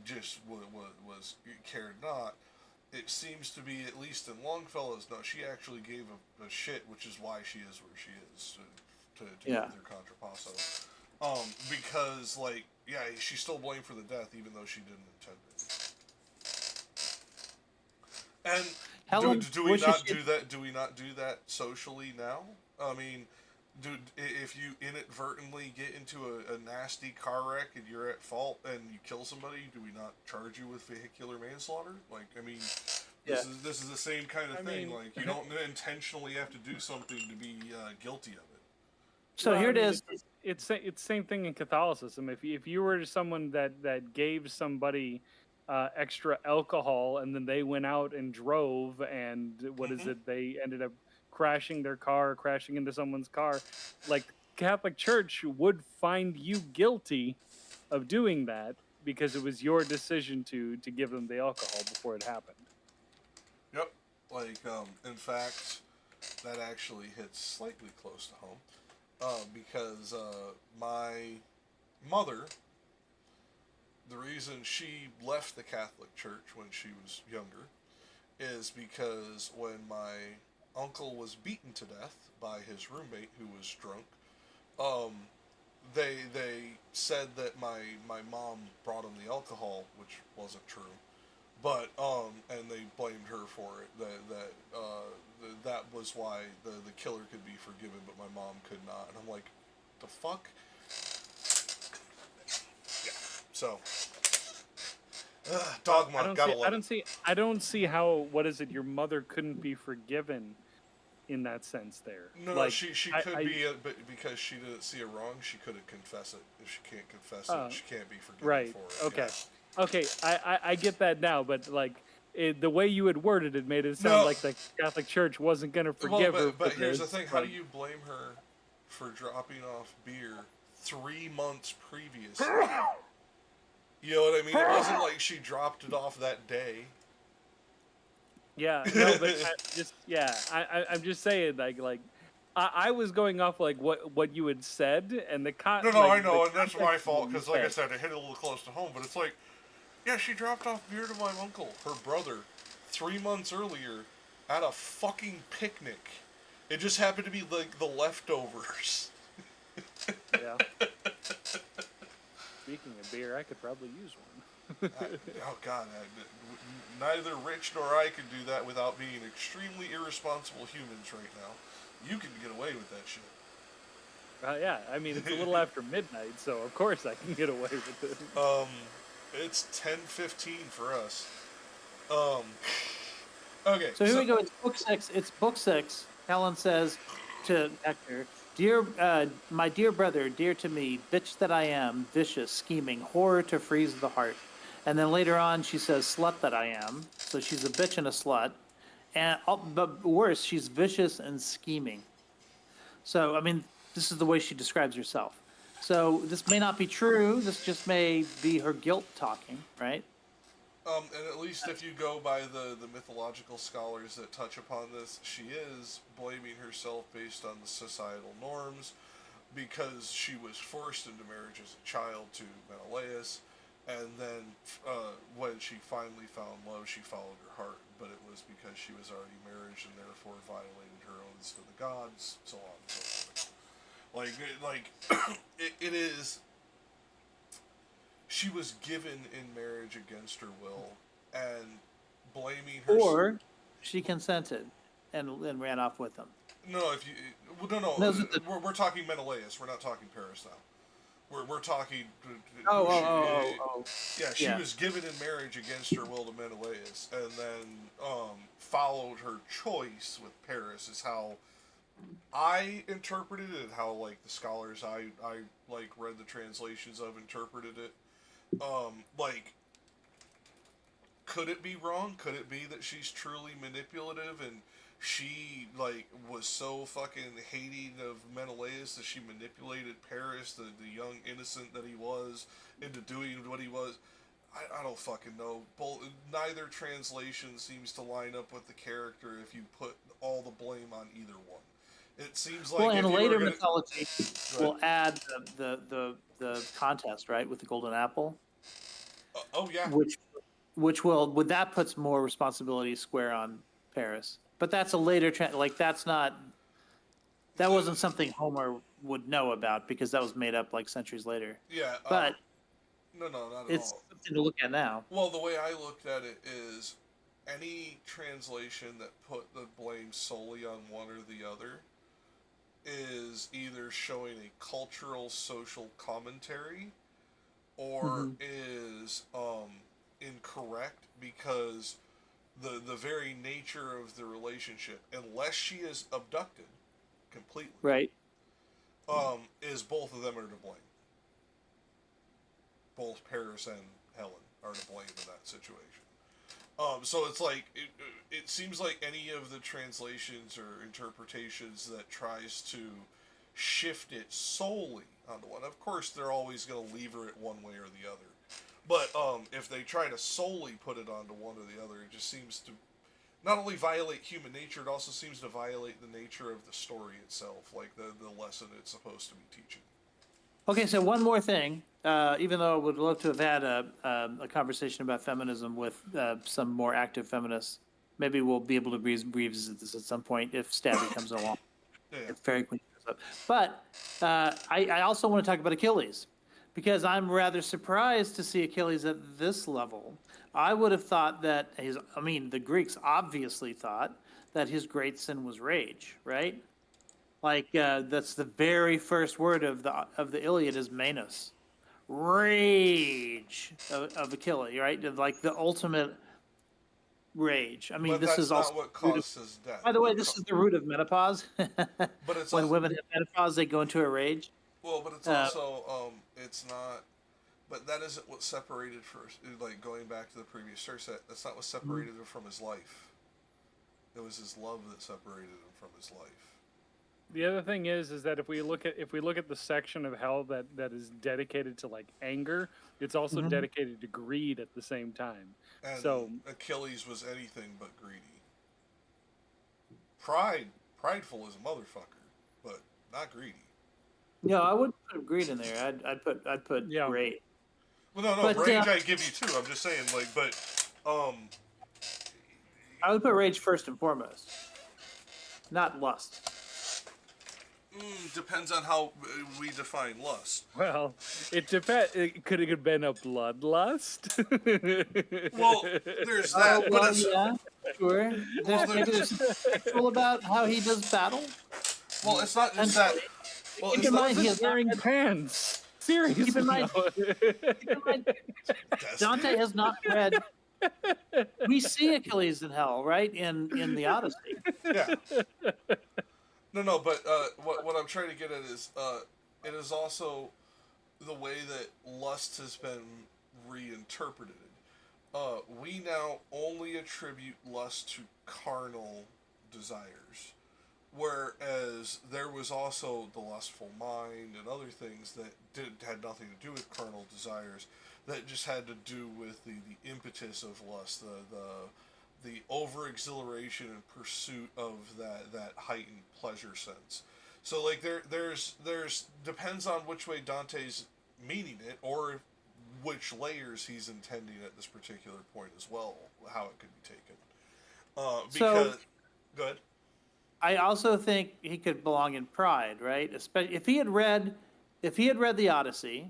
just was cared not. It seems to be, at least in Longfellow's, no, she actually gave a shit, which is why she is where she is to Yeah. get with her contrapasso. Because like, yeah, she's still blamed for the death, even though she didn't intend it. And Helen, do we not do that? Do we not do that socially now? I mean, if you inadvertently get into a nasty car wreck and you're at fault and you kill somebody, do we not charge you with vehicular manslaughter? Like, I mean, this is the same kind of thing. Like, you don't intentionally have to do something to be guilty of it. So here it is. It's same thing in Catholicism. If you were someone that gave somebody extra alcohol and then they went out and drove and what is it? They ended up crashing into someone's car. Like Catholic Church would find you guilty of doing that because it was your decision to give them the alcohol before it happened. Yep. Like, in fact, that actually hits slightly close to home. Because my mother, the reason she left the Catholic Church when she was younger is because when my uncle was beaten to death by his roommate who was drunk, they said that my mom brought him the alcohol, which wasn't true. But and they blamed her for it. That was why the killer could be forgiven, but my mom could not. And I'm like, the fuck. Yeah. So, dogma. Gotta love it. I don't see how. What is it? Your mother couldn't be forgiven, in that sense. There. No, like, she could be, but because she didn't see a wrong, she couldn't confess it. If she can't confess it, she can't be forgiven right. for it. Okay. Yeah. Okay. I get that now, but like. The way you had worded it made it sound like the Catholic Church wasn't going to forgive her. But here's the thing: how do you blame her for dropping off beer 3 months previously? You know what I mean? It wasn't like she dropped it off that day. Yeah, no, but I'm just saying, like I was going off like what you had said, and the No, I know, and that's my fault because, like I said, it hit a little close to home. But it's like. Yeah, she dropped off beer to my uncle, her brother, 3 months earlier at a fucking picnic. It just happened to be like the leftovers. Yeah. Speaking of beer, I could probably use one. Oh God, neither Rich nor I can do that without being extremely irresponsible humans right now. You can get away with that shit. Yeah, I mean, it's a little after midnight, so of course I can get away with it. It's 10:15 for us. Okay. So here we go. It's book 6. It's book 6. Helen says to Hector, "Dear, my dear brother, dear to me, bitch that I am, vicious, scheming, horror to freeze the heart." And then later on, she says, "Slut that I am." So she's a bitch and a slut, and but worse, she's vicious and scheming. So I mean, this is the way she describes herself. So this may not be true. This just may be her guilt talking, right? And at least if you go by the mythological scholars that touch upon this, she is blaming herself based on the societal norms because she was forced into marriage as a child to Menelaus, and then when she finally found love, she followed her heart, but it was because she was already married and therefore violated her oaths to the gods, so on and so forth. It is. She was given in marriage against her will, and blaming her. Or she consented and ran off with him. No, if you. No. We're talking Menelaus. We're not talking Paris now. We're talking. Yeah, she was given in marriage against her will to Menelaus, and then followed her choice with Paris. Is how I interpreted it, and how like the scholars I like read the translations of interpreted it. Could it be wrong? Could it be that she's truly manipulative and she like was so fucking hating of Menelaus that she manipulated Paris, the young innocent that he was, into doing what he was? I don't fucking know. Neither translation seems to line up with the character if you put all the blame on either one. It seems like in later mythology, we'll add the contest, right, with the golden apple. Oh yeah. Would that puts more responsibility square on Paris? But that's a later that wasn't something Homer would know about because that was made up like centuries later. Yeah. But no, not at all. It's something to look at now. Well, the way I looked at it is any translation that put the blame solely on one or the other is either showing a cultural social commentary or is incorrect because the very nature of the relationship, unless she is abducted completely, right, is both of them are to blame. Both Paris and Helen are to blame in that situation. So it's like it seems like any of the translations or interpretations that tries to shift it solely onto one. Of course, they're always going to lever it one way or the other. But if they try to solely put it onto one or the other, it just seems to not only violate human nature, it also seems to violate the nature of the story itself, like the lesson it's supposed to be teaching. Okay, so one more thing. Even though I would love to have had a conversation about feminism with some more active feminists, maybe we'll be able to revisit this at some point if Stabby comes along. Yeah. If Fairy Queen comes up. But I also want to talk about Achilles, because I'm rather surprised to see Achilles at this level. I would have thought that the Greeks obviously thought that his great sin was rage, right? Like that's the very first word of the Iliad is Manos, rage of Achilles, right? Like the ultimate rage. I mean, But this that's is also not what caused his death. by the way, this is the root of menopause. But it's When also, women have menopause, they go into a rage. well, but it's Uh, also it's not. But that isn't what separated first. Like going back to the previous church, that's not what separated him from his life. It was his love that separated him from his life. The other thing is that if we look at the section of hell that is dedicated to like anger, it's also dedicated to greed at the same time. And So Achilles was anything but greedy. Prideful as a motherfucker, but not greedy. no, I wouldn't put greed in there. I'd put Yeah. rage. Well, no, But, rage I give you too. I'm just saying, like, but I would put rage first and foremost, not lust. depends on how we define lust. well, it depends. It could have been a bloodlust. Well, there's that, but Well, it's, yeah, sure. Maybe there's something sexual about how he does battle. well, it's not just And that. Well, keep it's in not mind, he He's is not wearing read, pants. Seriously. keep in mind, no. keep in mind, Dante has not read. We see Achilles in hell, right? In the Odyssey. Yeah. No, but what I'm trying to get at is it is also the way that lust has been reinterpreted. We now only attribute lust to carnal desires, whereas there was also the lustful mind and other things that had nothing to do with carnal desires, that just had to do with the impetus of lust, the over exhilaration and pursuit of that heightened pleasure sense. So like there's depends on which way Dante's meaning it, or which layers he's intending at this particular point as well, how it could be taken. Because good. I also think he could belong in Pride, right? Especially if he had read the Odyssey,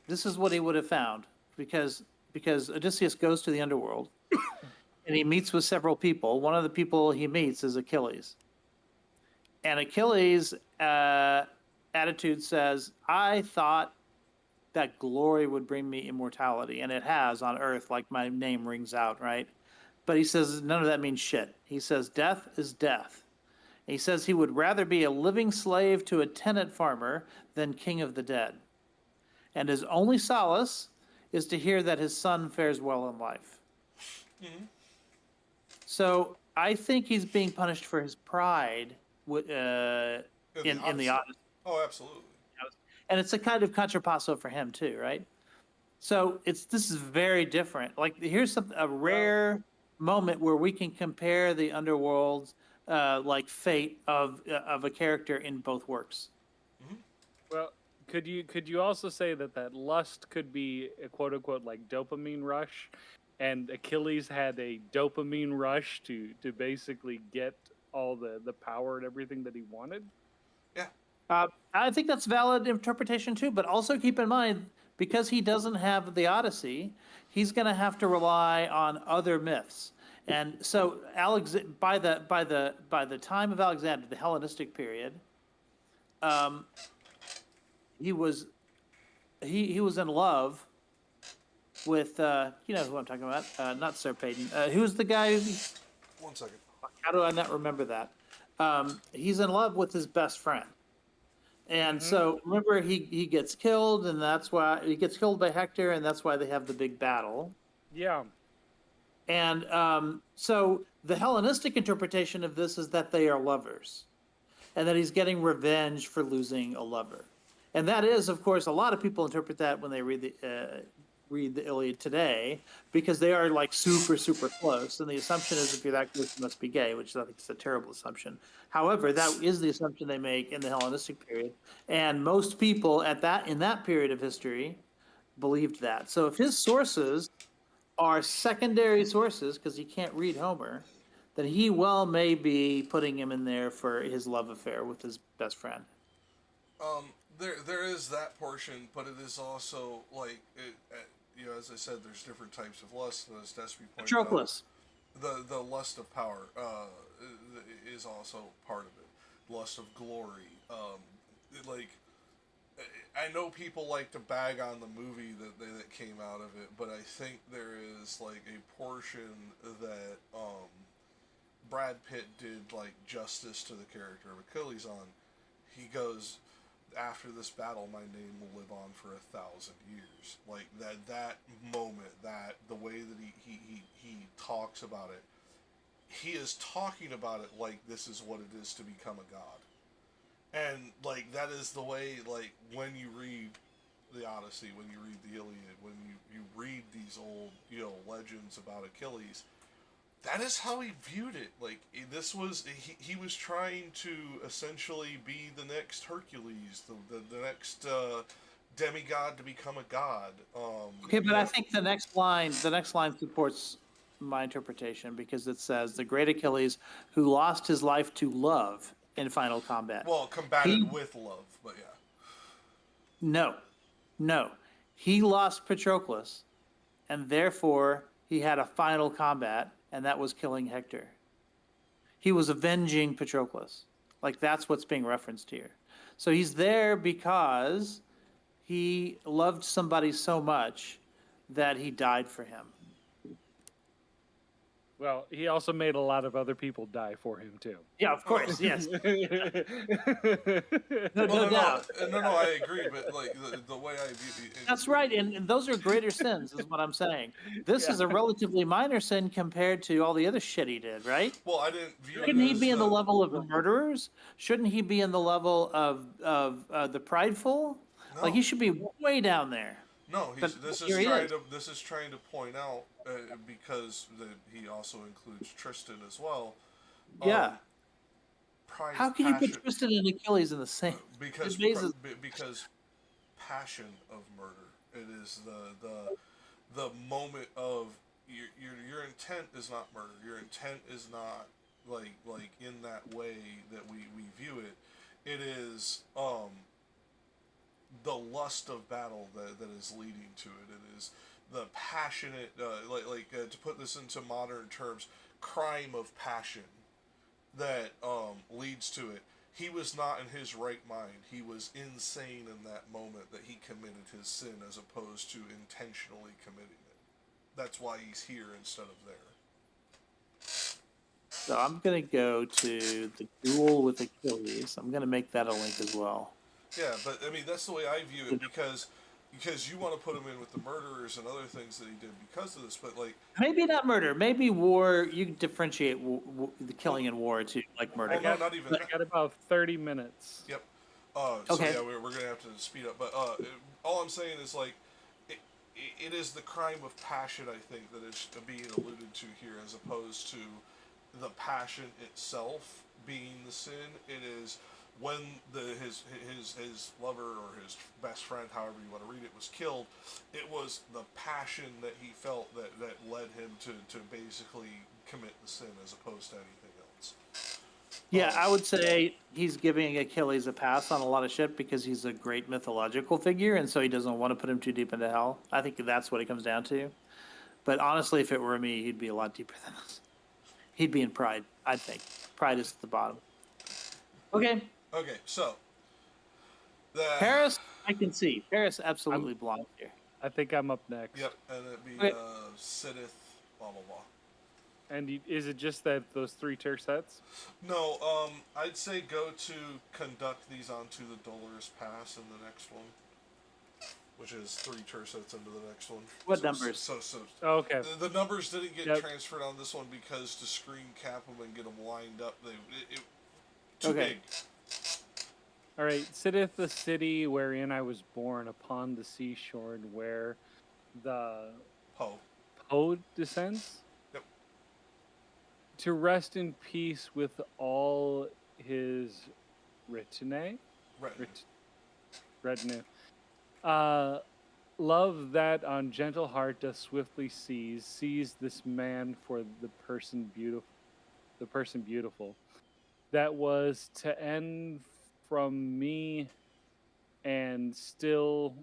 this is what he would have found, because Odysseus goes to the underworld and he meets with several people. One of the people he meets is Achilles, and Achilles' attitude says, "I thought that glory would bring me immortality, and it has on earth, like my name rings out, right?" But he says none of that means shit. He says death is death. He says he would rather be a living slave to a tenant farmer than king of the dead. And his only solace is to hear that his son fares well in life. Mm-hmm. So I think he's being punished for his pride in the Odyssey. Oh, absolutely. And it's a kind of contrapasso for him too, right? So this is very different. Like here's a rare moment where we can compare the underworld's like fate of a character in both works. Mm-hmm. Well, could you also say that lust could be a quote unquote like dopamine rush, and Achilles had a dopamine rush to basically get all the power and everything that he wanted? Yeah. I think that's valid interpretation too, but also keep in mind, because he doesn't have the Odyssey, he's going to have to rely on other myths. And so by the time of Alexander, the Hellenistic period, he was in love with you know who I'm talking about, not Sir Peyton. Who's the guy? 1 second. How do I not remember that? He's in love with his best friend. And so remember, he gets killed, and that's why he gets killed by Hector, and that's why they have the big battle. Yeah. And so the Hellenistic interpretation of this is that they are lovers, and that he's getting revenge for losing a lover. And that is, of course, a lot of people interpret that when they read the Iliad today, because they are like super, super close. And the assumption is if you're that close, you must be gay, which I think is a terrible assumption. However, that is the assumption they make in the Hellenistic period. And most people in that period of history believed that. So if his sources are secondary sources, because he can't read Homer, then he well may be putting him in there for his love affair with his best friend. There is that portion, but it is also like as I said, there's different types of lust. As Despy pointed out, Patroclus. the lust of power is also part of it. Lust of glory. Like I know people like to bag on the movie that came out of it, but I think there is like a portion that Brad Pitt did like justice to the character of Achilles on. He goes, after this battle, my name will live on for 1,000 years. Like that moment, that the way that he talks about it, he is talking about it like this is what it is to become a god. And like that is the way, like when you read the Odyssey, when you read the Iliad, when you read these old legends about Achilles, that is how he viewed it. Like this was he was trying to essentially be the next Hercules, the next demigod to become a god. Okay, but I think the next line supports my interpretation because it says the great Achilles who lost his life to love in final combat. Well, combated with love, but yeah. No. He lost Patroclus, and therefore he had a final combat, and that was killing Hector. He was avenging Patroclus. Like, that's what's being referenced here. So he's there because he loved somebody so much that he died for him. Well, he also made a lot of other people die for him too. Yeah, of course, yes. No, I agree, but like the way I view it, That's right, and those are greater sins, is what I'm saying. This is a relatively minor sin compared to all the other shit he did, right? well, I didn't view it. Shouldn't he be in the level of murderers? Shouldn't he be in the level of the prideful? No. Like he should be way down there. No, this is trying to point out because he also includes Tristan as well. Yeah. Pride, How can you passion, put Tristan and Achilles in the same? because passion of murder. It is the moment of your intent is not murder. Your intent is not like in that way that we view it. It is the lust of battle that is leading to it. It is the passionate, to put this into modern terms, crime of passion that leads to it. He was not in his right mind. He was insane in that moment that he committed his sin as opposed to intentionally committing it. That's why he's here instead of there. So I'm gonna go to the duel with Achilles. I'm gonna make that a link as well. Yeah, but I mean that's the way I view it because you want to put him in with the murderers and other things that he did because of this, but like maybe not murder, maybe war. You differentiate the killing in war to like murder. Well, not even. I got about 30 minutes. Yep. Okay. So yeah, we're gonna have to speed up, but all I'm saying is like it is the crime of passion I think that is being alluded to here as opposed to the passion itself being the sin. It is when his lover or his best friend, however you want to read it, was killed. It was the passion that he felt that led him to basically commit the sin as opposed to anything else. Yeah, I would say he's giving Achilles a pass on a lot of shit because he's a great mythological figure, and so he doesn't want to put him too deep into hell. I think that's what it comes down to. But honestly, if it were me, he'd be a lot deeper than this. He'd be in pride, I think. Pride is at the bottom. Okay. Okay, so Paris, I can see. Paris absolutely belongs here. I think I'm up next. Yep, and it'd be sitteth, blah blah blah. And is it just that those 3 tercets? No, I'd say go to conduct these onto the Dolorous Pass in the next one, which is 3 tercets into the next one. What numbers? So Oh, okay. the numbers didn't get transferred on this one because to screen cap them and get them lined up, too big. All right. Sitteth the city wherein I was born upon the seashore and where the Po descends. Yep. To rest in peace with all his retinue. Love that on gentle heart doth swiftly seize this man for the person beautiful. the person beautiful. That was to end from me, and still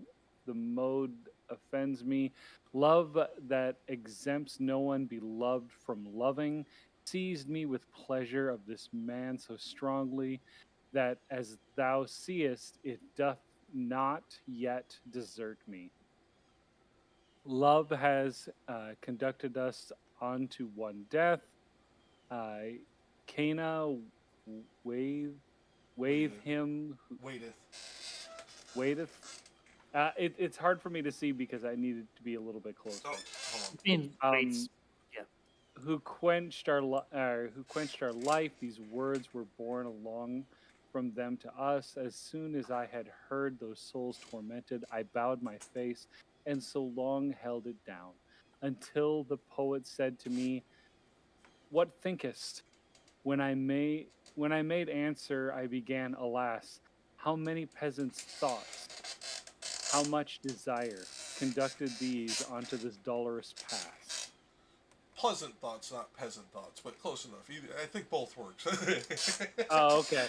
the mode offends me. Love that exempts no one beloved from loving seized me with pleasure of this man so strongly that as thou seest it doth not yet desert me. Love has conducted us onto one death. Uh, Cana wave Waiteth. him who Waiteth. waiteth. It's hard for me to see because I needed to be a little bit closer. Oh, hold on. mean, Um, who quenched who quenched our life? These words were borne along from them to us. As soon as I had heard those souls tormented, I bowed my face and so long held it down, until the poet said to me, "What thinkest?" When I made answer, I began, alas, how many peasants' thoughts, how much desire conducted these onto this dolorous path. Pleasant thoughts, not peasant thoughts, but close enough. I think both works. Oh, okay.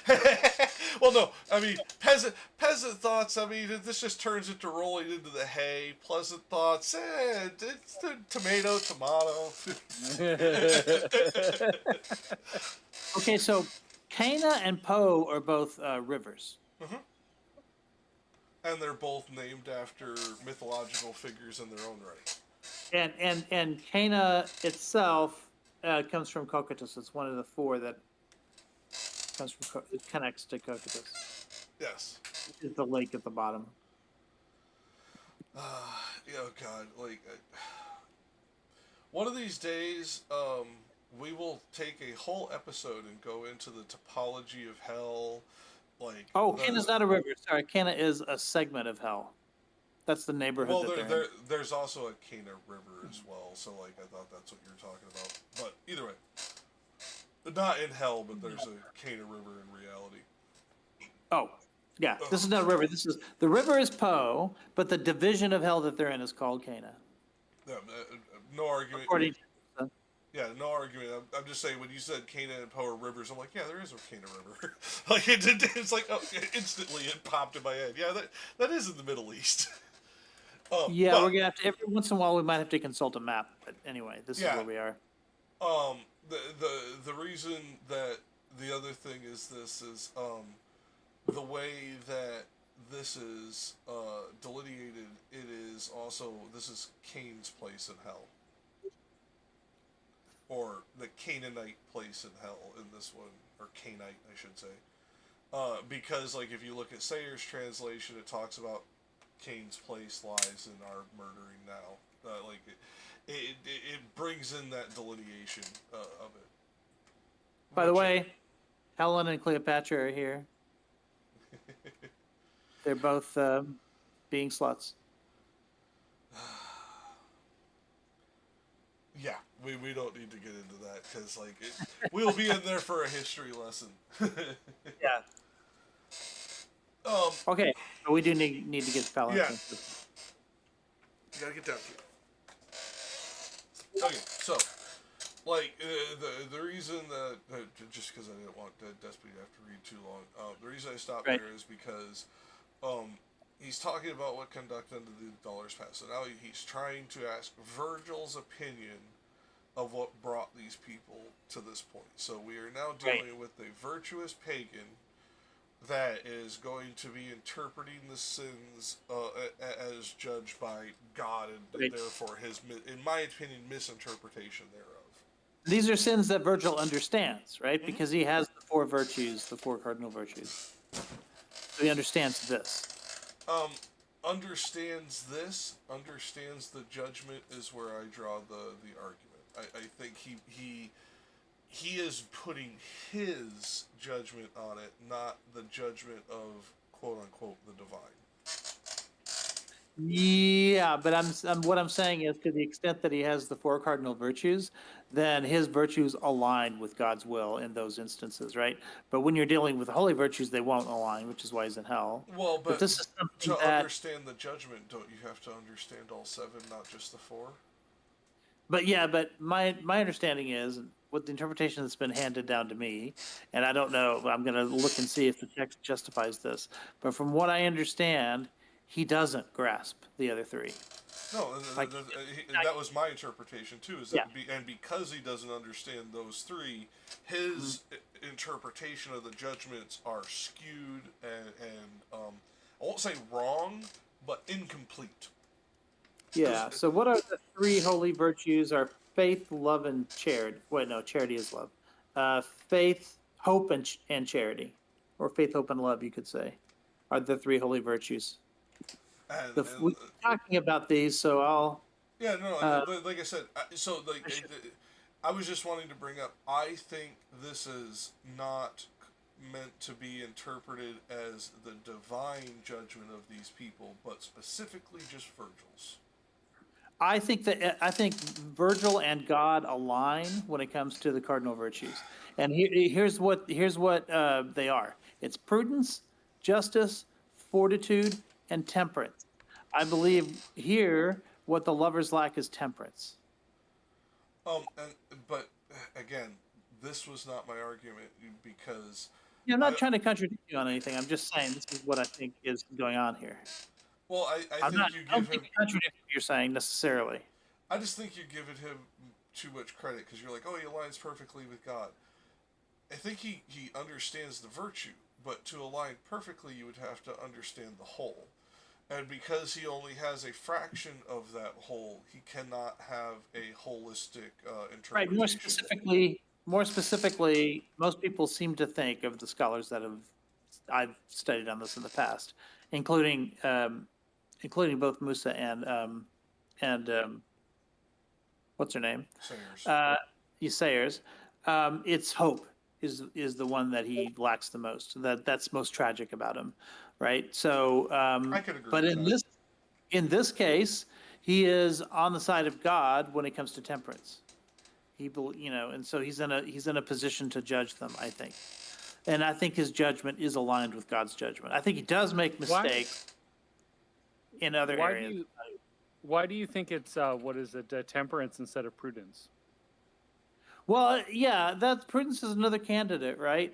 Well, no, I mean peasant thoughts. I mean this just turns into rolling into the hay. Pleasant thoughts, it's the tomato. Okay, so Cana and Po are both rivers. And they're both named after mythological figures in their own right. And Cana itself comes from Cocytus. It's one of the four that comes from it connects to Cocytus. Yes. It's the lake at the bottom. Oh God, like one of these days, we will take a whole episode and go into the topology of hell. Like, Cana's not a river. Sorry, Cana is a segment of hell. That's the neighborhood well, that they're in. there's also a Cana River as well. So, like, I thought that's what you were talking about. But either way, not in hell, but there's a Cana River in reality. Oh, yeah. This is not a river. The river is Po, but the division of hell that they're in is called Cana. Yeah, no argument. According to Yeah, no argument. I'm just saying when you said Cana and Po are rivers, I'm like, yeah, there is a Cana River. Like it's like instantly it popped in my head. Yeah, that is in the Middle East. yeah, but, we're gonna have to every once in a while we might have to consult a map. But anyway, this is where we are. The reason that the other thing is this is the way that this is delineated. It is also this is Cain's place in hell. Or the Canaanite place in hell in this one, or Cainite, I should say, because like if you look at Sayer's translation, it talks about Cain's place lies in our murdering now. Like it brings in that delineation of it. By the way, Helen and Cleopatra are here. They're both being sluts. Yeah, we don't need to get into that because like we'll be in there for a history lesson. Yeah. Okay, but we do need to get spelling. Yeah. You gotta get down here. Okay, so like the reason that just because I didn't want Despy to have to read too long, the reason I stopped there is because he's talking about what conducted into the Dollar's Past. So now he's trying to ask Virgil's opinion of what brought these people to this point. So we are now dealing with a virtuous pagan that is going to be interpreting the sins as judged by God, and therefore his, in my opinion, misinterpretation thereof. These are sins that Virgil understands, right? Mm-hmm. Because he has the four virtues, the four cardinal virtues. So he understands this. Understands the judgment is where I draw the argument. I think he is putting his judgment on it, not the judgment of quote unquote the divine. Yeah, but what I'm saying is to the extent that he has the four cardinal virtues, then his virtues align with God's will in those instances, right? But when you're dealing with the holy virtues, they won't align, which is why he's in hell. Well, but this is something to understand the judgment, don't you have to understand all seven, not just the four? But yeah, but my understanding is, with the interpretation that's been handed down to me, and I don't know, I'm going to look and see if the text justifies this, but from what I understand, he doesn't grasp the other three. No, Like, that was my interpretation too. Is yeah. that and because he doesn't understand those three, his interpretation of the judgments are skewed and I won't say wrong, but incomplete. Yeah. So what are the three holy virtues? Are faith, love, and charity. Wait, no, charity is love. Faith, hope, and charity, or faith, hope, and love, you could say, are the three holy virtues. And We're talking about these, so I'll. yeah, no, like I said, I was just wanting to bring up. I think this is not meant to be interpreted as the divine judgment of these people, but specifically just Virgil's. I think Virgil and God align when it comes to the cardinal virtues, and here's what they are. It's prudence, justice, fortitude, and temperance. I believe here what the lovers lack is temperance. But again, this was not my argument because. I'm not trying to contradict you on anything. I'm just saying this is what I think is going on here. Well, I I'm think not, you I don't give him. think contradict what you're saying necessarily. I just think you're giving him too much credit because you're like, oh, he aligns perfectly with God. I think he understands the virtue, but to align perfectly, you would have to understand the whole. And because he only has a fraction of that whole, he cannot have a holistic interpretation. Right. More specifically, most people seem to think of the scholars that I've studied on this in the past, including both Musa and what's her name? Sayers. It's hope is the one that he lacks the most. That's most tragic about him, right? So, I could agree. But in this case, he is on the side of God when it comes to temperance. And so he's in a position to judge them, I think. And I think his judgment is aligned with God's judgment. I think he does make mistakes in other areas. Why do you think it's temperance instead of prudence? Well, yeah, prudence is another candidate, right?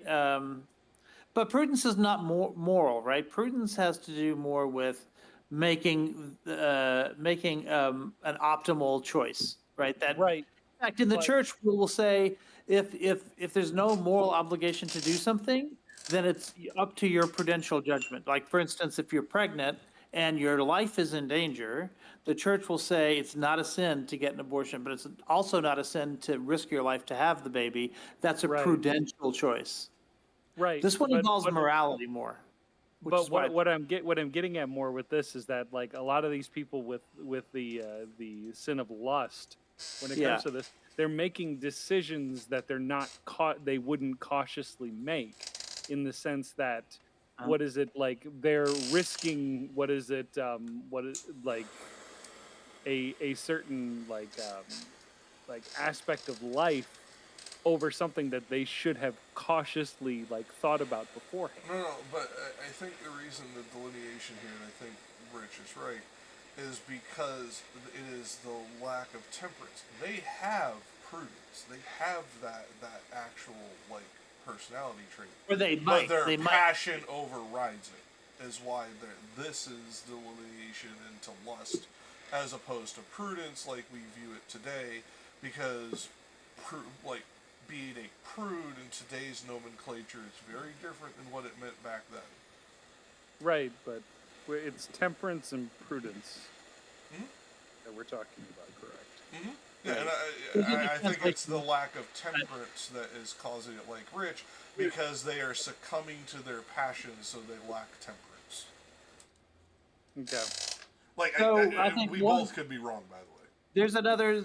But prudence is not moral, right? Prudence has to do more with making an optimal choice, right? Right. In fact, in the church, we'll say if there's no moral obligation to do something, then it's up to your prudential judgment. Like, for instance, if you're pregnant and your life is in danger, the church will say it's not a sin to get an abortion, but it's also not a sin to risk your life to have the baby. That's a prudential choice. Right. This one involves morality more. But what I'm getting at more with this is that, like, a lot of these people with the sin of lust, when it comes to this, they're making decisions that they wouldn't cautiously make, in the sense that what is it, like, they're risking a certain like aspect of life over something that they should have cautiously thought about beforehand. No, but I think the reason the delineation here, and I think Rich is right, is because it is the lack of temperance. They have prudence. They have that actual personality trait. Or but their passion overrides it. Is why this is the delineation into lust, as opposed to prudence like we view it today, because being a prude in today's nomenclature is very different than what it meant back then. Right, but it's temperance and prudence that we're talking about, correct? Mm-hmm. Yeah, and I think it's the lack of temperance that is causing it, like Rich, because they are succumbing to their passions, so they lack temperance. Okay. I think we both could be wrong, by the way. There's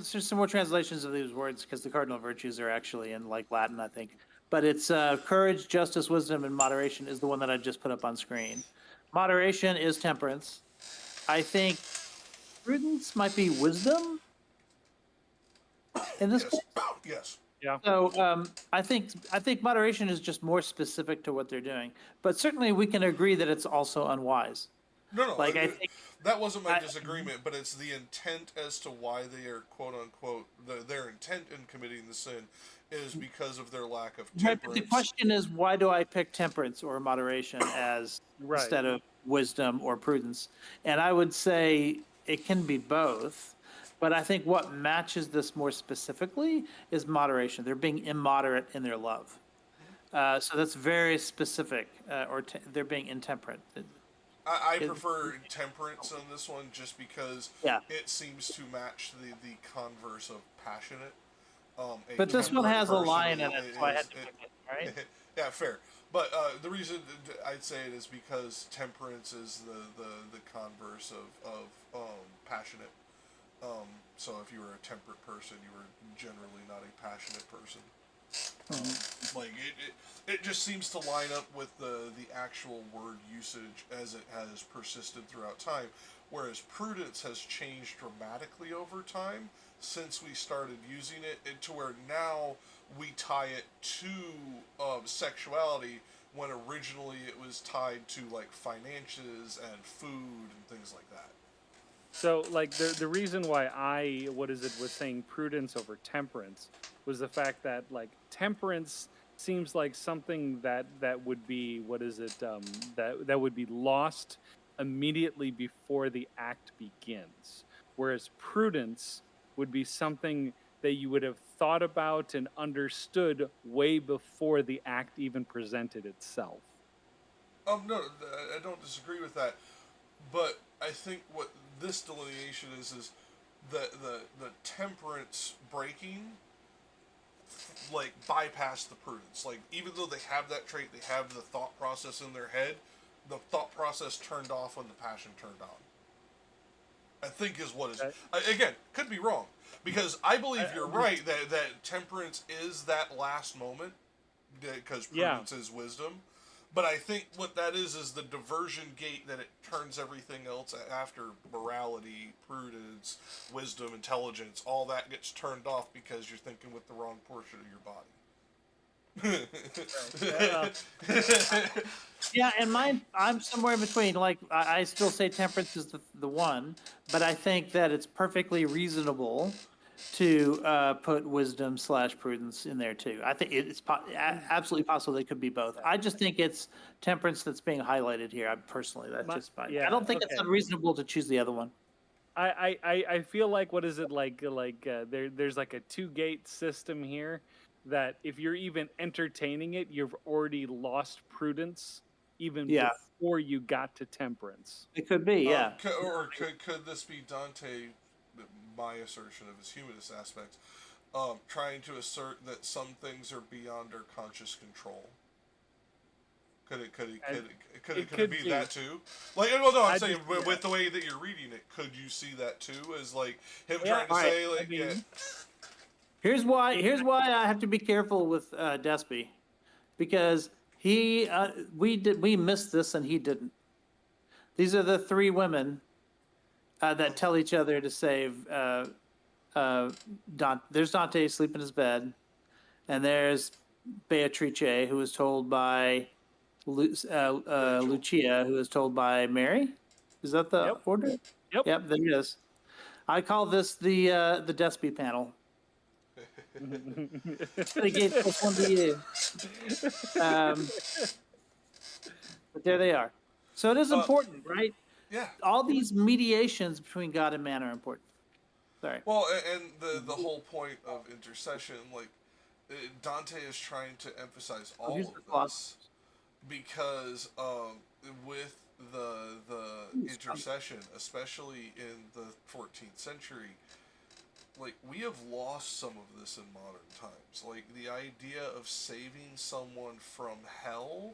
some more translations of these words, because the cardinal virtues are actually in Latin, I think. But it's courage, justice, wisdom, and moderation is the one that I just put up on screen. Moderation is temperance. I think prudence might be wisdom in this case. Yes. Yeah. So I think moderation is just more specific to what they're doing. But certainly we can agree that it's also unwise. No, Like I think that wasn't my disagreement, but it's the intent as to why they are quote unquote their intent in committing the sin is because of their lack of right, but temperance. the question is, why do I pick temperance or moderation as Right. instead of wisdom or prudence? And I would say it can be both, but I think what matches this more specifically is moderation. They're being immoderate in their love. So that's very specific, they're being intemperate. I It- prefer temperance on this one just because Yeah. it seems to match the converse of passionate. A But this one temperate has a person lion in it, so I had to is- pick it, right? yeah, fair. But the reason I'd say it is because temperance is the converse of passionate. So if you were a temperate person, you were generally not a passionate person. Like it just seems to line up with the actual word usage as it has persisted throughout time, whereas prudence has changed dramatically over time since we started using it to where now we tie it to sexuality when originally it was tied to like finances and food and things like that. So, like the reason why I was saying prudence over temperance was the fact that like temperance seems like something that would be that would be lost immediately before the act begins, whereas prudence would be something that you would have thought about and understood way before the act even presented itself. No, I don't disagree with that, but I think what this delineation is the temperance breaking like bypass the prudence. Like even though they have that trait, they have the thought process in their head. The thought process turned off when the passion turned on. I think is what is again could be wrong because I believe you're right that temperance is that last moment because prudence is wisdom. But I think what that is the diversion gate that it turns everything else after morality, prudence, wisdom, intelligence, all that gets turned off because you're thinking with the wrong portion of your body. Yeah, and mine, I'm somewhere in between. Like, I still say temperance is the one, but I think that it's perfectly reasonable to put wisdom / prudence in there too. I think it's absolutely possible they could be both. I just think it's temperance that's being highlighted here. Personally, that's just fine. Yeah, I don't think it's unreasonable to choose the other one. I feel like there's like a two-gate system here that if you're even entertaining it, you've already lost prudence even before you got to temperance. It could be, yeah. Could this be Dante, my assertion of his humanist aspects, trying to assert that some things are beyond our conscious control? Could it be that too? Like, well, no, I'm saying with the way that you're reading it, could you see that too as like him trying to say like, Here's why I have to be careful with Despy, because we missed this and he didn't. These are the three women that tell each other to save Dante. There's Dante asleep in his bed, and there's Beatrice, who was told by Lucia, who was told by Mary. Is that the order? Yep, there it is. I call this the Despy panel. Dedicate this one to you. But there they are. So it is important, right? Yeah. All these mediations between God and man are important. Sorry. Well, and the whole point of intercession, like Dante is trying to emphasize all of this because with the intercession, especially in the 14th century, like we have lost some of this in modern times. Like the idea of saving someone from hell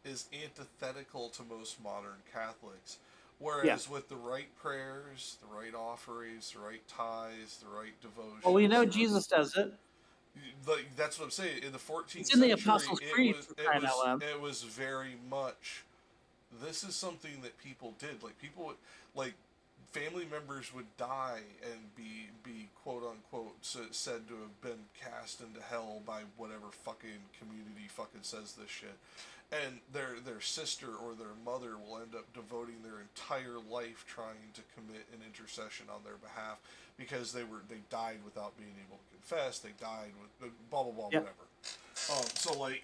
is antithetical to most modern Catholics. Whereas with the right prayers, the right offerings, the right tithes, the right devotion. Well, we know Jesus does it. Like that's what I'm saying. In the 14th it's in century, the Apostles' Creed. It was very much. This is something that people did. Like people would like family members would die and be quote unquote said to have been cast into hell by whatever fucking community fucking says this shit, and their sister or their mother will end up devoting their entire life trying to commit an intercession on their behalf because they died without being able to confess. They died with blah blah blah Yeah. whatever. So like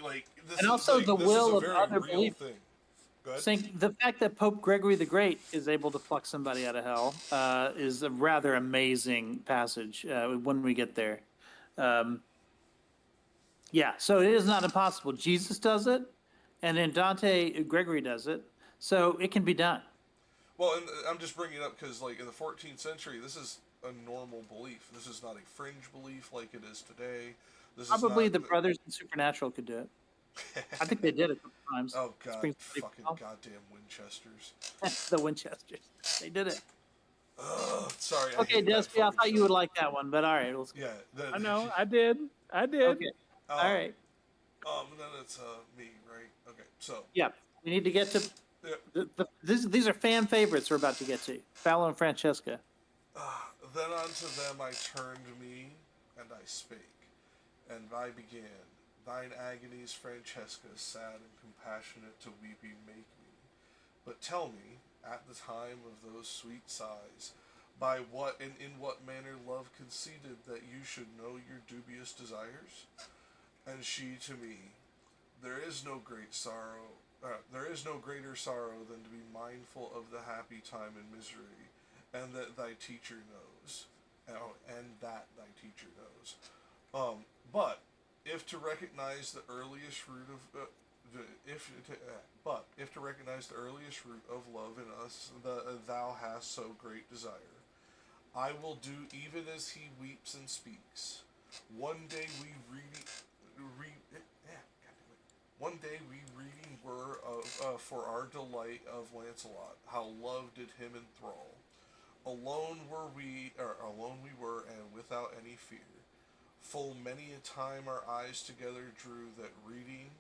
this And is also like, the this will is a of very other real believers. thing. Go ahead. Saying the fact that Pope Gregory the Great is able to pluck somebody out of hell is a rather amazing passage when we get there. Yeah, so it is not impossible. Jesus does it, and then Dante Gregory does it, so it can be done. Well, and I'm just bringing it up because, like, in the 14th century, this is a normal belief. This is not a fringe belief like it is today. This Probably is the not, Brothers in Supernatural could do it. I think they did it a couple times. Oh god, Springs- fucking goddamn Winchesters. the Winchesters. They did it. Ugh, sorry. I Okay, hate that Despy, I fucking thought you show. would like that one, but all right, let's go. Yeah. I know. I did. Okay, all right. And then it's me, right? Okay, so Yeah, we need to get to yeah. these are fan favorites we're about to get to. Paolo and Francesca. Then unto them I turned me, and I spake, and I began. Thine agonies, Francesca, sad and compassionate to weeping make me. But tell me, at the time of those sweet sighs, by what and in what manner love conceded that you should know your dubious desires? And she to me, there is no great sorrow. There is no greater sorrow than to be mindful of the happy time and misery, and that thy teacher knows, and that thy teacher knows. But if to recognize the earliest root of if to recognize the earliest root of love in us, thou hast so great desire, I will do even as he weeps and speaks. One day we one day we reading were of for our delight of Lancelot, how love did him enthrall. Alone we were, and without any fear. Full many a time our eyes together drew that reading,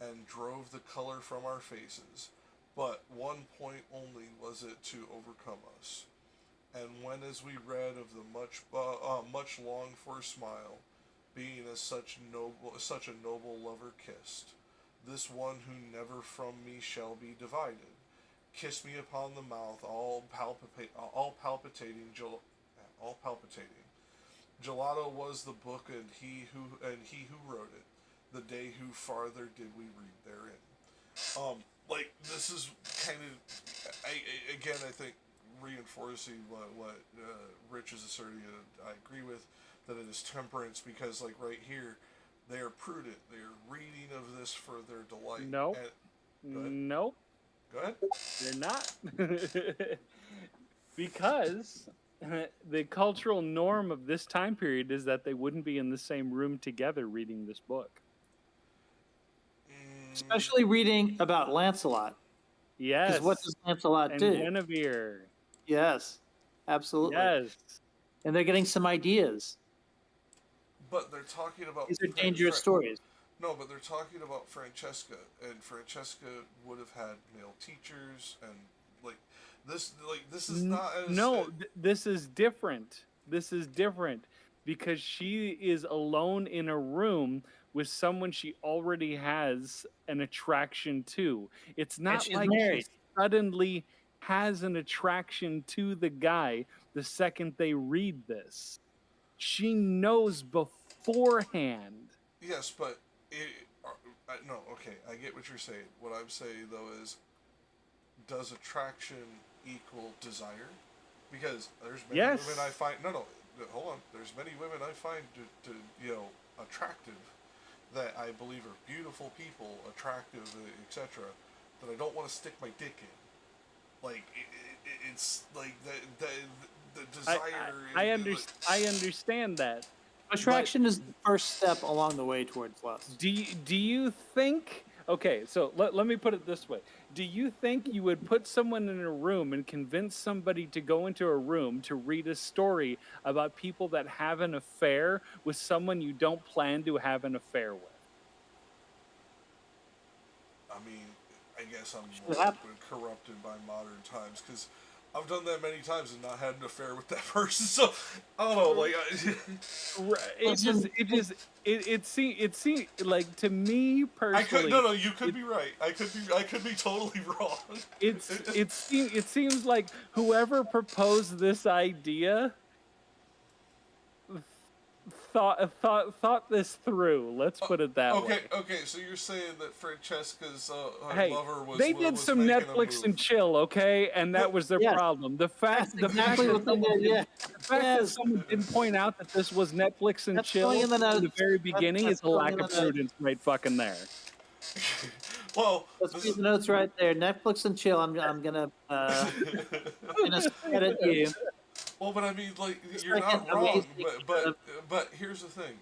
and drove the color from our faces. But one point only was it to overcome us. And when as we read of the much longed for smile, being as such a noble lover kissed, this one who never from me shall be divided, kiss me upon the mouth, all palpitating. Gelato was the book, and he who wrote it. The day who farther did we read therein. Like this is kind of, I think reinforcing what Rich is asserting, and I agree with that it is temperance because like right here, they are prudent. They are reading of this for their delight. Nope. Nope. Go ahead. They're not. Because the cultural norm of this time period is that they wouldn't be in the same room together reading this book. Especially reading about Lancelot. Yes. Because what does Lancelot and do? Guinevere. Yes, absolutely. Yes. And they're getting some ideas. But they're talking about These are dangerous stories. No, but they're talking about Francesca, and Francesca would have had male teachers, and this is not as this is different. This is different because she is alone in a room with someone she already has an attraction to. It's not she's like married. she suddenly has an attraction to the guy the second they read this. She knows beforehand. Yes, but no. Okay, I get what you're saying. What I'm saying though is, does attraction equal desire? Because there's many women I find. No. Hold on. There's many women I find to attractive, that I believe are beautiful people, attractive, etc. That I don't want to stick my dick in. Like it's like the desire. I understand that. Attraction is the first step along the way towards lust. Do you think? Okay, so let me put it this way. Do you think you would put someone in a room and convince somebody to go into a room to read a story about people that have an affair with someone you don't plan to have an affair with? I mean, I guess I'm corrupted by modern times because I've done that many times and not had an affair with that person. So I don't know. Like, Listen, It seemed like, to me I could personally. no. You could be right. I could be totally wrong. It seems like whoever proposed this idea thought this through. Let's put it that way. Okay. So you're saying that Francesca's Hey, lover was they did was some making a Netflix move. and chill, okay, and that was their Yes. problem. That's exactly what they did. Yeah. The fact that someone didn't point out that this was Netflix and That's chill going in the in the notes. very beginning That's is a going lack in of the notes. prudence right fucking there. Well, Let's this read the notes right there. Netflix and chill. I'm gonna credit you. well, but I mean, like, It's you're like not an wrong. amazing But here's the thing.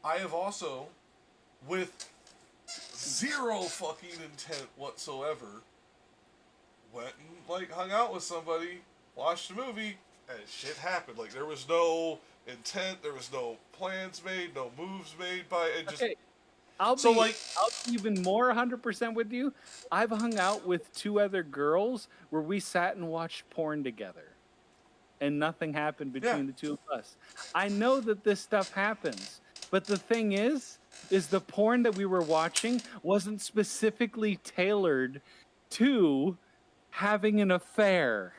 I have also, with zero fucking intent whatsoever, went and like hung out with somebody, watched a movie, and shit happened. Like, there was no intent, there was no plans made, no moves made by it. Just Okay, I'll be even more 100% with you. I've hung out with two other girls where we sat and watched porn together, and nothing happened between the two of us. I know that this stuff happens, but the thing is the porn that we were watching wasn't specifically tailored to having an affair.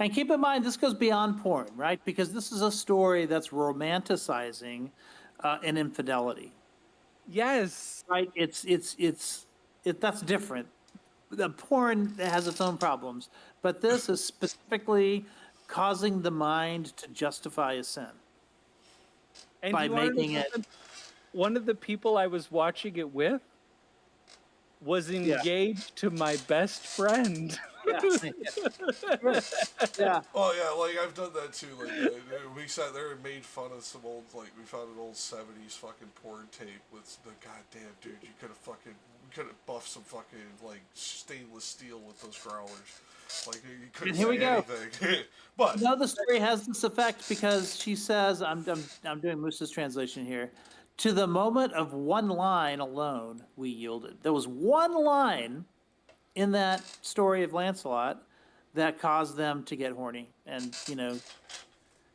And keep in mind, this goes beyond porn, right? Because this is a story that's romanticizing an infidelity, Yes. right? That's different. The porn has its own problems, but this is specifically causing the mind to justify a sin And by you wanna know making it. something? One of the people I was watching it with was engaged to my best friend. Yeah. Yeah. oh yeah, like I've done that too. Like we sat there and made fun of some old, like we found an old '70s fucking porn tape with the goddamn dude. You could have buffed some fucking like stainless steel with those growlers. Like you couldn't Here we say go. anything. But No, the story has this effect because she says, I'm doing Moose's translation here. To the moment of one line alone, we yielded. There was one line in that story of Lancelot that caused them to get horny and,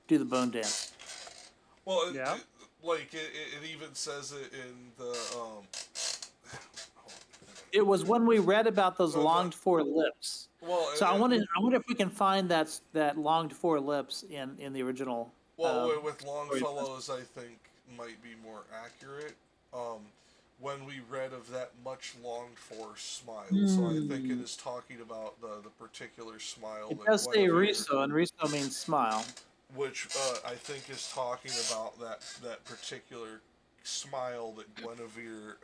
do the bone dance. well, Yeah. it even says it in the It was when we read about those Oh, longed for lips. well, So I wonder if we can find that longed for lips in the original. with Longfellow's, I think might be more accurate. When we read of that much longed for smile, so I think it is talking about the particular smile. It that does say Guinevere- riso, and riso means smile. which I think is talking about that particular smile that Guinevere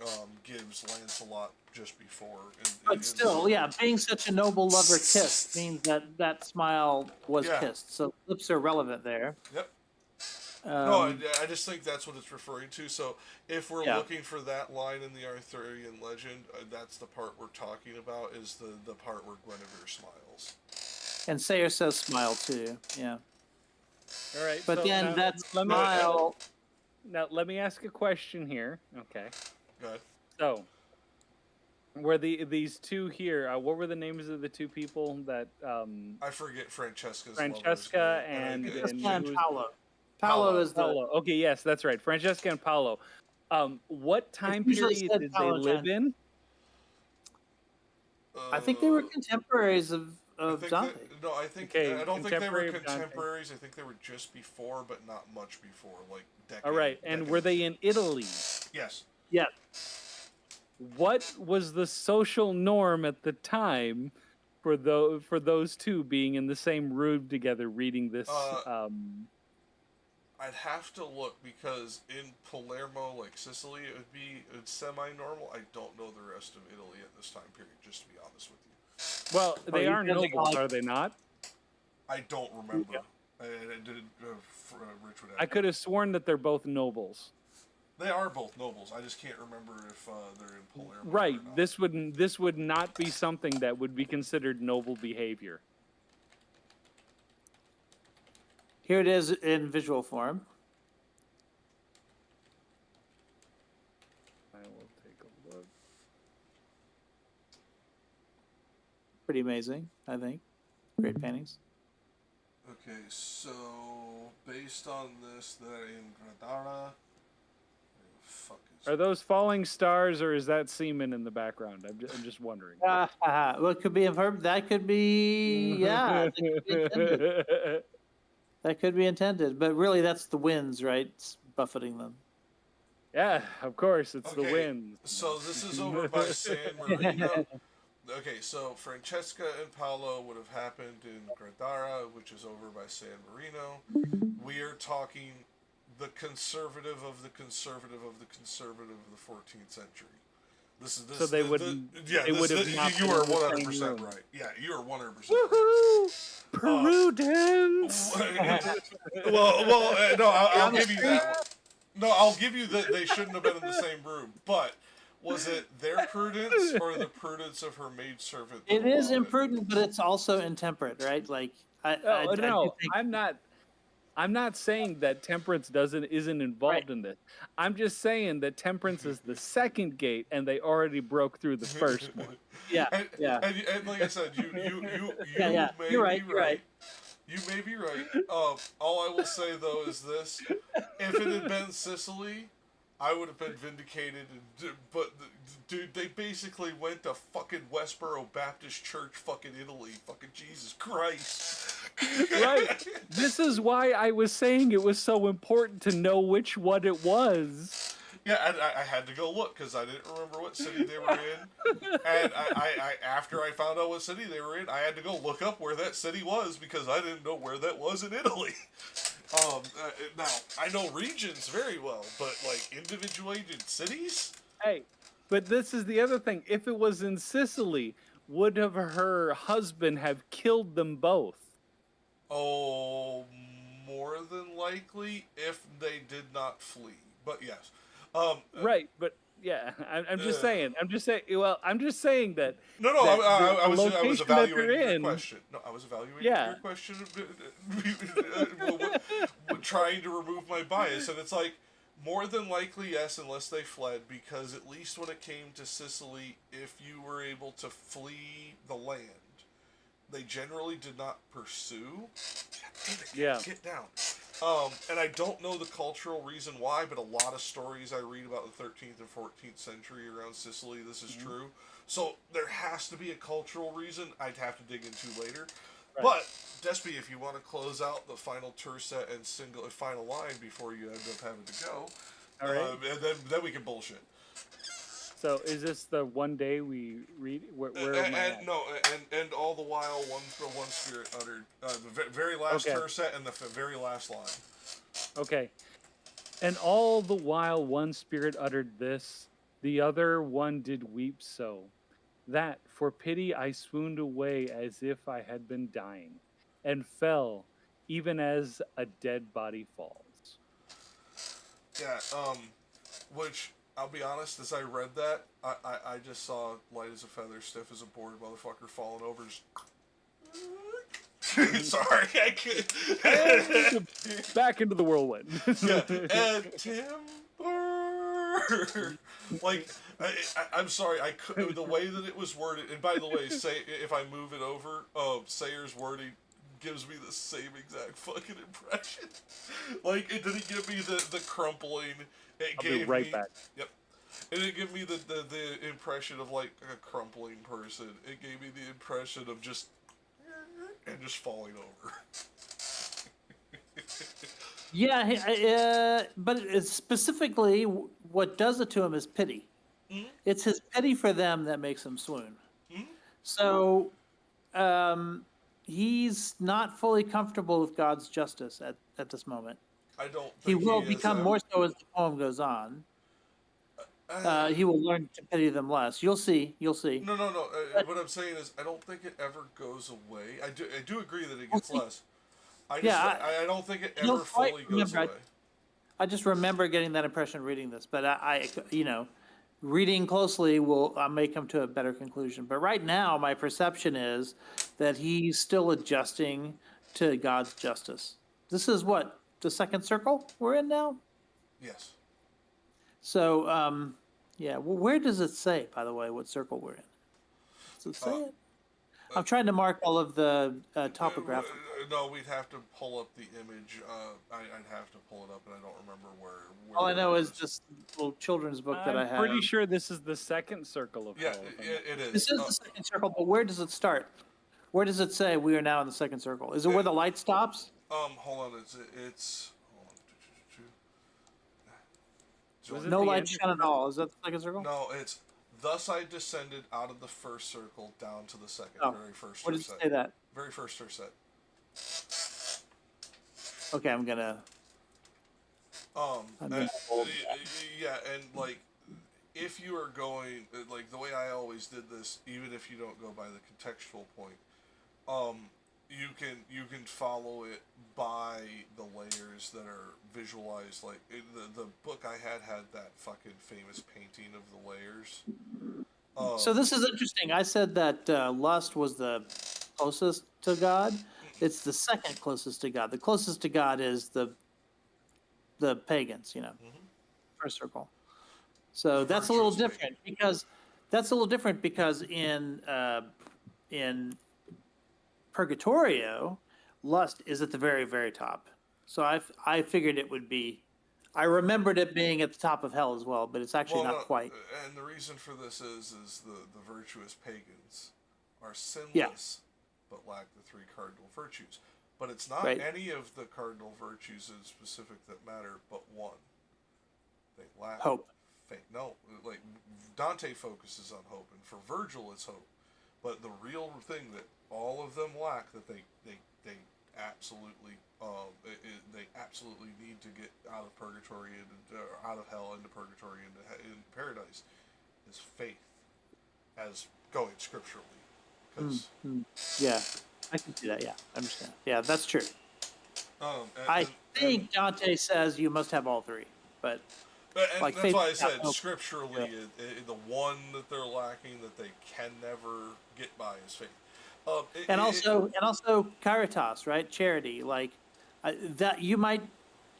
gives Lancelot just before. But still, yeah, being such a noble lover kissed means that smile was Yeah. kissed. So lips are relevant there. Yep. No, Um, I just think that's what it's referring to. So if we're Yeah. looking for that line in the Arthurian legend, that's the part we're talking about. Is the part where Guinevere smiles. and Sayer says smile too. Yeah. All right. But so then now that let me- smile. Now let me ask a question here. Okay. Go ahead. So, were these two here? What were the names of the two people that? I forget Francesca's Francesca lover's name, and- I- Francesca and and who's- Paolo. Paolo is the. Paolo. Okay, yes, that's right. Francesca and Paolo. What time usually period said did they Paolo live Chan. in? I think they were uh, contemporaries of I think Dante. I think Okay, I don't think they were contemporary of Dante. contemporaries. I think they were just before, but not much before, like decades. All right, and were they in Italy? Yes. Yeah. What was the social norm at the time for those two being in the same room together reading this? I'd have to look because in Palermo, like Sicily, it's semi-normal. I don't know the rest of Italy at this time period. Just to be honest with you, Well, they you are guys are nobles, like- are they not? I don't remember. I did. Rich would. I could have sworn that they're both nobles. They are both nobles. I just can't remember if they're in Palermo. Right. Or not. This would not be something that would be considered noble behavior. Here it is in visual form. I will take a look. Pretty amazing, I think. Great paintings. Okay, so based on this, they're in Granada. Fuck is Are those falling stars, or is that semen in the background? I'm just wondering. Well, it could be a verb. That could be, yeah, that could be intended. That could be intended, but really, that's the winds, right? It's buffeting them. Yeah, of course, it's the Okay, winds. so this is over by San Marino. Okay, so Francesca and Paolo would have happened in Granada, which is over by San Marino. We are talking the conservative of the conservative of the conservative of the 14th century. This is this. So they the- wouldn't- yeah, they this, would have this- not you been are in the same 100% room. right. Yeah, you are 100% right. Woohoo! Prudence. No, I'll give you that one. No, I'll give you that they shouldn't have been in the same room. But was it their prudence or the prudence of her maidservant? It is imprudent, but it's also intemperate, right? Like, I do think- I'm not saying that temperance isn't involved in this. I'm just saying that temperance is the second gate, and they already broke through the first one. yeah, And, yeah. and like I said, you Yeah. may You're right, be you're right. You may be right. All I will say though is this: if it had been Sicily, I would have been vindicated. But dude, they basically went to fucking Westboro Baptist Church, fucking Italy, fucking Jesus Christ. Right. This is why I was saying it was so important to know which one it was. Yeah, and I had to go look because I didn't remember what city they were in. And I after I found out what city they were in, I had to go look up where that city was because I didn't know where that was in Italy. Now, I know regions very well, but like individuated cities? Hey, but this is the other thing. If it was in Sicily, would have her husband have killed them both? Oh, more than likely if they did not flee. But yes. Right, but yeah, I'm just saying. I'm just saying. Well, I'm just saying that. No, that I was location that evaluating they're your in- question. No, I was evaluating Yeah. your question, trying to remove my bias, and it's like more than likely yes, unless they fled, because at least when it came to Sicily, if you were able to flee the land, they generally did not pursue. Yeah. Get down. And I don't know the cultural reason why, but a lot of stories I read about the 13th and 14th century around Sicily, this is true. So there has to be a cultural reason I'd have to dig into later. Right. But, Despy, if you want to close out the final tercet and final line before you end up having to go, All right. and then we can bullshit. So is this the one day we read? Where am I at? And all the while, one spirit uttered the very last Okay. tercet and the very last line. Okay. And all the while one spirit uttered this, the other one did weep so, that for pity I swooned away as if I had been dying, and fell, even as a dead body falls. Yeah, which, I'll be honest, as I read that, I just saw light as a feather, stiff as a board motherfucker falling over. Sorry, I could. Back into the whirlwind. Yeah, and timber. Like, I'm sorry, I could, the way that it was worded, and by the way, say if I move it over, Sayer's wording gives me the same exact fucking impression. Like, it didn't give me the crumpling. It I'll gave be right me, back. Yep. It didn't give me the impression of like a crumpling person. It gave me the impression of just falling over. Yeah, but it's specifically what does it to him is pity. Mhm. It's his pity for them that makes him swoon. Mhm. So he's not fully comfortable with God's justice at this moment. I don't He think will is, become more so as the poem goes on. He will learn to pity them less. You'll see. You'll see. No. What I'm saying is, I don't think it ever goes away. I do agree that it gets see. less. I don't think it You'll ever quite fully goes remember, away. I just remember getting that impression reading this, but I reading closely I'll make him to a better conclusion. But right now, my perception is that he's still adjusting to God's justice. This is what, the second circle we're in now? Yes. So, yeah, where does it say, by the way, what circle we're in? Does it say it? I'm trying to mark all of the topographic. No, we'd have to pull up the image. I'd have to pull it up, and I don't remember where All I know it is this little children's book that I have. I'm pretty sure this is the second circle of Yeah, hell. it is. This is the second circle, but where does it start? Where does it say we are now in the second circle? Is it where the light stops? Hold on. It's hold on. Was it No the light end? shone at all. Is that the second circle? No, it's thus I descended out of the first circle down to the second, Oh, very first. Where does it say that? Very first set. Okay, I'm gonna. I'm gonna hold that. Yeah, and like, if you are going like the way I always did this, even if you don't go by the contextual point, you can follow it by the layers that are visualized. Like the book I had that fucking famous painting of the layers. So this is interesting. I said that lust was the closest to God. It's the second closest to God. The closest to God is the pagans, first circle. So that's a little different because in Purgatorio, lust is at the very, very top. So I figured it would be. I remembered it being at the top of hell as well, but it's actually not quite. And the reason for this is the virtuous pagans are sinless, Yeah. but lack the three cardinal virtues. But it's not Right. any of the cardinal virtues in specific that matter, but one. They lack Hope. faith. No, like Dante focuses on hope, and for Virgil it's hope. But the real thing that all of them lack, that they absolutely they absolutely need to get out of purgatory and out of hell into purgatory into paradise, is faith, as going scripturally. Because Yeah, I can see that. Yeah, I understand. Yeah, that's true. I and think Dante says you must have all three, but like that's faith why I without said hope. scripturally, the one that they're lacking that they can never get by is faith. And also caritas, right? Charity, like that you might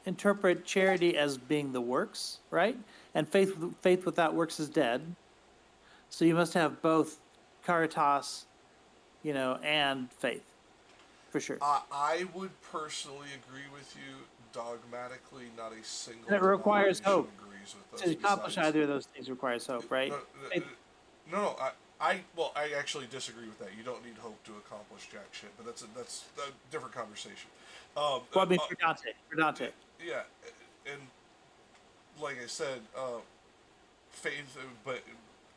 interpret charity as being the works, right? And faith without works is dead. So you must have both caritas, and faith, for sure. I would personally agree with you dogmatically. Not a single. And it requires denomination hope. agrees with us To accomplish besides- either of those things requires hope, right? No, I actually disagree with that. You don't need hope to accomplish jack shit, but that's a different conversation. Well, I mean, for Dante. Yeah, and like I said, faith, but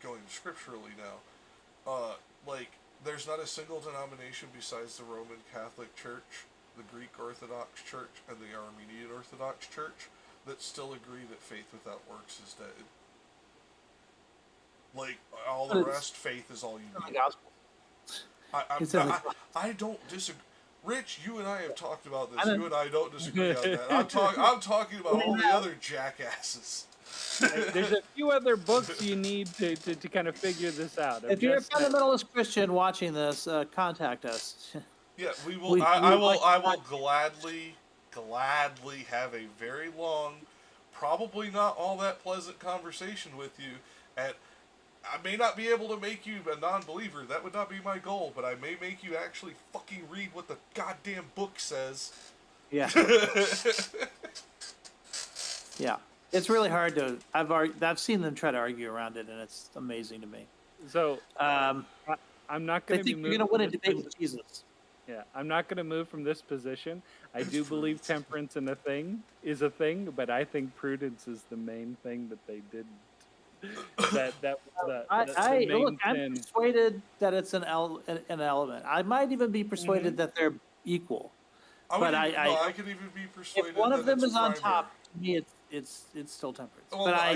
going scripturally now, like there's not a single denomination besides the Roman Catholic Church, the Greek Orthodox Church, and the Armenian Orthodox Church that still agree that faith without works is dead. Like all the rest, faith is all you The need. gospel. I don't disagree. Rich, you and I have talked about this. I don't- You and I don't disagree on that. I'm talking about all the other jackasses. There's a few other books you need to kind of figure this out. If you're a fundamentalist Christian watching this, contact us. Yeah, we will. We- I we like will gladly have a very long, probably not all that pleasant conversation with you. And I may not be able to make you a non-believer. That would not be my goal. But I may make you actually fucking read what the goddamn book says. Yeah. Yeah. It's really hard to. I've seen them try to argue around it, and it's amazing to me. So Um, I'm not they going to be think you're moved. going to win a from this debate with position. Jesus. Yeah, I'm not going to move from this position. I do believe temperance is a thing, but I think prudence is the main thing that they didn't. That was the main Look, I'm sin. persuaded that it's an element. I might even be persuaded that they're equal. But I could even be persuaded. If one of that them it's is on primary. top, to me, it's still temperance. Well, but no, I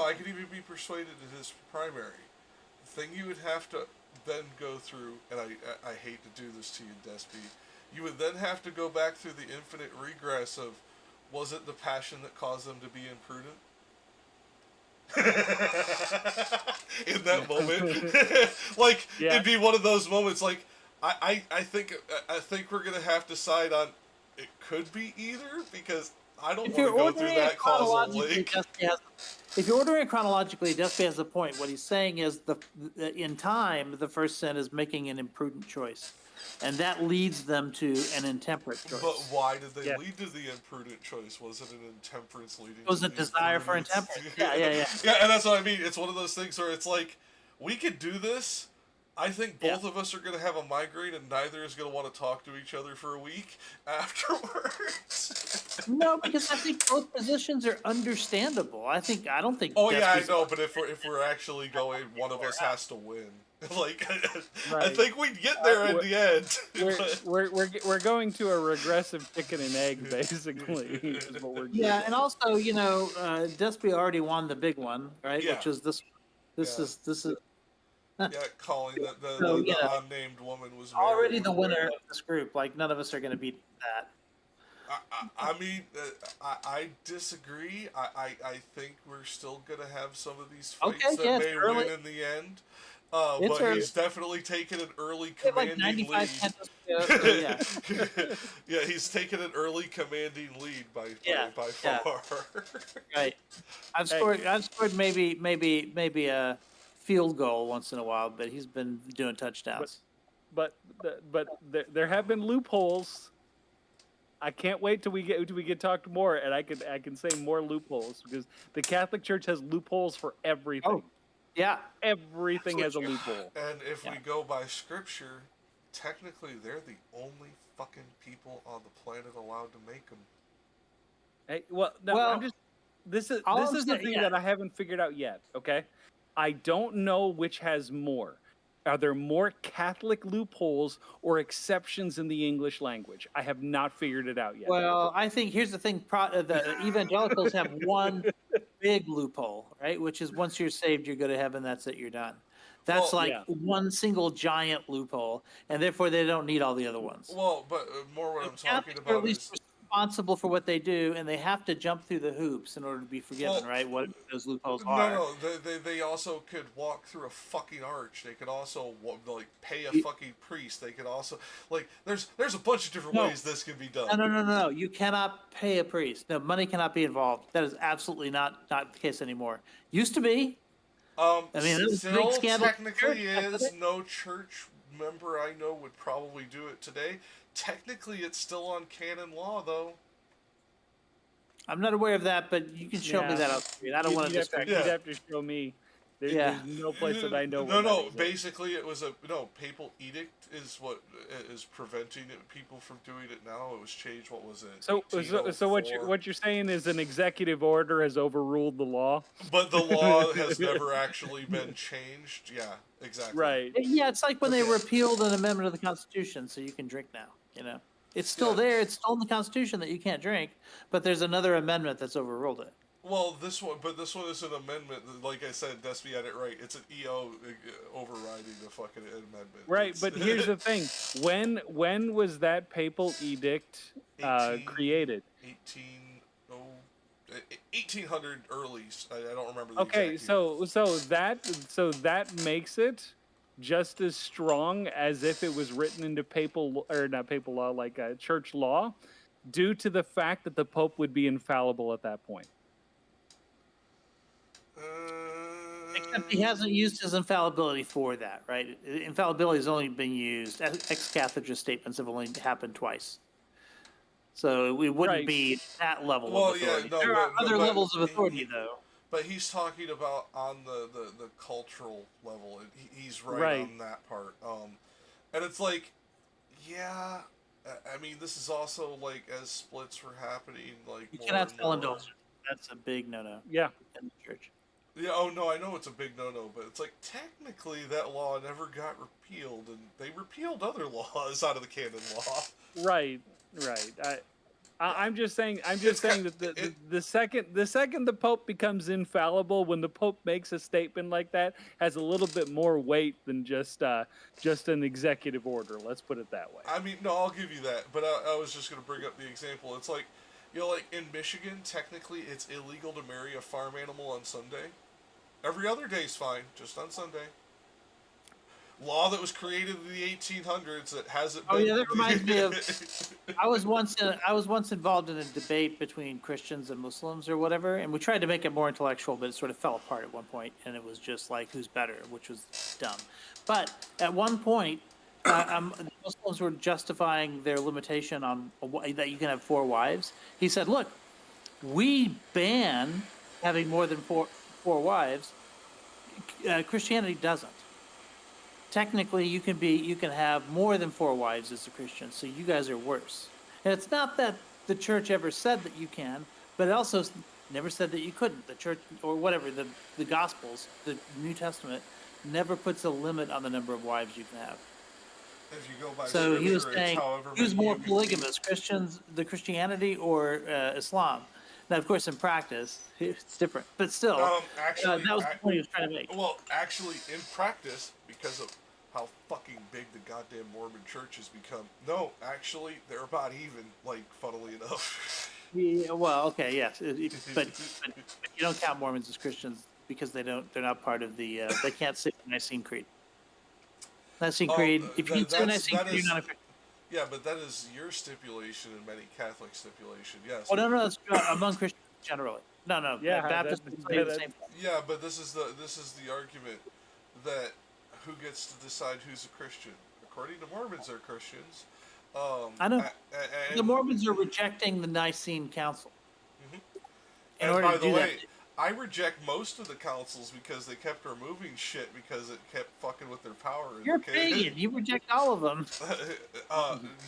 I could even be persuaded it is primary. The thing you would have to then go through, and I hate to do this to you, Despy, you would then have to go back through the infinite regress of, was it the passion that caused them to be imprudent? In that moment, like Yeah. it'd be one of those moments. Like I think we're gonna have to side on. It could be either because I don't if want you're to go through ordering it that causal chronologically, link. if you're ordering it chronologically, Despy has a point. What he's saying is in time, the first sin is making an imprudent choice, and that leads them to an intemperate choice. But why did they Yeah. lead to the imprudent choice? Was it an intemperance leading It was to a the desire for imprudence? intemperance. Yeah. Yeah, and that's what I mean. It's one of those things where it's like, we could do this. I think both of us are going to have a migraine, and neither is going to want to talk to each other for a week afterwards. No, because I think both positions are understandable. I don't think. Oh yeah, I Despy's- know. But if we're actually going, one of us has to win. Like, I Right. think we'd get there in the end. We're going to a regressive chicken and egg, basically. Is what we're Yeah, and also, Despy already won the big one, right? Yeah. Which is this. This Yeah. is Yeah, calling that the unnamed woman was already married. the winner of this group. Like, none of us are going to beat that. I mean, I disagree. I think we're still gonna have some of these fights Okay, that yeah, it's may early. win in the end. It's But early. he's definitely taken an early Like commanding 95 lead. yeah. Yeah, he's taken an early commanding lead by Yeah, far. Right. I've scored maybe a field goal once in a while, but he's been doing touchdowns. but there have been loopholes. I can't wait till we get talked more, and I can say more loopholes, because the Catholic Church has loopholes for everything. Oh, yeah. Everything has a loophole. And if we go by scripture, technically they're the only fucking people on the planet allowed to make them. Hey, well, no, Well, I'm just this is all this I'm is the saying- thing yeah. that I haven't figured out yet. Okay, I don't know which has more. Are there more Catholic loopholes or exceptions in the English language? I have not figured it out yet. Well, I think here's the thing: the evangelicals have one big loophole, right? Which is once you're saved, you're going to heaven. That's it. You're done. That's Well, like yeah. one single giant loophole, and therefore they don't need all the other ones. Well, but more what I'm talking Catholics are at about least is responsible for what they do, and they have to jump through the hoops in order to be forgiven, Well, right? What those loopholes are. no. They also could walk through a fucking arch. They could also like pay a fucking priest. They could also like there's a bunch of different No. ways this can be done. No. You cannot pay a priest. No, money cannot be involved. That is absolutely not the case anymore. Used to be. I mean, that was a big Still scandal. technically Church back is. then. No church member I know would probably do it today. Technically, it's still on canon law, though. I'm not aware of that, but you can show me Yeah. that on screen. I don't want to You'd have disagree. Yeah. You'd have to show me. Yeah. There's no place that I know. No. where that exists. Basically, it was a papal edict is what is preventing people from doing it now. It was changed. What was it? So what 1804? you're saying is an executive order has overruled the law, But the law has never actually been changed. Yeah, exactly. right? Yeah, it's like when they Okay. repealed an amendment of the Constitution, so you can drink now. It's still Yeah. there. It's still in the Constitution that you can't drink, but there's another amendment that's overruled it. Well, this one is an amendment. Like I said, Despy had it right. It's an EO overriding the fucking amendment. Right, It's- but here's the thing: when was that papal edict created? 1800 early. I don't remember the Okay, exact year. so that makes it just as strong as if it was written into not papal law, like church law, due to the fact that the Pope would be infallible at that point. Except he hasn't used his infallibility for that, right? Infallibility has only been used. Ex cathedra statements have only happened twice. So it wouldn't Right. be that level Well, of yeah, authority. no, there are but- other but levels of authority, he- though. But he's talking about on the cultural level. And he's right, Right. on that part. And it's like, yeah. I mean, this is also like as splits were happening, like You more cannot and sell more. indulgence. That's a big no-no Yeah, in the church. Yeah, oh no, I know it's a big no-no, but it's like technically that law never got repealed, and they repealed other laws out of the canon law. right. I'm just saying that the second the Pope becomes infallible, when the Pope makes a statement like that, has a little bit more weight than just an executive order. Let's put it that way. I mean, no, I'll give you that, but I was just going to bring up the example. It's like, like in Michigan, technically it's illegal to marry a farm animal on Sunday. Every other day's fine, just on Sunday. law that was created in the 1800s that hasn't Oh been. yeah, that reminds me of. I was once involved in a debate between Christians and Muslims or whatever, and we tried to make it more intellectual, but it sort of fell apart at one point, and it was just like who's better, which was dumb. But at one point, the Muslims were justifying their limitation on that you can have 4 wives. He said, "Look, we ban having more than four wives. Christianity doesn't. Technically, you can have more than 4 wives as a Christian, so you guys are worse. And it's not that the church ever said that you can, but it also never said that you couldn't. The church, or whatever, the Gospels, the New Testament, never puts a limit on the number of wives you can have. If you go by So he was scripture, it's saying, however who's many more you can polygamous, Christianity or Islam? Now, of course, in practice, it's different, but still, Actually, that was the point he was trying to make. well, actually, in practice, because of how fucking big the goddamn Mormon church has become, no, actually, they're about even. Like, funnily enough. Yeah, well, okay, yes, but you don't count Mormons as Christians because they're not part of the. They can't say the Nicene Creed. Nicene Creed. If you can say Nicene Creed, you're not a Christian. Yeah, but that is your stipulation and many Catholic stipulation. Yes. Oh no, that's among Christians generally. No, Yeah, Baptists that- say the that- same thing. Yeah, but this is the argument that who gets to decide who's a Christian? According to Mormons, are Christians. I know. And, The Mormons are rejecting the Nicene Council. In and order by to the do way, that, I reject most of the councils because they kept removing shit because it kept fucking with their power. you're pagan. You reject all of them.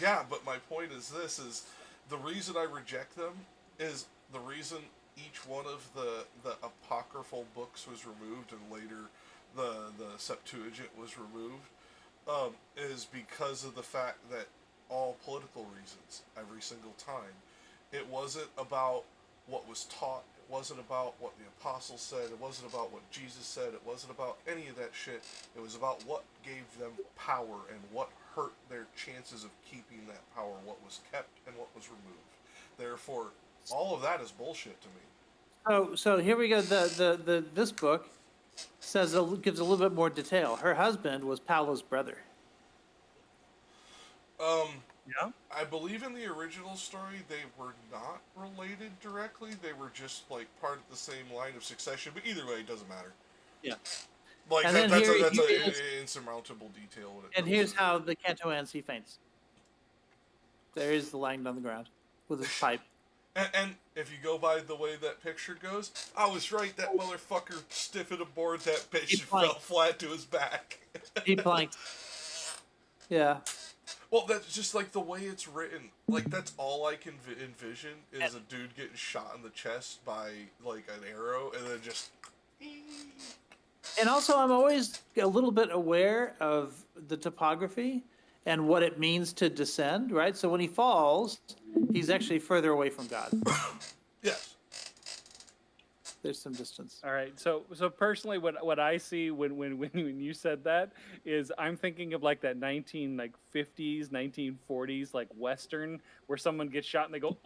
Yeah, but my point is this: is the reason I reject them is the reason each one of the apocryphal books was removed and later the Septuagint was removed is because of the fact that all political reasons every single time. It wasn't about what was taught. It wasn't about what the apostles said. It wasn't about what Jesus said. It wasn't about any of that shit. It was about what gave them power and what hurt their chances of keeping that power, what was kept and what was removed. Therefore, all of that is bullshit to me. So here we go. This book says gives a little bit more detail. Her husband was Paolo's brother. Yeah. I believe in the original story they were not related directly. They were just like part of the same line of succession. But either way, it doesn't matter. Yeah. Like And that's then an insurmountable detail. And here's how the canto ends. He faints. There is the lying on the ground with his pipe. And if you go by the way that picture goes, I was right. That motherfucker stiffened aboard that bitch and fell flat to his back. He planked. Yeah. Well, that's just like the way it's written. Like that's all I can envision is a dude getting shot in the chest by like an arrow, and then just. And also, I'm always a little bit aware of the topography and what it means to descend. Right. So when he falls, he's actually further away from God. Yes. There's some distance. All right. So personally, what I see when you said that is I'm thinking of like that 1950s, 1940s like Western where someone gets shot and they go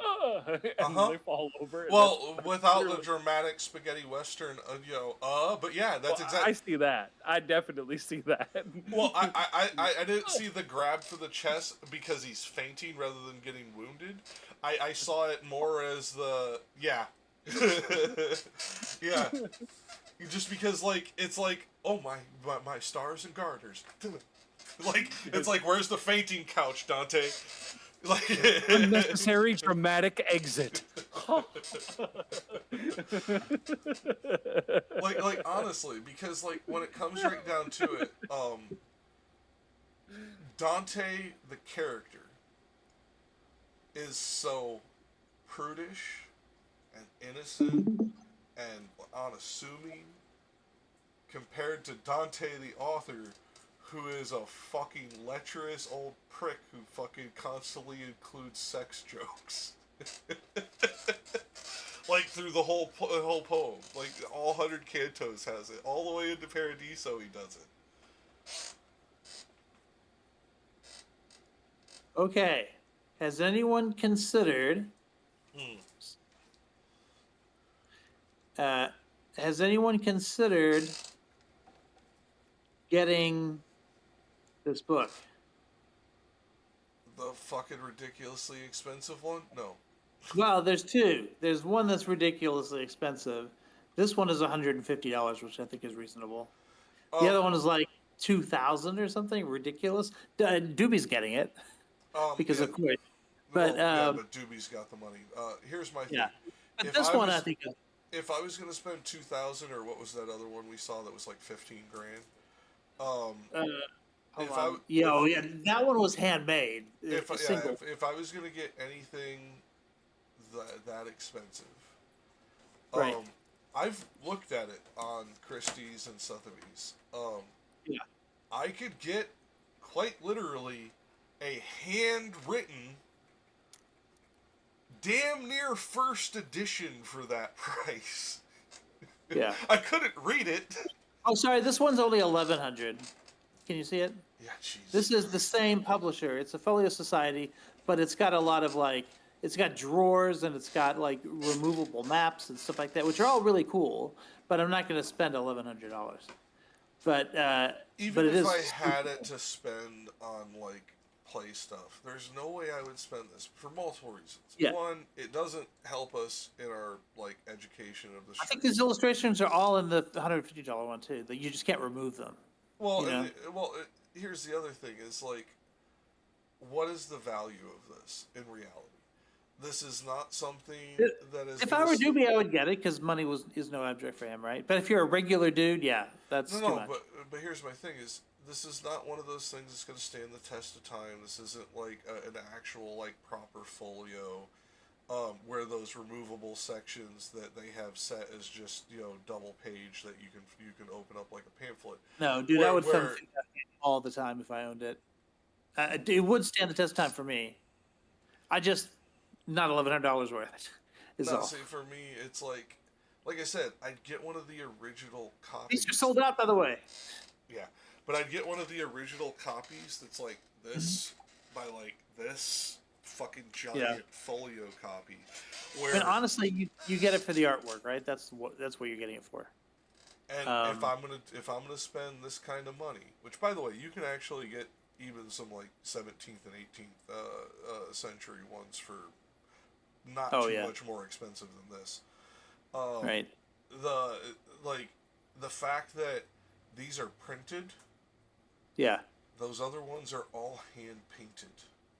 and they fall over. And Well, without the dramatic spaghetti western, but yeah, that's well, exactly. I see that. I definitely see that. Well, I didn't see the grab for the chest because he's fainting rather than getting wounded. I saw it more as yeah. Yeah. Just because like it's like, oh my stars and garters. Like it's like, where's the fainting couch, Dante? Like Unnecessary dramatic exit. like honestly, because like when it comes right down to it, Dante the character is so prudish and innocent and unassuming compared to Dante the author, who is a fucking lecherous old prick who fucking constantly includes sex jokes. Like through the whole poem, like all 100 cantos has it, all the way into Paradiso he does it. Okay. Has anyone considered? Has anyone considered getting This book. The fucking ridiculously expensive one? No. Well, there's two. There's one that's ridiculously expensive. This one is $150, which I think is reasonable. The Um, other one is like 2,000 or something ridiculous. Doobie's getting it because yeah. of course. But Well, yeah, but Doobie's got the money. Here's my thing. yeah. But If this I one I was think if I was gonna spend 2,000, or what was that other one we saw that was like 15 grand? Um, uh, hold if on. Yeah, oh, yeah, that one was handmade. if Single. if I was gonna get anything that expensive, Right. um, I've looked at it on Christie's and Sotheby's. Yeah. I could get quite literally a handwritten, damn near first edition for that price. Yeah. I couldn't read it. Oh, sorry. This one's only 1,100. Can you see it? Yeah, jeez. This is the same publisher. It's a Folio Society, but it's got a lot of like, it's got drawers and it's got like removable maps and stuff like that, which are all really cool. But I'm not going to spend $1,100. But Even but it if is. I had it to spend on like play stuff, there's no way I would spend this for multiple reasons. Yeah. One, it doesn't help us in our like education of the. I think these illustrations are all in the $150 one too. That you just can't remove them. Well, you know? Here's the other thing: is like, what is the value of this in reality? This is not something that is. If I were Doobie, I would get it because money is no object for him, right? But if you're a regular dude, yeah, that's too much. but here's my thing: is this is not one of those things that's going to stand the test of time. This isn't like an actual like proper folio, where those removable sections that they have set as just double page that you can open up like a pamphlet. No, dude, I would film all the time if I owned it. It would stand the test of time for me. I just not $1,100 worth. Is all. See, for me, it's like I said, I'd get one of the original copies. These are sold out, by the way. Yeah, but I'd get one of the original copies that's like this by like this fucking giant folio copy. Where, and honestly, you get it for the artwork, right? That's what you're getting it for. And if I'm gonna spend this kind of money, which by the way, you can actually get even some like 17th and 18th century ones for not too much more expensive than this. Right. The fact that these are printed. Yeah. Those other ones are all hand painted.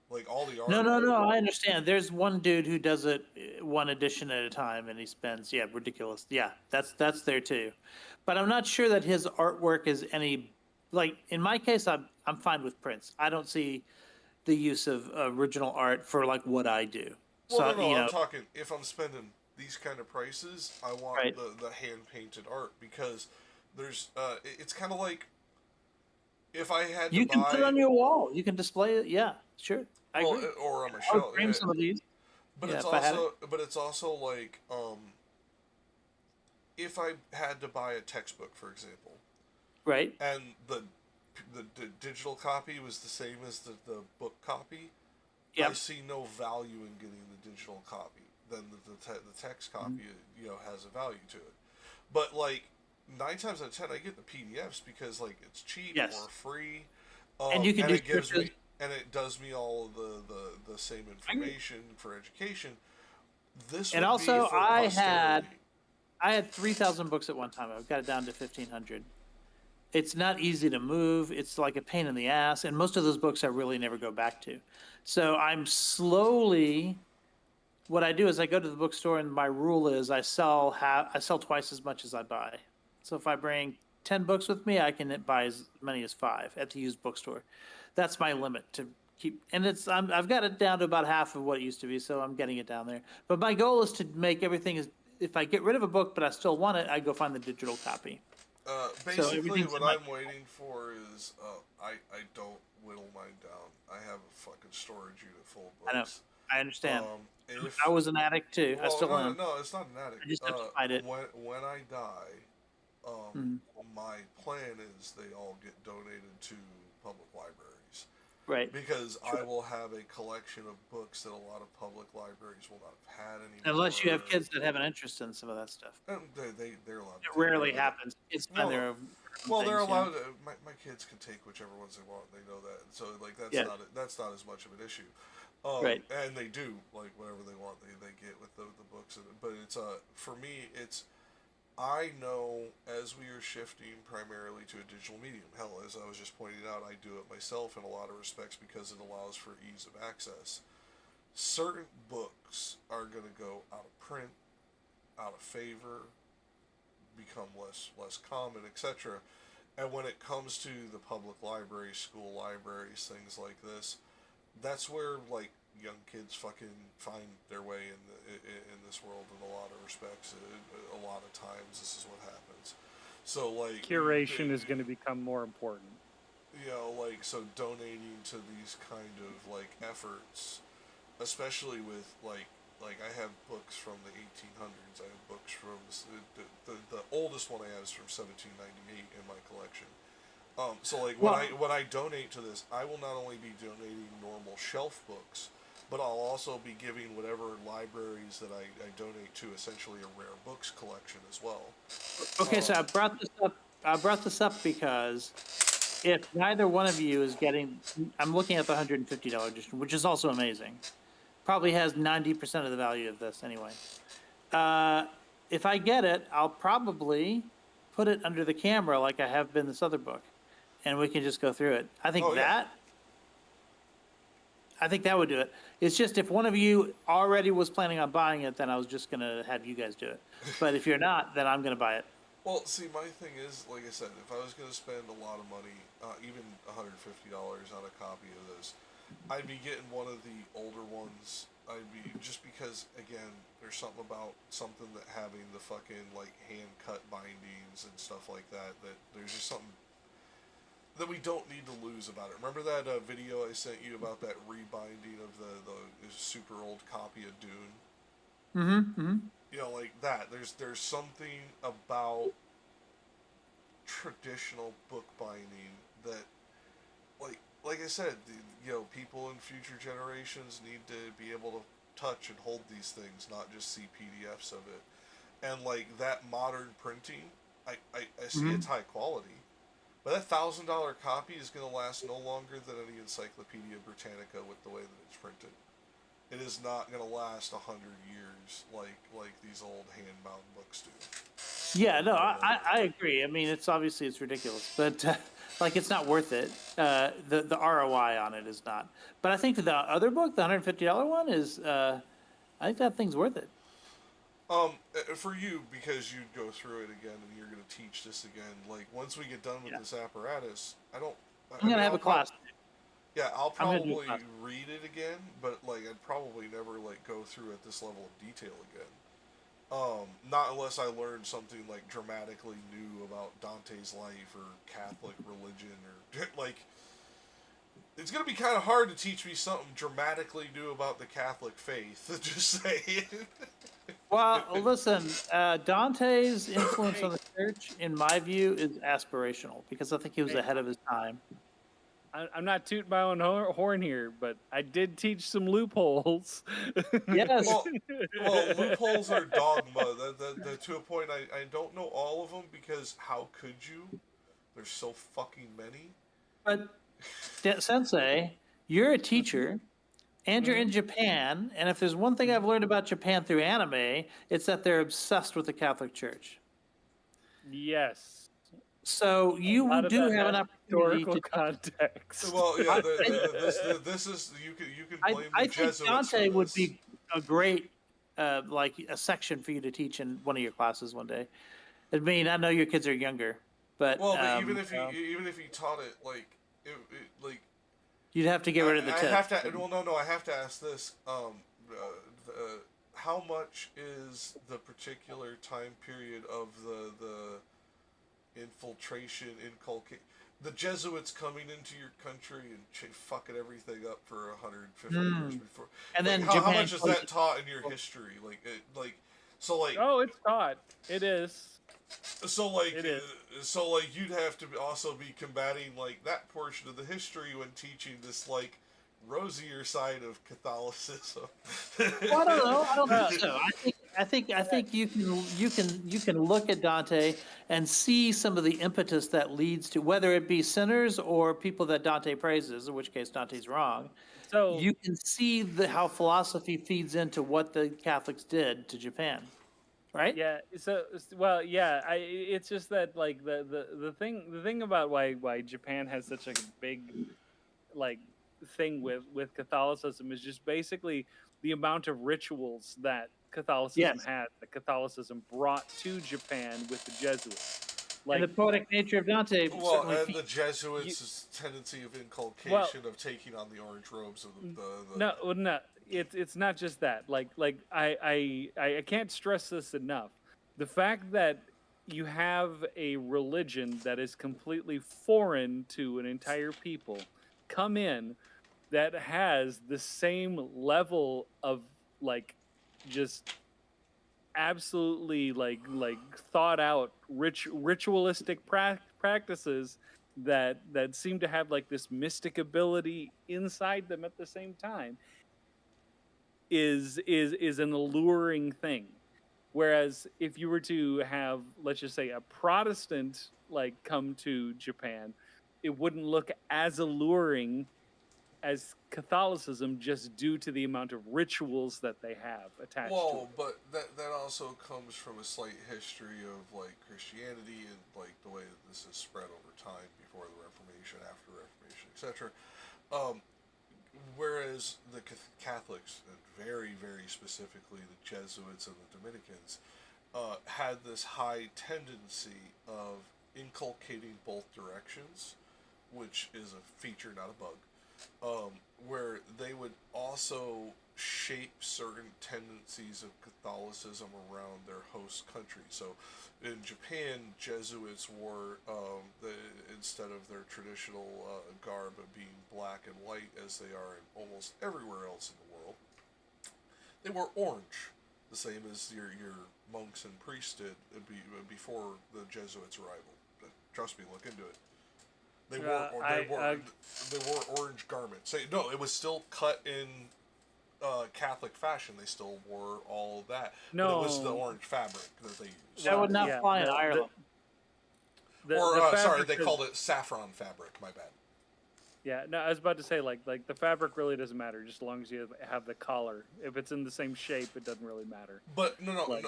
Like all the art. No. I understand. There's one dude who does it one edition at a time, and he spends ridiculous. Yeah, that's there too. But I'm not sure that his artwork is any like in my case. I'm fine with prints. I don't see the use of original art for like what I do. Well, no, I'm talking if I'm spending these kind of prices, I want the hand painted art because there's it's kind of like if I had to you can put it on your wall. You can display it. Yeah, sure. I agree. Or on my shelf. Frame some of these. But it's also like if I had to buy a textbook, for example, right, and the digital copy was the same as the book copy. I see no value in getting the digital copy. Then the text copy, has a value to it. But like 9 times out of 10, I get the PDFs because like it's cheap or free, and you can do and it does me all of the same information for education. This and would also be for I posterity. had 3,000 books at one time. I've got it down to 1,500. It's not easy to move. It's like a pain in the ass, and most of those books I really never go back to. So I'm slowly. What I do is I go to the bookstore, and my rule is I sell twice as much as I buy. So if I bring 10 books with me, I can buy as many as 5 at the used bookstore. That's my limit to keep. And I've got it down to about half of what it used to be, so I'm getting it down there. But my goal is to make everything if I get rid of a book but I still want it, I go find the digital copy. Basically, what I'm waiting for is I don't whittle mine down. I have a fucking storage unit full of books. I understand. I was an addict too. I still am. No, it's not an addict. I just have to fight it. When I die, my plan is they all get donated to public libraries. Right. because True. I will have a collection of books that a lot of public libraries will not have had anymore. Unless you have kids that have an interest in some of that stuff. And they're allowed to It take rarely whatever happens. Kids No, find their no. own Well, they're things, you know? allowed to. My kids can take whichever ones they want. They know that, so like Yeah. that's not as much of an issue. Right. And they do like whatever they want. They get with the books, but it's for me it's I know as we are shifting primarily to a digital medium. Hell, as I was just pointing out, I do it myself in a lot of respects because it allows for ease of access. Certain books are going to go out of print, out of favor, become less common, etc. And when it comes to the public libraries, school libraries, things like this, that's where like young kids fucking find their way in this world in a lot of respects. A lot of times, this is what happens. So like Curation is going to become more important. like so donating to these kind of like efforts, especially with like I have books from the 1800s. I have books from the oldest one I have is from 1798 in my collection. So like when I donate to this, I will not only be donating normal shelf books, but I'll also be giving whatever libraries that I donate to essentially a rare books collection as well. Okay, so I brought this up. I brought this up because if neither one of you is getting, I'm looking at the $150 edition, which is also amazing. Probably has 90% of the value of this anyway. If I get it, I'll probably put it under the camera like I have been this other book, and we can just go through it. I think I think that would do it. It's just if one of you already was planning on buying it, then I was just gonna have you guys do it. But if you're not, then I'm gonna buy it. Well, see, my thing is, like I said, if I was going to spend a lot of money, even $150 on a copy of this, I'd be getting one of the older ones. I'd be just because again, there's something about something that having the fucking like hand cut bindings and stuff like that. That there's just something that we don't need to lose about it. Remember that video I sent you about that rebinding of the super old copy of Dune? Like that. There's something about traditional book binding that, like I said, people in future generations need to be able to touch and hold these things, not just see PDFs of it. And like that modern printing, I see it's high quality, but that $1,000 copy is going to last no longer than any Encyclopedia Britannica with the way that it's printed. It is not going to last 100 years like these old hand-bound books do. Yeah, no, I agree. I mean, it's ridiculous, but like it's not worth it. The ROI on it is not. But I think the other book, the $150 one, is I think that thing's worth it. For you, because you'd go through it again and you're going to teach this again. Like once we get done with this apparatus, I'm gonna have a class. Yeah, I'll probably read it again, but like I'd probably never like go through at this level of detail again. Not unless I learned something like dramatically new about Dante's life or Catholic religion or like. It's gonna be kind of hard to teach me something dramatically new about the Catholic faith. Just saying. Well, listen, Dante's influence on the church, in my view, is aspirational because I think he was ahead of his time. I'm not tooting my own horn here, but I did teach some loopholes. Yes. Well, loopholes are dogma. To a point, I don't know all of them because how could you? There's so fucking many. But, Sensei, you're a teacher, and you're in Japan, and if there's one thing I've learned about Japan through anime, it's that they're obsessed with the Catholic Church. Yes. So you do have an opportunity to context. Well, yeah, this is you can blame the Jesuits. I think Dante would be a great like a section for you to teach in one of your classes one day. I mean, I know your kids are younger, but even if he taught it like you'd have to get rid of the tip. I have to ask this. How much is the particular time period of the infiltration, the Jesuits coming into your country and fucking everything up for 150 years before? And then how much is that taught in your history? Oh, it's taught. It is. So like, It is. you'd have to also be combating like that portion of the history when teaching this like rosier side of Catholicism. Well, I don't know. I don't Well, think so. I think you can look at Dante and see some of the impetus that leads to, whether it be sinners or people that Dante praises, in which case Dante's wrong. so You can see how philosophy feeds into what the Catholics did to Japan, right? yeah, well, yeah. It's just that like the thing about why Japan has such a big like thing with Catholicism is just basically the amount of rituals that Catholicism Yes, had, that Catholicism brought to Japan with the Jesuits. and Like, the poetic nature of Dante Well, certainly and feeds. the Jesuits' tendency of well, inculcation of taking on the orange robes of the no, well, no, it's not just that. I can't stress this enough. The fact that you have a religion that is completely foreign to an entire people come in that has the same level of like just absolutely thought out ritualistic practices that seem to have like this mystic ability inside them at the same time is an alluring thing. Whereas if you were to have, let's just say, a Protestant like come to Japan, it wouldn't look as alluring as Catholicism, just due to the amount of rituals that they have attached to Well, it. but that also comes from a slight history of like Christianity and like the way that this has spread over time before the Reformation, after the Reformation, etc. Um, whereas the Catholics, and very specifically the Jesuits and the Dominicans, had this high tendency of inculcating both directions, which is a feature, not a bug, where they would also shape certain tendencies of Catholicism around their host country. So, in Japan, Jesuits wore instead of their traditional garb of being black and white as they are in almost everywhere else in the world, they wore orange, the same as your monks and priests did before the Jesuits' arrival. Trust me, look into it. They wore Uh, or I they wore orange garments. No, it was still cut in Catholic fashion. They still wore all of that, but it was the no, orange fabric that they used. That well, would not yeah, fly in Ireland. Or the sorry, fabric they is, called it saffron fabric. My bad. yeah. No, I was about to say like the fabric really doesn't matter, just as long as you have the collar. If it's in the same shape, it doesn't really matter. But no, no, Like,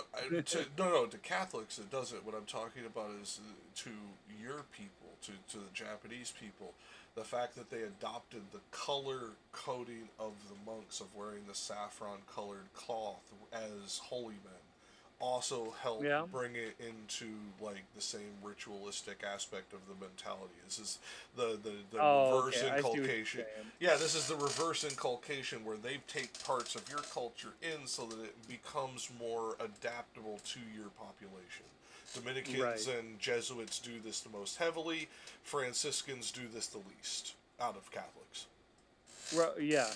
no, no. To Catholics, it doesn't. What I'm talking about is to your people, to the Japanese people, the fact that they adopted the color coding of the monks of wearing the saffron colored cloth as holy men also helped yeah. bring it into like the same ritualistic aspect of the mentality. This is the Oh, reverse okay. I see what you're inculcation. saying. Yeah, this is the reverse inculcation where they take parts of your culture in so that it becomes more adaptable to your population. Dominicans Right. and Jesuits do this the most heavily. Franciscans do this the least out of Catholics. Yeah.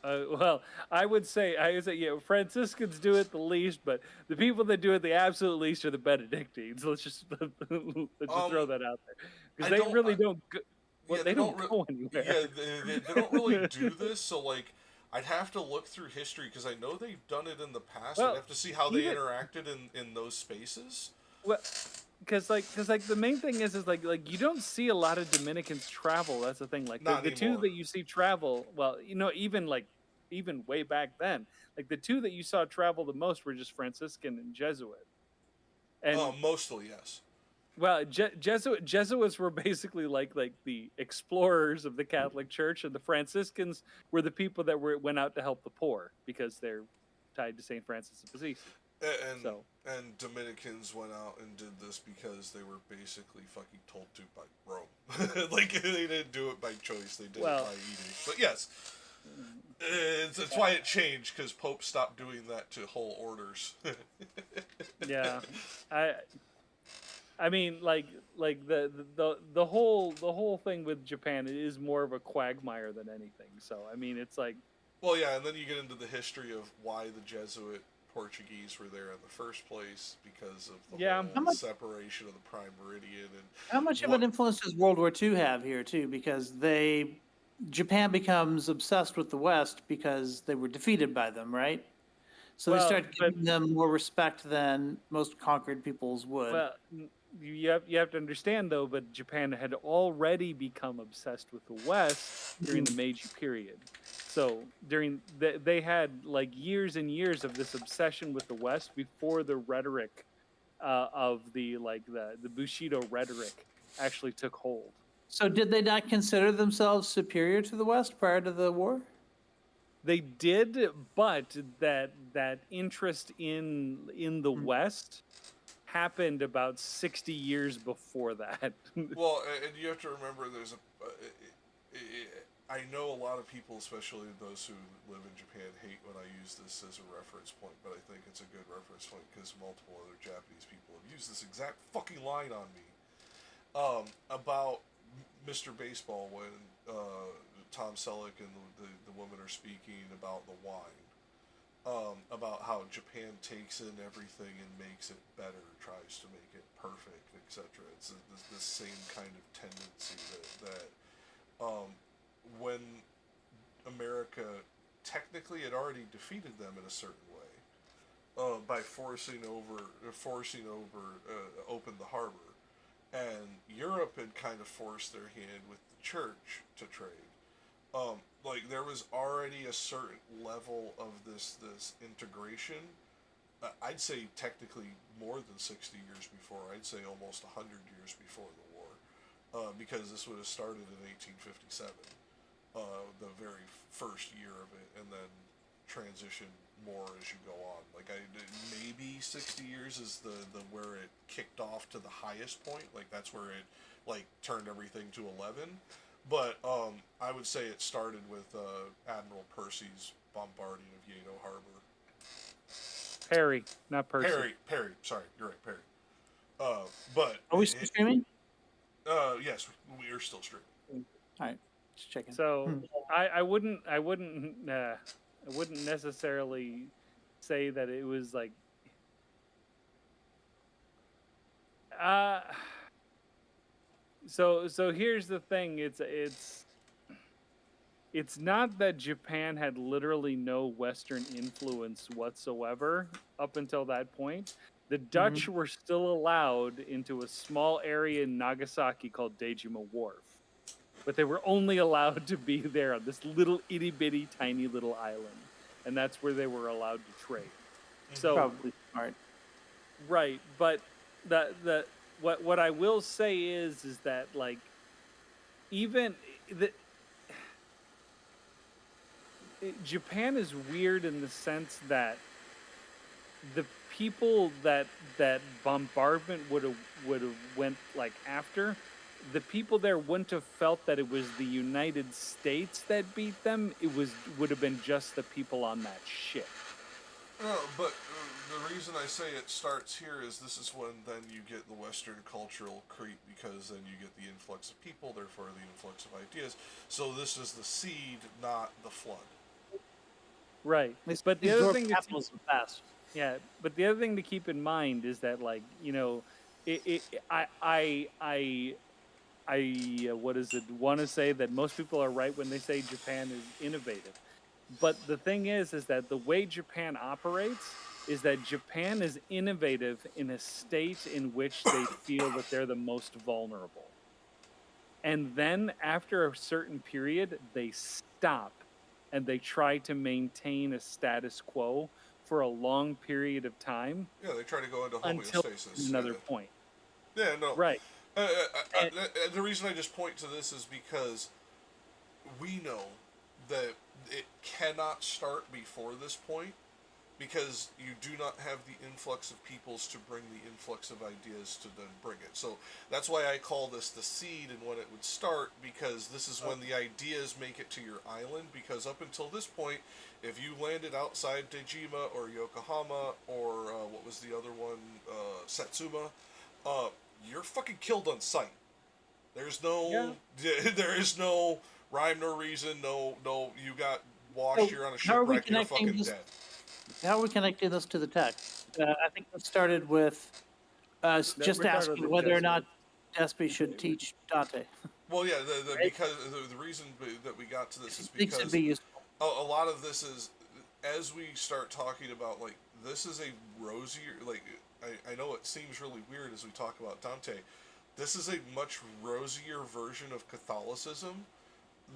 Oh, well, I would say, yeah, Franciscans do it the least, but the people that do it the absolute least are the Benedictines. Let's just throw Um, that out there I because they don't. really don't. Well, Yeah, they they don't. don't go anywhere. Yeah, they don't really do this. So like, I'd have to look through history because I know they've done it in the past. I'd Well, have to see how they even interacted in those spaces. well, because the main thing is like you don't see a lot of Dominicans travel. That's the thing. Like Not the two anymore. that you see travel, well, even way back then, like the two that you saw travel the most were just Franciscan and Jesuit. And Mostly yes. well, Jesuits were basically like the explorers of the Catholic Church, and the Franciscans were the people that went out to help the poor because they're tied to Saint Francis of Assisi. And So and Dominicans went out and did this because they were basically fucking told to by Rome. Like they didn't do it by choice; they did it well, by eating. But yes, it's why it changed because Pope stopped doing that to whole orders. yeah, I I mean like the whole thing with Japan is more of a quagmire than anything. So I mean it's like Well, yeah, and then you get into the history of why the Jesuit Portuguese were there in the first place because of the Yeah. whole separation of the prime meridian and How much of what- an influence does World War II have here too? Because Japan becomes obsessed with the West because they were defeated by them, right? So they Well, start but- giving them more respect than most conquered peoples would. Well, you have to understand though, but Japan had already become obsessed with the West during the Meiji period. So they had like years and years of this obsession with the West before the rhetoric of the Bushido rhetoric actually took hold. So did they not consider themselves superior to the West prior to the war? They did, but that interest in the West happened about 60 years before that. Well, and you have to remember, there's I know a lot of people, especially those who live in Japan, hate when I use this as a reference point, but I think it's a good reference point because multiple other Japanese people have used this exact fucking line on me about Mr. Baseball when Tom Selleck and the woman are speaking about the wine. About how Japan takes in everything and makes it better, tries to make it perfect, etc. It's this same kind of tendency that when America technically had already defeated them in a certain way by forcing over open the harbor, and Europe had kind of forced their hand with the church to trade. Like there was already a certain level of this integration. I'd say technically more than 60 years before. I'd say almost 100 years before the war, because this would have started in 1857, the very first year of it, and then transition more as you go on. Like maybe 60 years is the where it kicked off to the highest point. Like that's where it like turned everything to 11. But I would say it started with Admiral Percy's bombarding of Yedo Harbor. Perry, not Percy. Perry. Sorry, you're right, Perry. But Are we still streaming? Yes, we are still streaming. All right, just checking. So I wouldn't necessarily say that it was like So here's the thing, it's not that Japan had literally no Western influence whatsoever up until that point. The Dutch were still allowed into a small area in Nagasaki called Dejima Wharf. But they were only allowed to be there on this little itty bitty tiny little island. And that's where they were allowed to trade. So Probably smart. right, but what I will say is that like even Japan is weird in the sense that the people that bombardment would have went like after, the people there wouldn't have felt that it was the United States that beat them. It would have been just the people on that ship. No, but the reason I say it starts here is this is when then you get the Western cultural creep, because then you get the influx of people, therefore the influx of ideas. So this is the seed, not the flood. Right. Let's But the other absorb thing capitalism fast. Yeah, but the other thing to keep in mind is that, like, you know, I what is it? Want to say that most people are right when they say Japan is innovative, but the thing is that the way Japan operates is that Japan is innovative in a state in which they feel that they're the most vulnerable, and then after a certain period, they stop and they try to maintain a status quo for a long period of time. Yeah, they try to go into Until homeostasis. another point. Yeah, no. Right. The reason I just point to this is because we know that it cannot start before this point, because you do not have the influx of peoples to bring the influx of ideas to then bring it. So that's why I call this the seed and when it would start, because this is when the ideas make it to your island, because up until this point, if you landed outside Dejima or Yokohama or what was the other one, Satsuma, you're fucking killed on sight. There's no, there is no rhyme nor reason. No, you got washed. So you're on a how are we shipwreck. You're connecting fucking this- dead. How are we connecting this to the text? I think we started with just we're talking about asking the whether or not Jesuits. Despy should teach Dante. Well, yeah, Right? because the reason that we got to this is Thinks it'd because be useful. a lot of this is as we start talking about like this is a rosier like I know it seems really weird as we talk about Dante. This is a much rosier version of Catholicism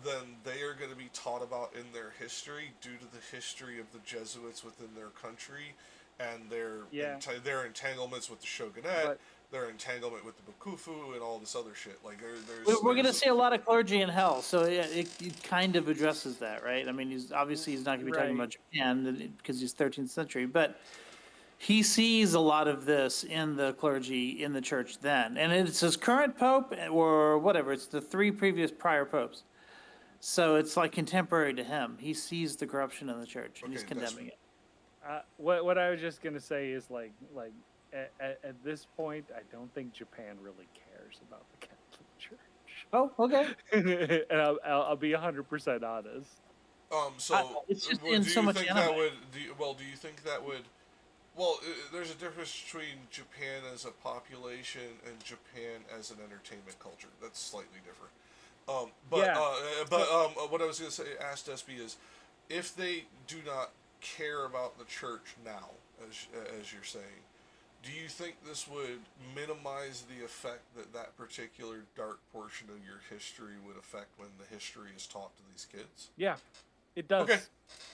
than they are going to be taught about in their history due to the history of the Jesuits within their country and Yeah. their entanglements with the shogunate, But their entanglement with the Bakufu, and all this other shit. Like We're going to there's see a lot of clergy in hell, so yeah, it kind of addresses that, right? I mean, he's not going to be talking Right. about Japan because he's 13th century, but he sees a lot of this in the clergy in the church then, and it's his current pope or whatever. It's the three prior popes, so it's like contemporary to him. He sees the corruption in the church and he's Okay, that's- condemning it. what I was just gonna say is like at this point, I don't think Japan really cares about the Catholic Church. Oh, okay. And I'll be 100% honest. So it's just do in you so much think anime. that would? Do you think that would? Well, there's a difference between Japan as a population and Japan as an entertainment culture. That's slightly different. Yeah. What I was going to say, ask Despy is, if they do not care about the church now, as you're saying, do you think this would minimize the effect that that particular dark portion of your history would affect when the history is taught to these kids? Yeah, it does. Okay.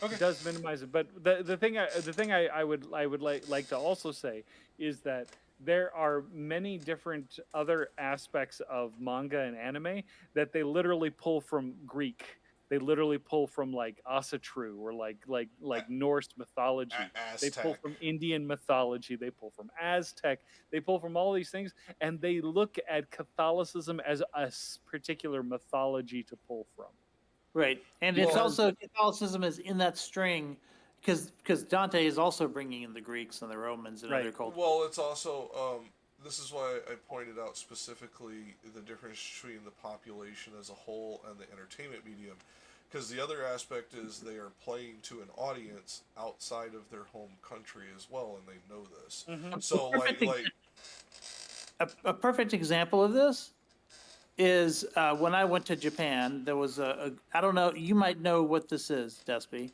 Okay. It does minimize it, but the thing I would like to also say is that there are many different other aspects of manga and anime that they literally pull from Greek. They literally pull from like Asatru or like Norse mythology. They pull Aztec. from Indian mythology. They pull from Aztec. They pull from all these things, and they look at Catholicism as a particular mythology to pull from. Right, and it's Well- also Catholicism is in that string because Dante is also bringing in the Greeks and the Romans and other Right. cultures. Well, it's also this is why I pointed out specifically the difference between the population as a whole and the entertainment medium, because the other aspect is they are playing to an audience outside of their home country as well, and they know this. So Perfect a perfect example of this is when I went to Japan. There was I don't know. You might know what this is, Despy.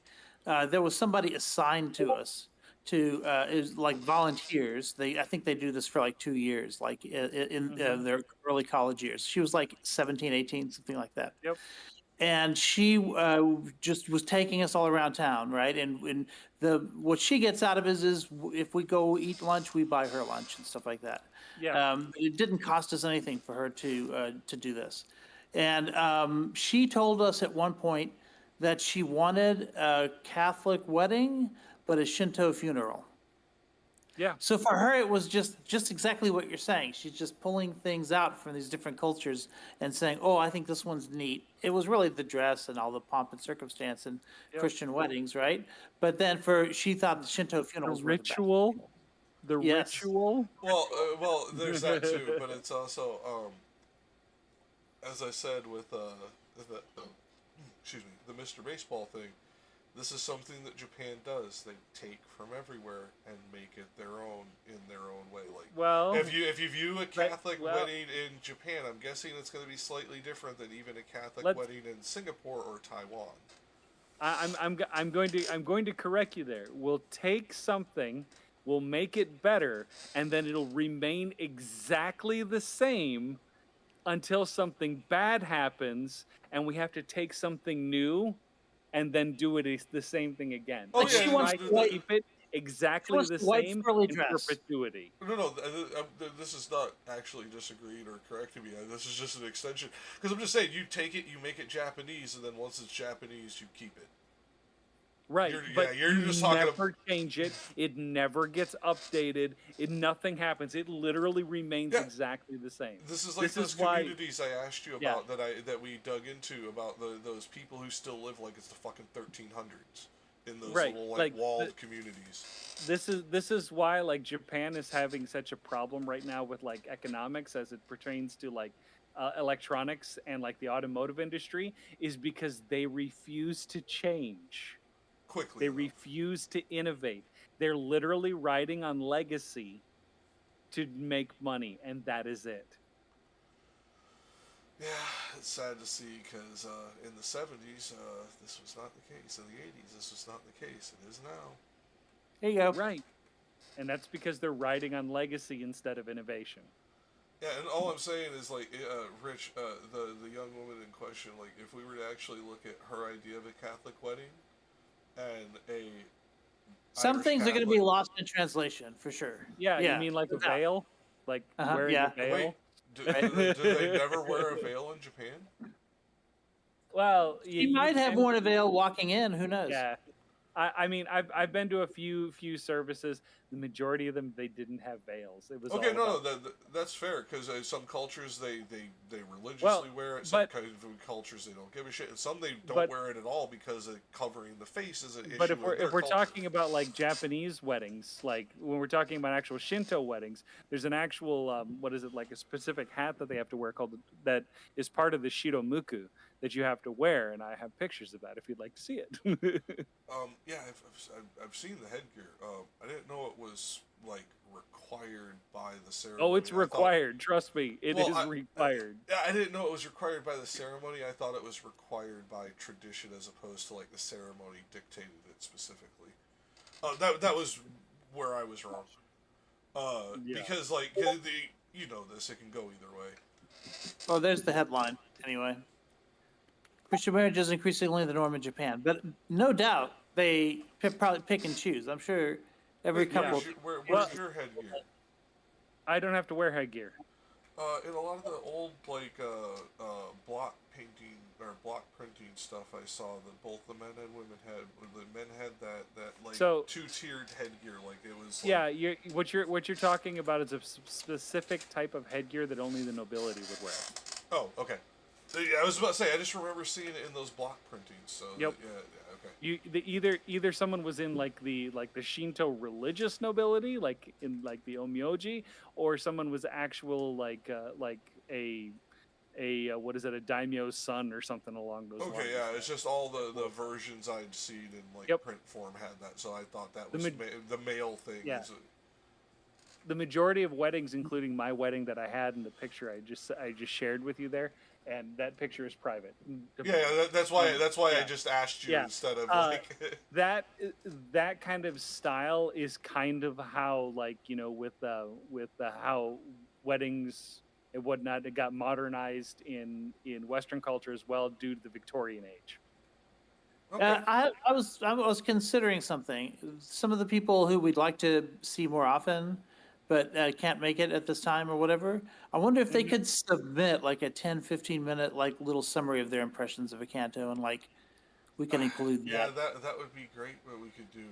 There was somebody assigned to us to is like volunteers. I think they do this for like 2 years, like in their early college years. She was like 17, 18, something like that. Yep. And she just was taking us all around town, right? And what she gets out of it is if we go eat lunch, we buy her lunch and stuff like that. Yeah. It didn't cost us anything for her to do this, and she told us at one point that she wanted a Catholic wedding but a Shinto funeral. Yeah. So for her, it was just exactly what you're saying. She's just pulling things out from these different cultures and saying, "Oh, I think this one's neat." It was really the dress and all the pomp and circumstance and Christian weddings, right? But then she thought the Shinto The funerals were the best. ritual. The Yes. ritual. Well, there's that too, but it's also as I said with the Mr. Baseball thing. This is something that Japan does. They take from everywhere and make it their own in their own way. Like, Well, if you view a Catholic well- wedding in Japan, I'm guessing it's going to be slightly different than even a Catholic Let's- wedding in Singapore or Taiwan. I'm going to correct you there. We'll take something, we'll make it better, and then it'll remain exactly the same until something bad happens, and we have to take something new, and then do the same thing again. Oh, Like, yeah, we she wants try to to white- keep it exactly wants the the white same frilly in dress. perpetuity. No, this is not actually disagreeing or correcting me. This is just an extension. Because I'm just saying, you take it, you make it Japanese, and then once it's Japanese, you keep it. Right, You're- but yeah, you're you just talking never change it. It never gets updated. Nothing happens. It literally remains Yeah. exactly the same. This is like This those is why- communities I asked you Yeah. about that we dug into about those people who still live like it's the fucking 1300s in those Right, little like, walled communities. This is why like Japan is having such a problem right now with like economics as it pertains to like electronics and like the automotive industry is because they refuse to change. quickly. They enough. refuse to innovate. They're literally riding on legacy to make money, and that is it. Yeah, it's sad to see because in the 70s, this was not the case. In the 80s, this was not the case. It is now. There you go. Right. And that's because they're riding on legacy instead of innovation. Yeah, and all I'm saying is, like, Rich, the young woman in question, like, if we were to actually look at her idea of a Catholic wedding and a Some Irish things are going to be Catholic- lost in translation for sure. Yeah, you mean like a no doubt. veil? Like wearing yeah. a veil? Wait, do they never wear a veil in Japan? Well, He might have worn a veil walking in. Who knows? Yeah. I mean, I've been to a few services. The majority of them, they didn't have veils. It was Okay, all no, about- that's fair because some cultures they religiously wear it. Some kind of cultures they don't give a shit, and some they don't wear it at all because covering the face is an issue. But in their if we're culture. talking about like Japanese weddings, like when we're talking about actual Shinto weddings, there's an actual what is it, like a specific hat that they have to wear called that is part of the shiromuku that you have to wear, and I have pictures of that if you'd like to see it. Yeah, I've seen the headgear. I didn't know it was like required by the ceremony. Oh, it's required. Trust me, it is Well, required. I didn't know it was required by the ceremony. I thought it was required by tradition as opposed to like the ceremony dictated it specifically. That was where I was wrong. Because like you know this, it can go either way. Oh, there's the headline. Anyway, Christian marriage is increasingly the norm in Japan, but no doubt they probably pick and choose. I'm sure every couple. Where's your headgear? I don't have to wear headgear. In a lot of the old like block painting or block printing stuff, I saw that both the men and women had. The men had that like two-tiered headgear, like it was. Like, Yeah, what you're talking about is a specific type of headgear that only the nobility would wear. Oh, okay. Yeah, I was about to say I just remember seeing it in those block printings. So Yep. Okay. Either someone was in like the Shinto religious nobility, like in like the Omyoji, or someone was actual like a what is it, a daimyo's son or something along those lines. Okay, yeah, it's just all the versions I'd seen in like print form had that, so I thought that was the male thing. Yeah. The majority of weddings, including my wedding that I had in the picture I just shared with you there, and that picture is private. Yeah, that's why I just asked you instead of like that kind of style is kind of how, like, you know, with how weddings and whatnot, it got modernized in Western culture as well due to the Victorian age. Okay. I was considering something. Some of the people who we'd like to see more often, but can't make it at this time or whatever. I wonder if they could submit like a 10, 15-minute like little summary of their impressions of a canto, and like we can include Yeah, that. that would be great. But we could do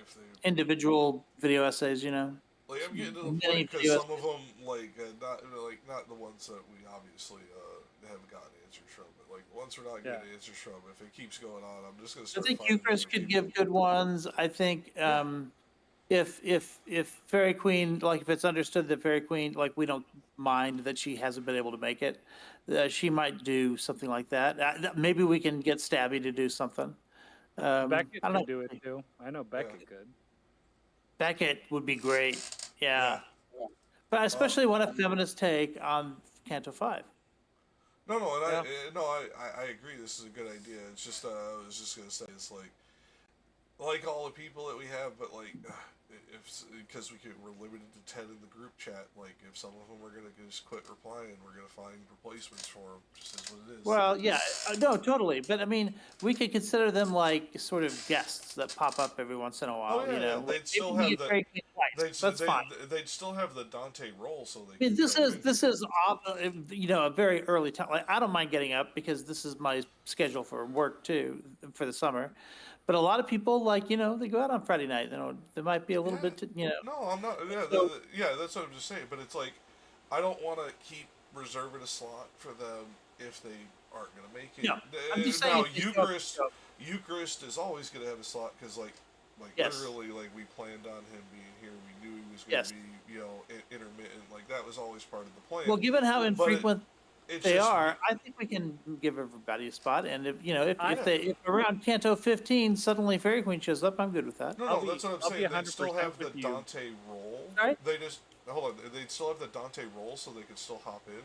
if they Individual video essays, you know. like I'm getting to the Many point because videos. some of them not the ones that we obviously haven't gotten answers from, but like once we're not getting answers from, if it keeps going on, I'm just gonna I start. think finding Eucharist other could people. give good ones. I think if Fairy Queen, like if it's understood that Fairy Queen, like we don't mind that she hasn't been able to make it, she might do something like that. Maybe we can get Stabby to do something. Beckett I don't could do it too. I know Beckett could. Beckett would be great. Yeah. But I especially want a feminist take on Canto V. No, I agree. This is a good idea. It's just I was just gonna say it's like all the people that we have, but like if because we're limited to 10 in the group chat. Like if some of them are gonna just quit replying, we're gonna find replacements for them. Just is what it is. Well, yeah, no, totally. But I mean, we could consider them like sort of guests that pop up every once in a while. You know, they'd still Maybe have Fairy Queen twice. That's fine. They'd still have the Dante role, so they. I mean, this is you know, a very early time. Like I don't mind getting up because this is my schedule for work too for the summer. But a lot of people, like, you know, they go out on Friday night. You know, there might be a little bit, you know. No, I'm not. Yeah, So- that's what I'm just saying. But it's like, I don't want to keep reserving a slot for them if they aren't going to make it. No, I'm just Now, saying. Eucharist is always going to have a slot because, like Yes. literally, like we planned on him being here. We knew he was going to be, you know, intermittent. Like that was always part of the plan. Well, given how But infrequent It's They just, are. I think we can give everybody a spot, and I- if around Canto 15 suddenly Fairy Queen shows up, I'm good with that. No, I'll no, be- that's what I'm I'll be saying. They'd still 100% have the with you. Dante roll. Sorry? They just hold on. They'd still have the Dante roll, so they could still hop in,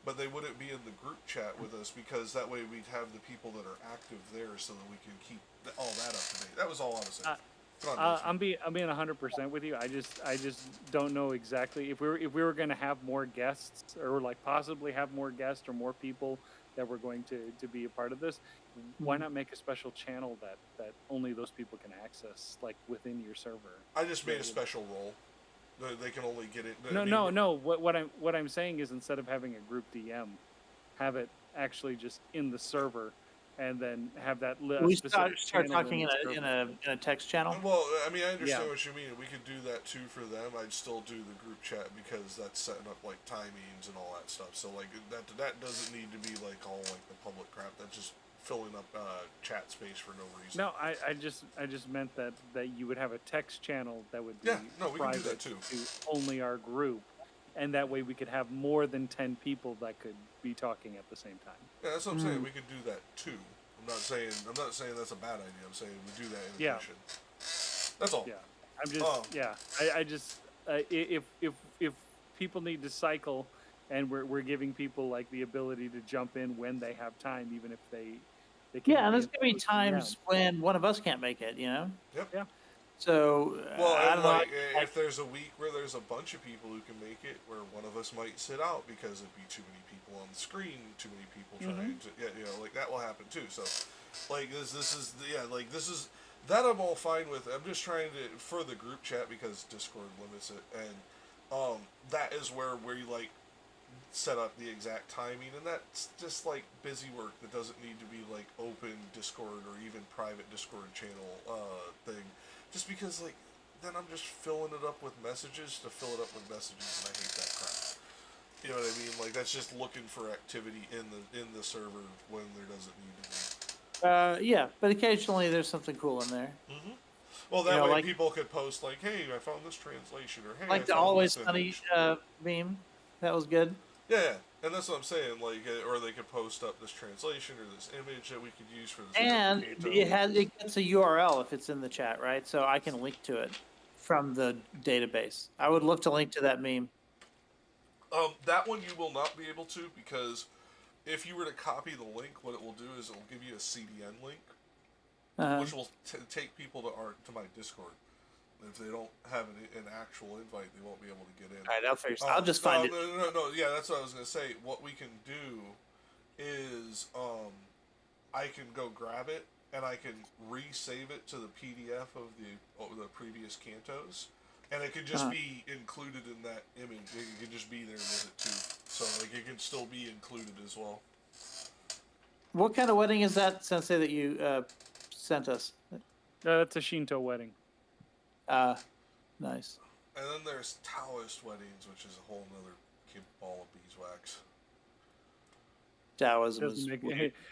but they wouldn't be in the group chat with us because that way we'd have the people that are active there, so that we can keep all that up to date. That was all I was saying. Go on, Nathan. I'm being 100% with you. I just don't know exactly if we were going to have more guests or like possibly have more guests or more people that were going to be a part of this. Why not make a special channel that only those people can access, like within your server? I just made a special roll. They can only get it. No. What I'm saying is instead of having a group DM, have it actually just in the server, and then have that We specific start channel talking the in server. a text channel. Well, I mean, I understand Yeah. what you mean. We could do that too for them. I'd still do the group chat because that's setting up like timings and all that stuff. So like that doesn't need to be like all like the public crap. That's just filling up chat space for no reason. No, I just meant that you would have a text channel that would be Yeah, no, we can do private that too. to only our group, and that way we could have more than 10 people that could be talking at the same time. Yeah, that's what I'm saying. We could do that too. I'm not saying that's a bad idea. I'm saying we do that in Yeah. addition. That's all. Yeah, I'm just yeah. I just if people need to cycle, and we're giving people like the ability to jump in when they have time, even if they can't. Yeah, and there's in gonna be those times DMs. when one of us can't make it. Yep. Yeah. So Well, I and don't know. like if there's a week where there's a bunch of people who can make it, where one of us might sit out because it'd be too many people on the screen, too many people trying to, like that will happen too. So, like this is that I'm all fine with. I'm just trying to for the group chat because Discord limits it, and that is where you like set up the exact timing, and that's just like busy work that doesn't need to be like open Discord or even private Discord channel thing. Just because, like, then I'm just filling it up with messages to fill it up with messages, and I hate that crap. You know what I mean? Like, that's just looking for activity in the server when there doesn't need to be. Yeah, but occasionally there's something cool in there. Well, that You know, way like- people could post like, "Hey, I found this translation," or "Hey, Like I the found Always this Sunny image." meme. That was good. Yeah, and that's what I'm saying. Like, or they could post up this translation or this image that we could use for this. And Canto. it gets a URL if it's in the chat, right? So I can link to it from the database. I would love to link to that meme. That one you will not be able to because if you were to copy the link, what it will do is it will give you a CDN link, which will take people to my Discord. If they don't have an actual invite, they won't be able to get in. All right, I'll just find it. No. Yeah, that's what I was gonna say. What we can do is, I can go grab it and I can resave it to the PDF of the previous cantos, and it could just be included in that image. It could just be there with it too. So like it can still be included as well. What kind of wedding is that, Sensei, that you sent us? That's a Shinto wedding. Nice. And then there's Taoist weddings, which is a whole nother ball of beeswax. Taoism is.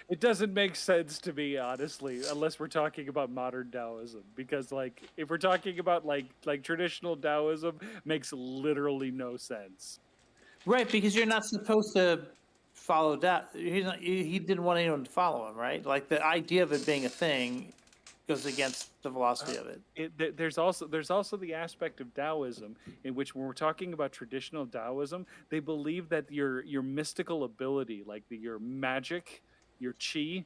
It doesn't make sense to me, honestly, unless we're talking about modern Taoism. Because, like, if we're talking about like traditional Taoism, makes literally no sense. Right, because you're not supposed to follow that. He didn't want anyone to follow him, right? Like the idea of it being a thing goes against the philosophy of it. There's also the aspect of Taoism in which when we're talking about traditional Taoism, they believe that your mystical ability, like your magic, your chi,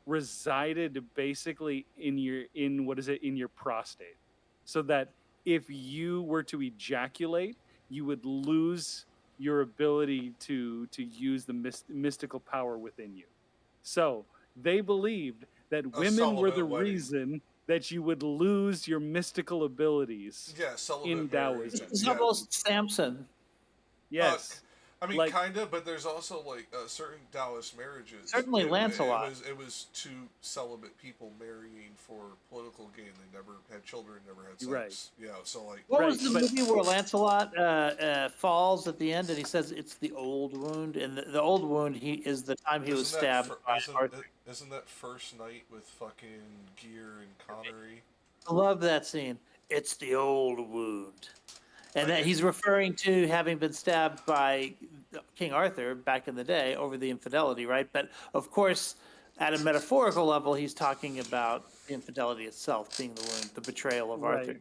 resided basically in your prostate, so that if you were to ejaculate, you would lose your ability to use the mystical power within you. So they believed that women were the reason that you would lose your mystical abilities. Yeah, celibate in marriage. Taoism. It's Yeah. almost Samson. Yes. I mean, Like- kind of, but there's also like certain Taoist marriages. Certainly Lancelot. It was two celibate people marrying for political gain. They never had children, never had sex. Right. Yeah, so like. What Right, was the but- movie where Lancelot falls at the end and he says it's the old wound? And the old wound is the time he was Isn't that stabbed by Arthur. isn't that first night with fucking Gear and Connery? I love that scene. It's the old wound. And that he's referring to having been stabbed by King Arthur back in the day over the infidelity, right? But of course, at a metaphorical level, he's talking about the infidelity itself being the wound, the betrayal of Right. Arthur.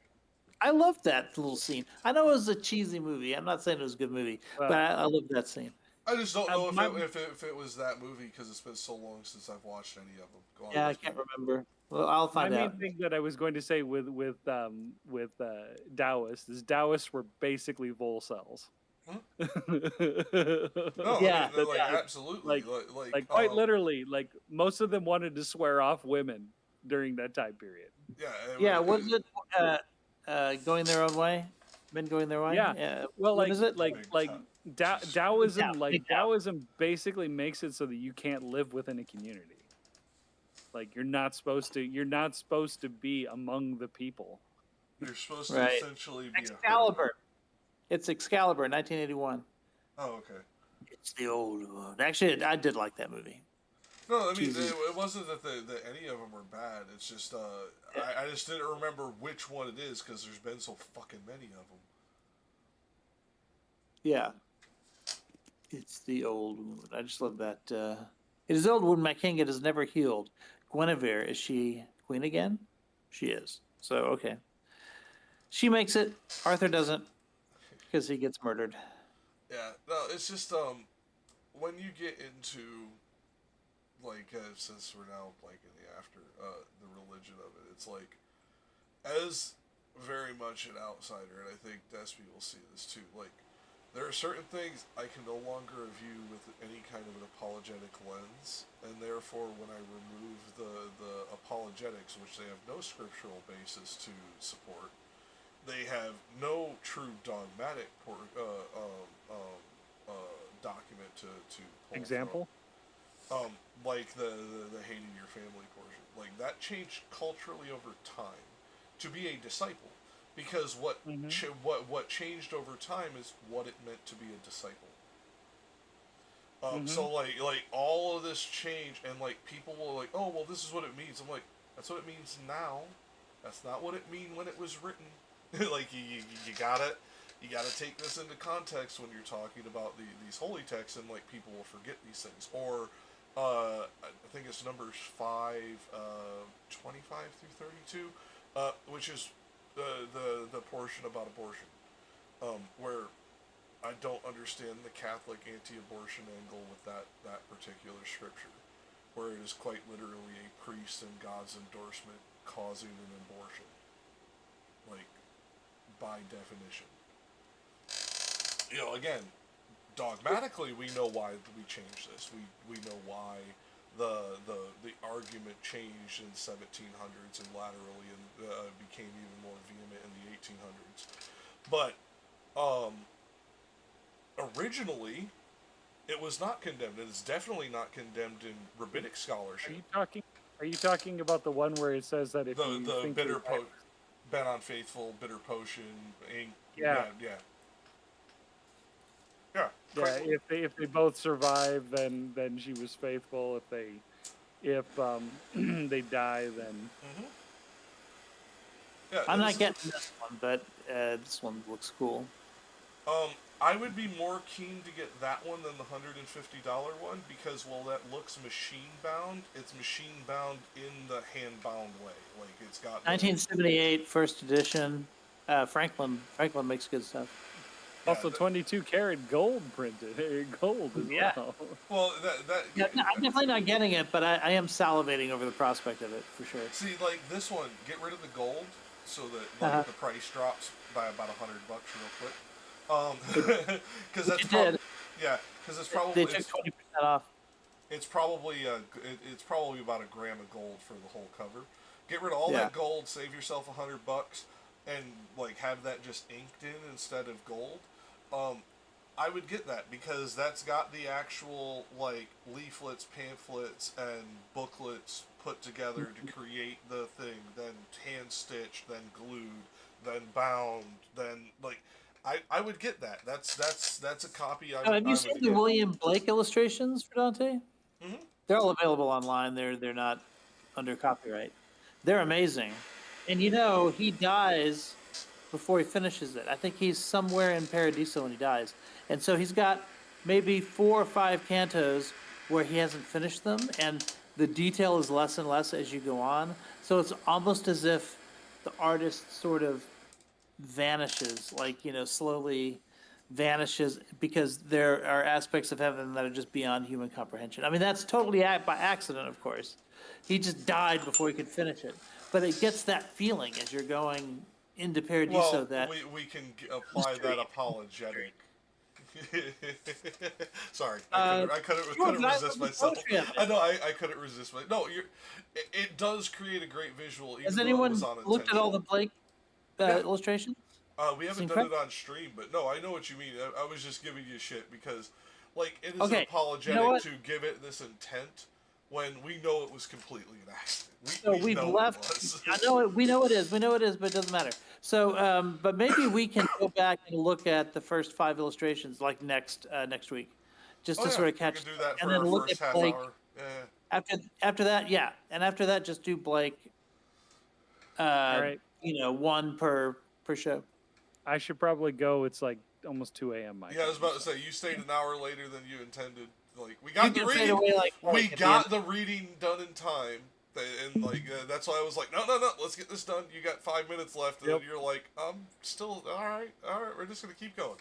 I loved that little scene. I know it was a cheesy movie. I'm not saying it was a good movie, Well, but I loved that scene. I just don't know my- if it was that movie because it's been so long since I've watched any of them. Go on, Yeah, I Leslie. can't remember. Well, I'll My find main out. thing that I was going to say with Taoists is Taoists were basically Vol cells. Hmm? No, Yeah, like absolutely, like quite literally, like most of them wanted to swear off women during that time period. Yeah, Yeah, was it going their own way? Men going their way? Yeah. Well, what like is it? like Big like Tao. Taoism, Big like Tao. Taoism basically makes it so that you can't live within a community. Like you're not supposed to be among the people. You're supposed Right. to essentially be Excalibur. It's Excalibur, 1981. Oh, okay. It's the old one. Actually, I did like that movie. No, I mean Jesus. it wasn't that any of them were bad. It's just I just didn't remember which one it is because there's been so fucking many of them. Yeah. It's the old wound. I just love that. It is the old wound, my king. It is never healed. Guinevere, is she queen again? She is. So, okay. She makes it. Arthur doesn't because he gets murdered. Yeah, no, it's just when you get into like since we're now like in the after the religion of it, it's like as very much an outsider, and I think Despy will see this too. Like there are certain things I can no longer view with any kind of an apologetic lens, and therefore when I remove the apologetics, which they have no scriptural basis to support, they have no true dogmatic document to pull Example. from. Like the hating your family portion, like that changed culturally over time to be a disciple, because what what changed over time is what it meant to be a disciple. So like all of this change, and like people were like, oh well, this is what it means. I'm like, that's what it means now. That's not what it mean when it was written. Like you gotta take this into context when you're talking about these holy texts, and like people will forget these things. Or I think it's Numbers 5, 25 through 32, which is the portion about abortion, where I don't understand the Catholic anti-abortion angle with that particular scripture, where it is quite literally a priest and God's endorsement causing an abortion, like by definition. You know, again, dogmatically, we know why we changed this. We know why the argument changed in the 1700s and laterally, and became even more vehement in the 1800s. But originally, it was not condemned. It is definitely not condemned in rabbinic scholarship. Are you talking about the one where it says that if you The think bitter you're- Ben unfaithful, bitter potion, ink. Yeah. Yeah. Yeah, if they both survive, then she was faithful. If they die, then Yeah, I'm not this- getting this one, but this one looks cool. I would be more keen to get that one than the $150 one, because while that looks machine bound, it's machine bound in the hand bound way. Like it's got 1978, first edition. Franklin makes good stuff. also 22 karat gold printed, gold as Yeah. well. Well, Yeah, no, I'm definitely not getting it, but I am salivating over the prospect of it for sure. see, like this one, get rid of the gold so that like the price drops by about $100 real quick. Because that's It did. yeah, because it's probably They took 20% off. it's probably about a gram of gold for the whole cover. Get rid of all Yeah. that gold, save yourself $100, and like have that just inked in instead of gold. I would get that, because that's got the actual like leaflets, pamphlets, and booklets put together to create the thing, then hand stitched, then glued, then bound, then like I would get that. That's a copy. I Have you seen the get. William Blake illustrations for Dante? Mm-hmm. They're all available online. They're not under copyright. They're amazing. And you know, he dies before he finishes it. I think he's somewhere in Paradiso when he dies. And so he's got maybe 4 or 5 cantos where he hasn't finished them, and the detail is less and less as you go on. So it's almost as if the artist sort of vanishes, like, slowly vanishes, because there are aspects of heaven that are just beyond human comprehension. I mean, that's totally by accident, of course. He just died before he could finish it. But it gets that feeling as you're going into Paradiso Well, that... we can apply mystery. that apologetic. Sorry, Sure, I couldn't but I resist love the myself. poetry of it. I know I couldn't resist my. No, it does create a great visual. Even Has though anyone it was looked at all the Blake Yeah. illustrations? We haven't It's done it on stream, but no, I know what you mean. I was just giving you shit because, like, it is Okay, apologetic what? to give it this intent when we know it was completely an accident. So we we've know left. It was. I know it. We know it is. We know it is, but it doesn't matter. So, but maybe we can go back and look at the first 5 illustrations, like next week, just Oh, to yeah, sort of we catch. can do that and for then our look first at half Blake hour. after that. Yeah, and after that, just do Blake. All right. One per show. I should probably go. It's like almost 2 a.m. my Yeah, I was time, about to so- say you stayed an hour later than you intended. Like we You got the can fade reading, away like we at the got end. the reading done in time, and like that's why I was like, no, let's get this done. You got 5 minutes left, and Yep. then you're like, still all right, we're just gonna keep going.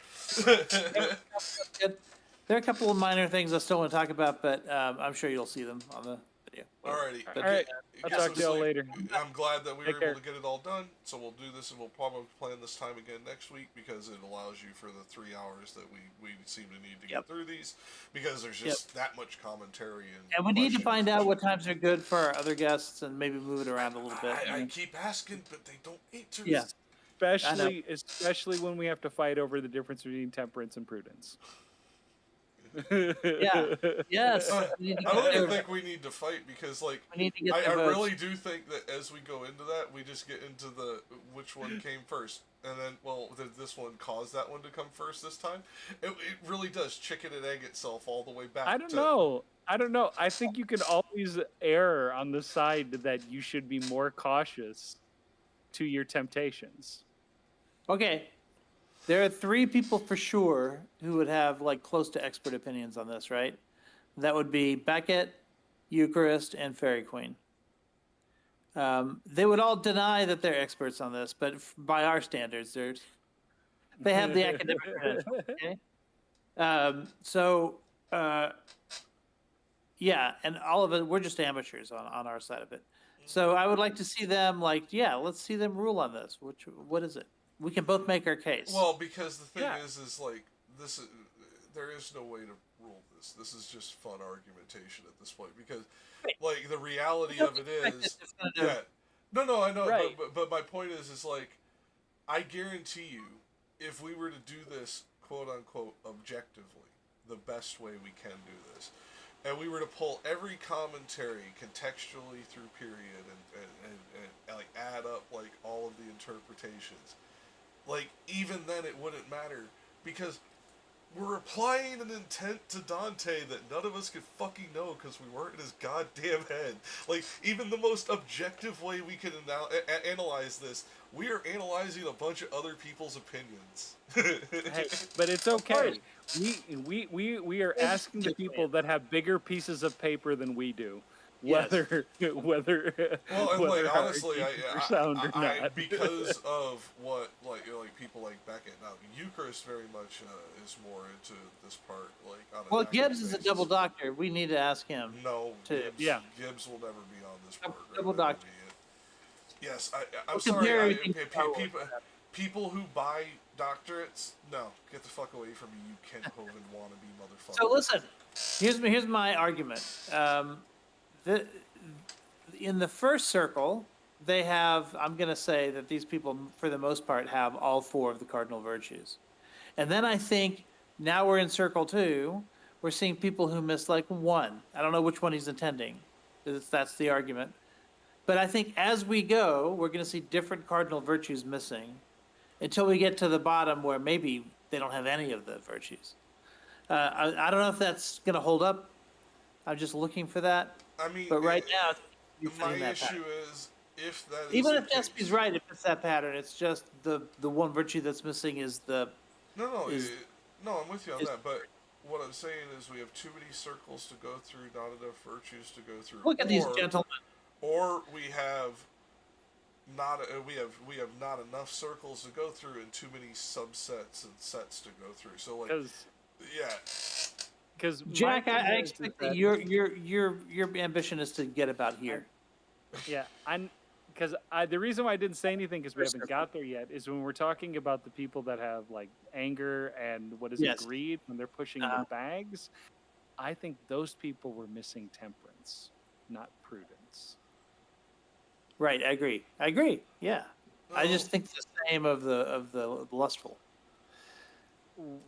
There are a couple of minor things I still want to talk about, but I'm sure you'll see them on the video. Alrighty. All right. I'll Get talk some to y'all sleep. later. I'm glad that we Take were care. able to get it all done. So we'll do this, and we'll probably plan this time again next week because it allows you for the 3 hours that we seem to need to Yep. get through these because there's just that much commentary And we need to question. find out what times are good for our other guests and maybe move it around a little bit. I keep asking, but they don't answer. Yeah. Especially when we have to fight over the difference between temperance and prudence. Yeah. Yes. I we need to don't get even there. think we need to fight because, like, We need to get I the votes. really do think that as we go into that, we just get into the which one came first, and then, well, did this one cause that one to come first this time? It really does chicken and egg itself all the way back. I don't know. I think you can always err on the side that you should be more cautious to your temptations. Okay. There are 3 people for sure who would have like close to expert opinions on this, right? That would be Beckett, Eucharist, and Fairy Queen. They would all deny that they're experts on this, but by our standards, they have the academic credentials. Okay. Yeah, and all of it, we're just amateurs on our side of it. So I would like to see them let's see them rule on this. What is it? We can both make our case. Well, because the thing Yeah. is like this. There is no way to rule this. This is just fun argumentation at this point because, like, the reality of it is, yeah. No, I know, Right. but my point is like, I guarantee you, if we were to do this quote unquote objectively, the best way we can do this, and we were to pull every commentary contextually through period and like add up like all of the interpretations, like even then it wouldn't matter because we're applying an intent to Dante that none of us could fucking know because we weren't in his goddamn head. Like, even the most objective way we can analyze this, we are analyzing a bunch of other people's opinions. Hey, but it's okay. We are asking the people that have bigger pieces of paper than we do, whether Well, and like our honestly, arguments are sound or I not. because of what like people like Beckett now, Eucharist very much is more into this part like on an Well, active Gibbs is a basis. double doctor. We need to ask him. No, to- Gibbs, Yeah. Gibbs will never be on this program. Double Never doctor. be it. Yes, I'm We'll sorry. compare everything to Star Wars. People who buy doctorates, no, get the fuck away from me, you Kent Hovind wannabe motherfucker. So listen, here's my argument. In the first circle, they have. I'm going to say that these people, for the most part, have all 4 of the cardinal virtues, and then I think now we're in circle 2. We're seeing people who miss like 1. I don't know which one he's intending. That's the argument. But I think as we go, we're going to see different cardinal virtues missing until we get to the bottom where maybe they don't have any of the virtues. I don't know if that's going to hold up. I'm just looking for that. I mean, But right now, you're my feeling that issue pattern. is if that is Even the if Despy's case- right, if it's that pattern, it's just the one virtue that's missing is the. No, is- no, I'm with you on is- that. But what I'm saying is, we have too many circles to go through, not enough virtues to go through. Look at these gentlemen. Or we have not we have not enough circles to go through, and too many subsets and sets to go through. So like, yeah. Because Jack, I expect that your ambition is to get about here. Yeah, because the reason why I didn't say anything because we haven't got there yet is when we're talking about the people that have like anger and greed when they're pushing the bags. I think those people were missing temperance, not prudence. Right, I agree. Yeah, I just think the same of the lustful.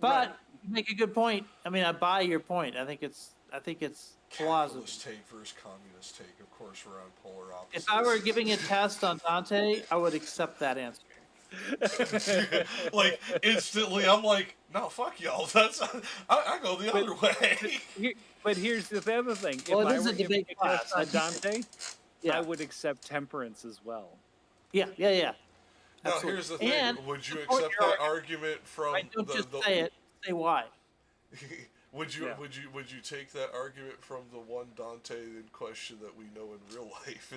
But you make a good point. I mean, I buy your point. I think it's plausible. Capitalist take versus communist take. Of course, we're on polar opposites. If I were giving a test on Dante, I would accept that answer. Like instantly, I'm like, no, fuck y'all. That's I go the other way. But here's the other thing. Well, if it I is were a giving debate a test class. on Dante, Yeah. I would accept temperance as well. Yeah. Now, Absolutely. here's the thing. And Would you support accept your that argument from Right, don't just the say it. Say why. would you Yeah. would you take that argument from the one Dante in question that we know in real life?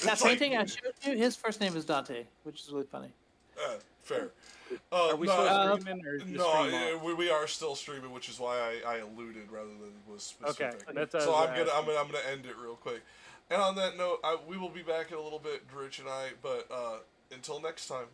That It's like- painting I showed you, his first name is Dante, which is really funny. Fair. Are we still streaming or just stream off? we are still streaming, which is why I alluded rather than was specific. Okay, that's So I'm asking. gonna end it real quick. And on that note, we will be back in a little bit, Rich and I. But until next time.